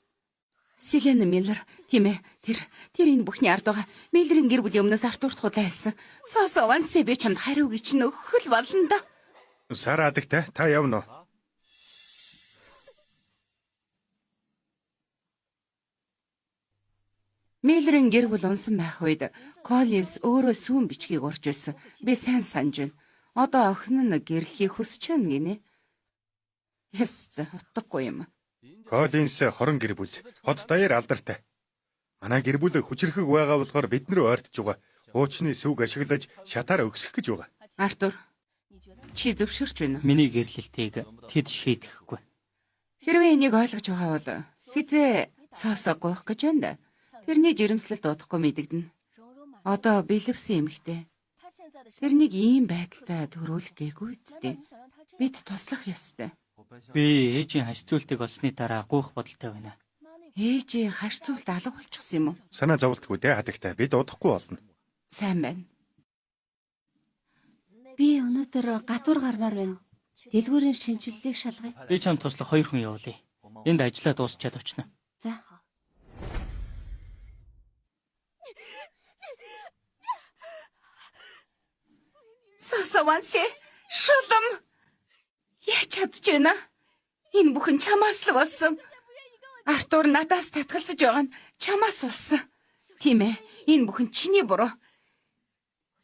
[SPEAKER 5] Селена Миллер тийм ээ. Тэр энэ бүхний ард байгаа. Миллерийн гэр бүлийн өмнөөс Артурт худлаа хэлсэн. Сосованс би чамд хариу гэж нөхөл болно да.
[SPEAKER 4] Сара хадагтай та явна уу?
[SPEAKER 5] Миллерийн гэр бүл унсан байх үед Коллинс өөрөө сүүн бичгийг урж байсан. Би сайн санаж байна. Одоо охин нь гэрлэхийг хүсэж байна гинэ. Яста утгагүй юм.
[SPEAKER 4] Коллинс хорон гэр бүл хот даяар алдартай. Манай гэр бүл хүчрэхэг байгаа болохоор бид нэр ойртож байгаа. Хуучны сүг ашиглаж шатаар өгсөх гэж байгаа.
[SPEAKER 5] Артур, чи зөвшөөрч байна уу?
[SPEAKER 2] Миний гэрлэлтийг тэд шийдэхгүй.
[SPEAKER 5] Хэрвээ энийг ойлгож байгаа бол хизээ цаасаа гоох гэж байна да. Тэрний жирэмслэл дуудахгүй мэдэгдэнэ. Одоо бэлэвсэн эмэгтэй. Тэрнийг ийм байдалтай төрүүлэх гээгүй үсттэй. Бид туслах ёстой.
[SPEAKER 2] Би ээжийн хашцуултыг олсны дараа гуйх бодолтой байна.
[SPEAKER 5] Ээжийн харьцуулт алга болчихсон юм уу?
[SPEAKER 4] Санаа зовлтгүй дээ хадагтай. Бид удахгүй болно.
[SPEAKER 5] Сайн байна.
[SPEAKER 1] Би өнөөдөр гадуур гармаар байна. Дэлгүүрийн шинжилгээг шалгая.
[SPEAKER 2] Би чам туслах 2 хүн явуулъя. Энд ажиллаа дуусчаад очно.
[SPEAKER 1] За.
[SPEAKER 5] Сосавансе, шулам. Яаж чадж байна? Энэ бүхэн чамаас л болсон. Артур надаас татгалзаж байгаа нь чамаас болсон. Тийм ээ, энэ бүхэн чиний буруу.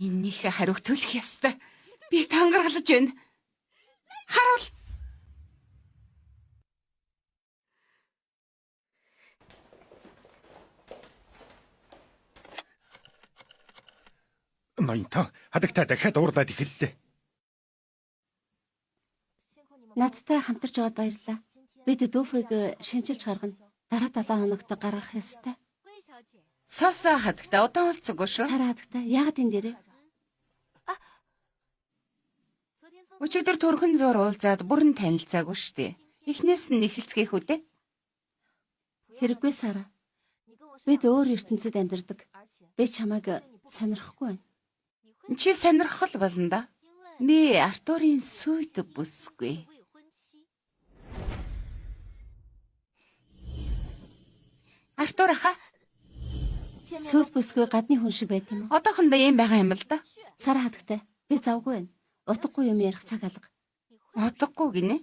[SPEAKER 5] Эннийхээ хариуг төлөх ёстой. Би тангаргалж байна. Харуул.
[SPEAKER 4] Ноёнтон хадагтай дахиад уурлаад эхэллээ.
[SPEAKER 1] Надтай хамтарч яваад баярлалаа. Бид дүүфийг шинжилж гаргана. Дараа 7 хоногт гаргах ёстой.
[SPEAKER 5] Сосо хадагтай удаан болцоогүй шүү.
[SPEAKER 1] Сар хадагтай яагаад энэ дээрээ?
[SPEAKER 5] Өчигдөр төрхөн зур уулзаад бүрэн танилцаагүй штэ. Эхнээс нь нэхэлцгээх үдэ.
[SPEAKER 1] Хэрэггүй Сара. Бид өөр ертөнцид амьдардаг. Би чамайг сонирхгүй байна.
[SPEAKER 5] Чи сонирхол болно да. Би Артурын сүйт бүсгүй. Артур аха.
[SPEAKER 1] Сүйт бүсгүй гадны хүн шиг байт юм уу?
[SPEAKER 5] Одоохондоо юм байгаа юм л да.
[SPEAKER 1] Сара хадагтай. Би завгүй байна. Утгагүй юм ярих цаг алга.
[SPEAKER 5] Одохгүй гинэ.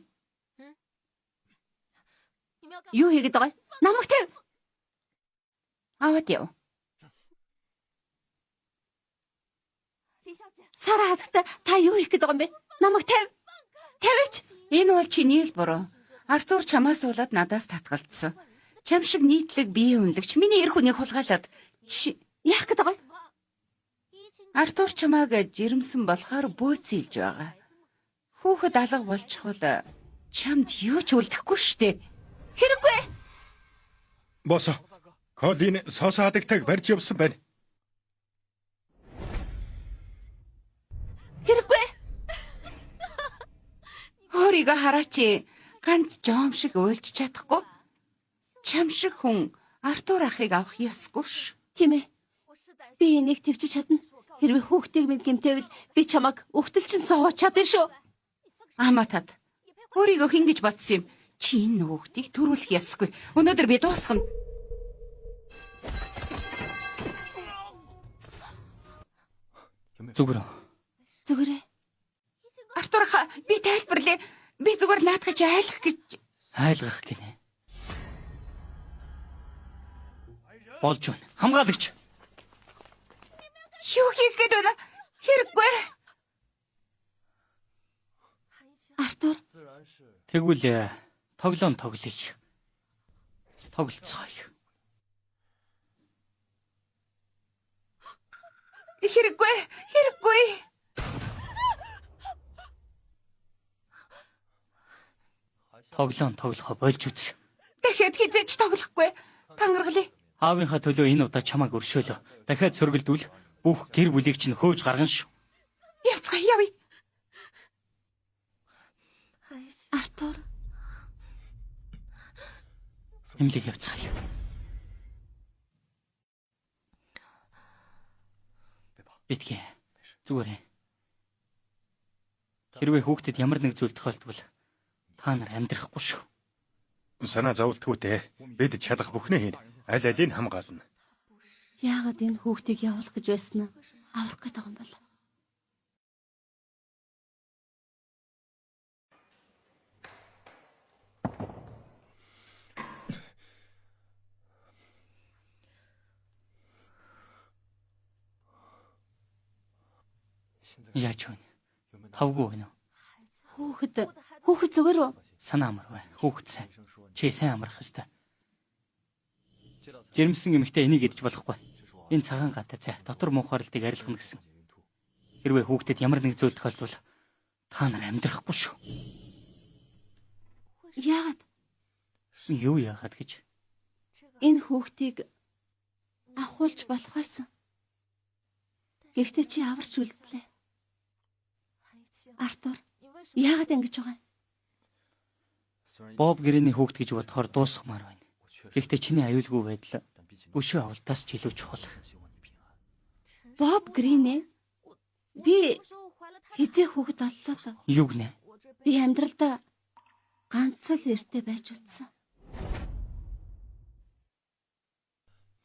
[SPEAKER 1] Юу хийгээд байгаа? Намайг täв.
[SPEAKER 5] Аваад яв.
[SPEAKER 1] Сара хадагтай та юу хийх гээд байгаа юм бэ? Намайг täв. Тавьж.
[SPEAKER 5] Энэ бол чиний л буруу. Артур чамаас уулаад надаас татгалцсан. Чам шиг нийтлэг бие үнэлэгч миний эр хүнийг хулгайлаад
[SPEAKER 1] Яах гээд байгаа?
[SPEAKER 5] Артур чамааг жирэмсэн болохоор бөөцөөлж байгаа. Хүүхэд алга болчихвол чамд юу ч үлдэхгүй штэ.
[SPEAKER 1] Хэрэггүй.
[SPEAKER 4] Босо. Колин сосо хадагтайг барьж явсан байна.
[SPEAKER 1] Хэрэггүй.
[SPEAKER 5] Өөрийгөө хараач. Ганц жом шиг уйлж чадахгүй. Чам шиг хүн Артур ахыг авах ёсгүй ш.
[SPEAKER 1] Тийм ээ. Би энийг твчиж чадна. Хэрвээ хүүхдийг минь гэмтээвэл би чамайг өгтөлчин зовоож чадна шүү.
[SPEAKER 5] Аматад. Өөрийгөө хэн гэж бодсон юм? Чи энэ хүүхдийг төрүүлэх ёсгүй. Өнөөдөр би дуусгана.
[SPEAKER 2] Зүгүр.
[SPEAKER 1] Зүгээрээ.
[SPEAKER 5] Артур аха, би тайлбарлая. Би зүгээр наадах айлах гэж.
[SPEAKER 2] Айлгах гинэ. Болж байна. Хамгаалагч.
[SPEAKER 5] Юу хийх гээд байна? Хэрэггүй.
[SPEAKER 1] Артур.
[SPEAKER 2] Тэгвэл тоглоом тоглоё. Тоглолцгоё.
[SPEAKER 5] Хэрэггүй. Хэрэггүй.
[SPEAKER 2] Тоглоом тоглохоо болж үз.
[SPEAKER 5] Дахиад хизээч тоглохгүй. Тангаргалъя.
[SPEAKER 2] Аавынхаа төлөө энэ удаа чамайг өршөөлөө. Дахиад сөргөлдвөл бүх гэр бүлийг чинь хөөж гаргана шүү.
[SPEAKER 5] Явцгаа явъя.
[SPEAKER 1] Артур.
[SPEAKER 2] Эмлэг явцгаая. Битгий. Зүгээрээ. Хэрвээ хүүхдэд ямар нэг зүйл тохиолдвол та нар амьдрахгүй шүү.
[SPEAKER 4] Санаа зовлтгүй дээ. Бид чадах бүхнээ хийн. Аль алийг хамгаална.
[SPEAKER 1] Яагаад энэ хүүхдийг явуулах гэж байсан нь аврах гээд байгаа юм бол?
[SPEAKER 2] Яаж вэ? Тавгүй байна уу?
[SPEAKER 1] Хүүхэд зүгээр үү?
[SPEAKER 2] Санаа амар бай. Хүүхэд сайн. Чи сайн амрах ёстой. Жирэмсэн эмэгтэй энийг идэж болохгүй. Энэ цагаан гатай цай дотор муухайлтыг арилгана гэсэн. Хэрвээ хүүхдэд ямар нэг зүйл тохиолдвол та нар амьдрахгүй шүү.
[SPEAKER 1] Яагаад
[SPEAKER 2] Юу яагаад гэж?
[SPEAKER 1] энэ хүүхдийг авахулж болох байсан? Гэхдээ чи аварч үлдлээ. Артур, яагаад ингэж байгаа юм?
[SPEAKER 2] Боб Грэний хүүхд гэж бодохоор дуусгамаар байна. Гэхдээ чиний аюулгүй байдал бүшиг авалтаас ч илүү чухал.
[SPEAKER 1] Боб Грин ээ? Би хизээ хүүхэд оллоо л.
[SPEAKER 2] Юу гинэ?
[SPEAKER 1] Би амьдралдаа ганц л эртээ байж утсан.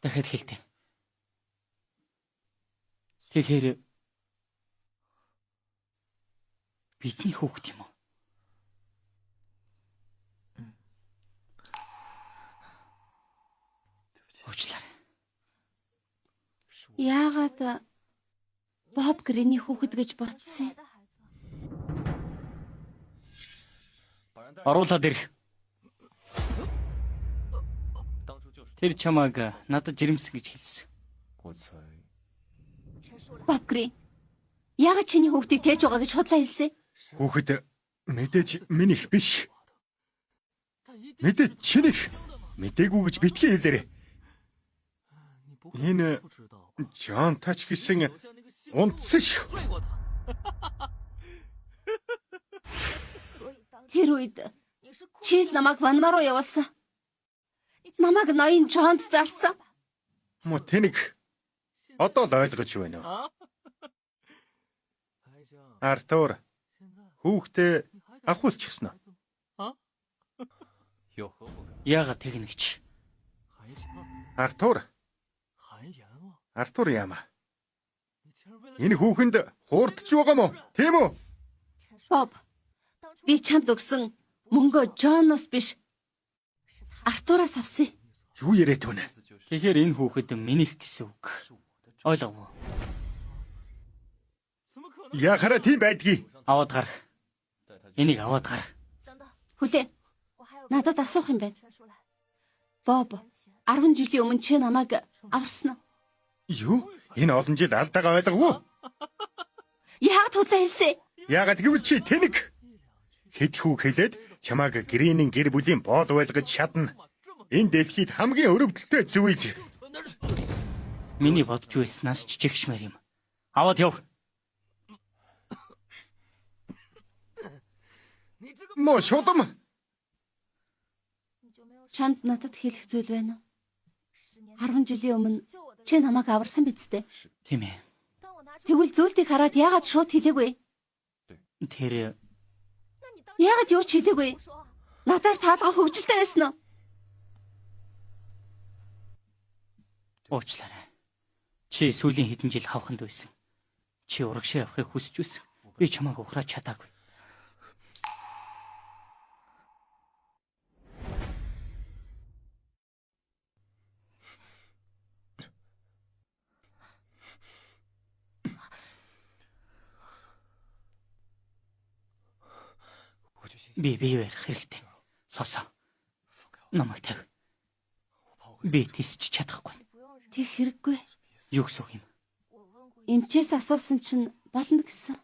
[SPEAKER 2] Дахиад хэлтэ. Тэгэхээр бидний хүүхд юм уу? Уучлаарай.
[SPEAKER 1] Яагаад Боб Грэний хүүхэд гэж бодсон юм?
[SPEAKER 2] Оруулаад ирэх. Тэр чамааг надад жирэмсэн гэж хэлсэн.
[SPEAKER 1] Боб Грин, яагаад чиний хүүхдийг тээж байгаа гэж худлаа хэлсэн?
[SPEAKER 4] Хүүхэд мэдээж минийх биш. Мэдээж чинийх. Мэдээгүй гэж битгий хэлээрэй. Энэ Джон тач гэсэн унтсан шүү.
[SPEAKER 1] Тэр үед чи л намайг Ванмаа руу явуулсан. Намайг ноён Джонд зарсан.
[SPEAKER 4] Мо тэнэг одоо л ойлгож байна уу? Артур хүүхдээ авахулчихсан уу?
[SPEAKER 2] Яагаад тэгнэгч?
[SPEAKER 4] Артур яама. Энэ хүүхэнд хуурдж байгаа мó? Тийм үү?
[SPEAKER 1] Боб, би чамд өгсөн мөнгөө Джоноос биш Артураас авсан.
[SPEAKER 4] Юу яриад байна?
[SPEAKER 2] Тэгэхээр энэ хүүхэд минийх гэсэн үг. Ойлгов уу?
[SPEAKER 4] Яхара тийм байдгийг.
[SPEAKER 2] Аваад гар. Энийг аваад гар.
[SPEAKER 1] Хүлээ. Надад асуух юм байна. Боб, 10 жилийн өмнө чи намайг аварсан уу?
[SPEAKER 4] Юу? Энэ олон жил алдаагаа ойлгов.
[SPEAKER 1] Яагаад худлаа хэлсэн?
[SPEAKER 4] Яагаад гэвэл чи тэнэг. Хэд хүүг хэлээд чамааг Гринийн гэр бүлийн боол байлгаж чадна. Энэ дэлхийд хамгийн өрөвдөлтөй зүйл.
[SPEAKER 2] Миний бодж байснаас ч жигшмээр юм. Аваад яв.
[SPEAKER 4] Мо шулам.
[SPEAKER 1] Чамд надад хэлэх зүйл байна уу? 10 жилийн өмнө чи намайг аварсан биз дээ.
[SPEAKER 2] Тийм ээ.
[SPEAKER 1] Тэгвэл зүйлтийг хараад яагаад шууд хэлээгүй?
[SPEAKER 2] Тэр
[SPEAKER 1] Яагаад юу ч хэлээгүй? Надаар таалга хөвгөлтэй байсан уу?
[SPEAKER 2] уучлаарай. Чи сүүлийн хэдэн жил хавханд байсан. Чи урагшаа явахыг хүсэж байсан. Би чамайг ухраач чадаагүй. Би барих хэрэгтэй. Сосоо. Намайг тавь. Би тисч чадахгүй.
[SPEAKER 1] Тэг хэрэггүй.
[SPEAKER 2] Юу гэсэн юм?
[SPEAKER 1] Эмчээс асуусан чинь болно гэсэн.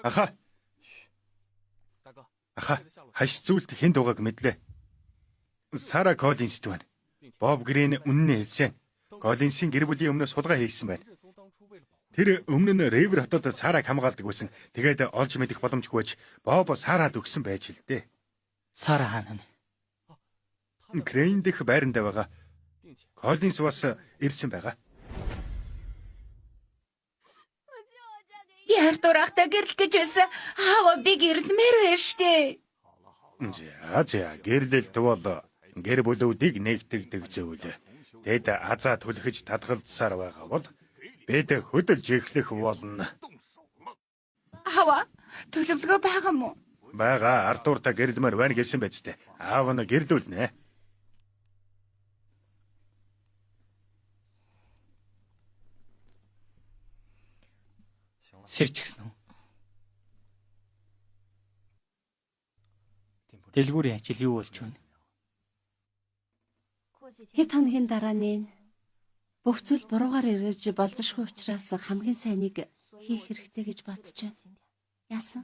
[SPEAKER 4] Аха. Хаш зүйлт хэнд байгааг мэдлээ. Сара Коллинсд байна. Боб Грин үнэн хэлсэн. Коллинсийн гэр бүлийн өмнө сулгаа хийсэн байна. Тэр өмнө нь Ривер хотод Сараг хамгаалдаг байсан. Тэгээд олж мэдэх боломжгүй байж Боб Сарад өгсөн байж л дээ.
[SPEAKER 2] Сара хаана вэ?
[SPEAKER 4] Крейн дэх байранда байгаа. Коллинс бас ирсэн байгаа.
[SPEAKER 5] Би Артур ахтай гэрэл гэж байсан. Аава би гэрэлмээр байна штэ.
[SPEAKER 4] За гэрлэлт бол гэр бүлүүдийг нэгтгэдэг зүйл. Тэд азаа түлхэж татгалзсаар байгаа бол бид хөдөлж эхлэх болно.
[SPEAKER 5] Хава төлөвлөгөө байгаа мó?
[SPEAKER 4] Бага Артурта гэрлэмээр байна гэсэн байж тээ. Аав нь гэрлүүлнэ.
[SPEAKER 2] Сэрч гисэн үү? Дэлгүүрийн ажил юу болж байна?
[SPEAKER 1] Хэд хоногийн дараа нэн бүх зүйл буруугаар эргэж болзошгүй учраас хамгийн сайныг хийх хэрэгтэй гэж бодож байна. Яасан?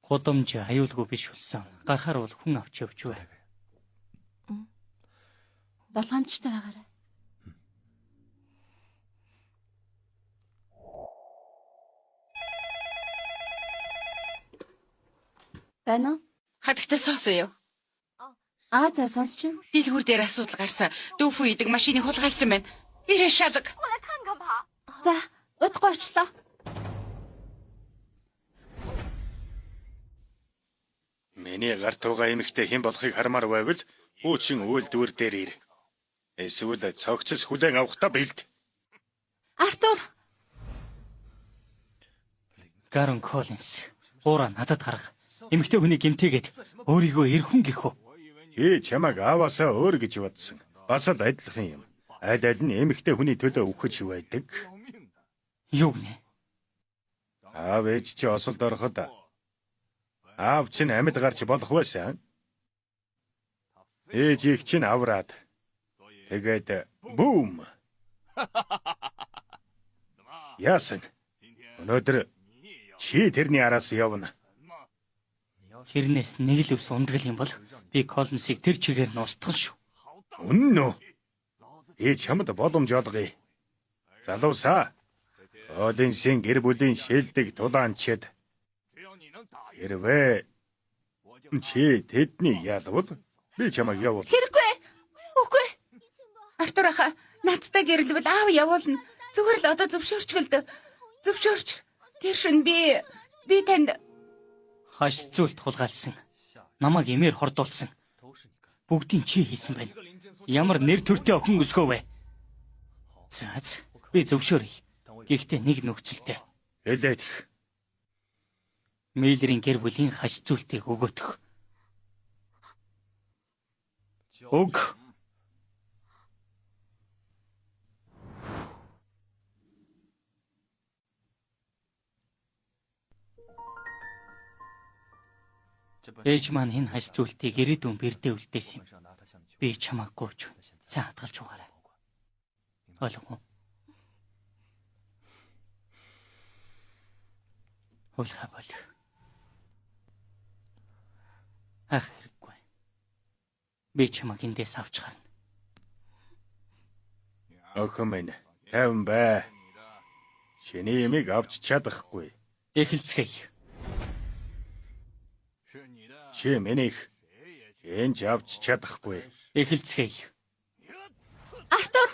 [SPEAKER 2] Гудамж аюулгүй биш болсон. Гарахаар бол хүн авч явж бай.
[SPEAKER 1] Болгоомжтой байгаарай. Байна уу?
[SPEAKER 5] Хатагтаа соосон юу?
[SPEAKER 1] За сонсч байна.
[SPEAKER 5] Дэлгүүр дээр асуудал гарсан. Дүүфүү идэг машиныг хулгайлсан байна. Ирээ шадаг.
[SPEAKER 1] За, удахгүй очлоо.
[SPEAKER 4] Миний гарт байгаа эмэгтэй хэн болохыг хармаар байвал хүүчин үйлдвэр дээр ир. Эсвэл цогцос хүлээн авахта бэлд.
[SPEAKER 1] Артур,
[SPEAKER 2] Гарон Коллинс. Уура надад гарга. Эмэгтэй хүний гэмтээгээд өөрийгөө эрхэн гэх үү?
[SPEAKER 4] Чамайг ааваасаа өөр гэж бодсон. Бас л адилхан юм. Аль аль нь эмэгтэй хүний төлөө өгч байдаг.
[SPEAKER 2] Юу гинэ?
[SPEAKER 4] Аав ээж чи осолд ороход аав чинь амьд гарч болох байсан. Ээж их чинь авраад. Тэгээд бүүм. Яасан? Өнөөдөр чи тэрний араас явна.
[SPEAKER 2] Тэрнээс нэг л ус ундгал юм бол би Коллинсыг тэр чигээр нь устгах шүү.
[SPEAKER 4] Үнэн үү? Чамд боломж олгоё. Залуусаа. Коллинсийн гэр бүлийн шилдэг тулаанчид. Хэрвээ чи тэдний ялвал би чамайг явуул.
[SPEAKER 5] Хэрэггүй. Үгүй. Артур аха, надтай гэрлэвэл аав явуулна. Зүгээр л одоо зөвшөөрч гэлдэ. Зөвшөөрч. Тэр шин би танд
[SPEAKER 2] Хаш зүйлт хулгайлсан. Намайг эмээр хордуулсан. Бүгдийг чи хийсэн байна. Ямар нэр төртэй охин өсгөө вэ? За, би зөвшөөрье. Гэхдээ нэг нөхцөлтэй.
[SPEAKER 4] Хэлээд их.
[SPEAKER 2] Мэйлэрийн гэр бүлийн хаш зүйлтийг өгөөтөх. Өг. Ээж маань энэ хаш зүйлтийг ирээдүйн бэрдээ үлдээсэн юм. Би чамайг гооч. Сайн хадгалж угаарай. Ойлгов уу? Хулхай бол. Ах хэрэггүй. Би чамайг эндээс авч гарна.
[SPEAKER 4] Охин минь, тавин бай. Чиний ямиг авч чадахгүй.
[SPEAKER 2] Эхэлцгээе.
[SPEAKER 4] Чи минийх энэ авч чадахгүй.
[SPEAKER 2] Эхэлцгээе.
[SPEAKER 1] Артур,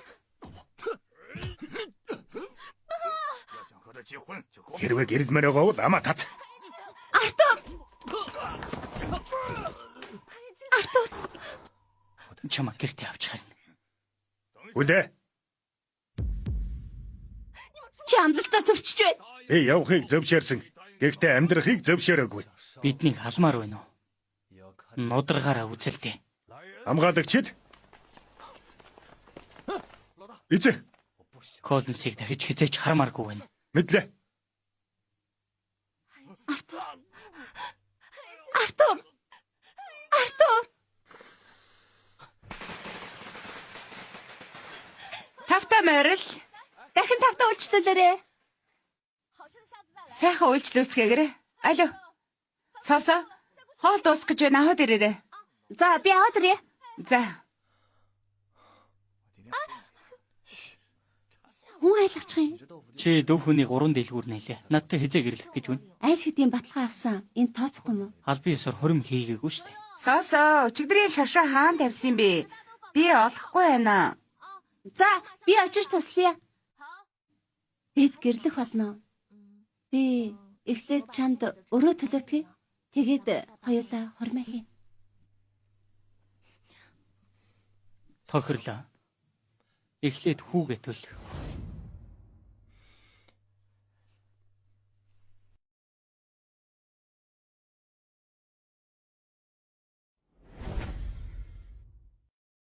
[SPEAKER 4] Хэрвээ гэрэлмээр байгаа бол амаа тат.
[SPEAKER 1] Артур,
[SPEAKER 2] Чамайг гэртээ авч гарна.
[SPEAKER 4] Үлээ.
[SPEAKER 1] чи амлалтаа зөрчиж байна.
[SPEAKER 4] Би явахыг зөвшөөрсөн. Гэхдээ амьдрахыг зөвшөөрөөгүй.
[SPEAKER 2] Биднийг халмаар байна уу? Нудрагаараа үзэлдэ.
[SPEAKER 4] Хамгаалагчид. Эцэг.
[SPEAKER 2] Коллинсыг дахиж хизээч хармааргүй байна.
[SPEAKER 4] Мэдлээ.
[SPEAKER 1] Артур.
[SPEAKER 5] тавтаа морил.
[SPEAKER 1] Дахин тавтаа үйлчлүүлээрэ.
[SPEAKER 5] Сайхан үйлчлүүлцгээгээрэй. Алло. Сосо. Хоол дуусгаж байна. Аваад ирээрэй.
[SPEAKER 1] За, би аваад ирье.
[SPEAKER 5] За.
[SPEAKER 1] Хүн айлгачих юм.
[SPEAKER 2] Чи дүү хүний 3 дэлгүүр нээлээ. Надтай хизээ гэрлэх гэж байна.
[SPEAKER 1] Айл хэдийн баталгаа авсан. Энд тооцохгүй юм уу?
[SPEAKER 2] Албан ёсоор хорим хийгээгүй шүү дээ.
[SPEAKER 5] Сосо. Өчигдрийн шашаа хаан тавьсан бэ? Би олохгүй байна.
[SPEAKER 1] За, би очиж туслая. Бид гэрлэх болно. Би эхлээд чамд өрөө төлөөдгий. Тэгээд хоёулаа хормоо хийн.
[SPEAKER 2] Тохирлоо. Эхлээд хүүгээ төлөх.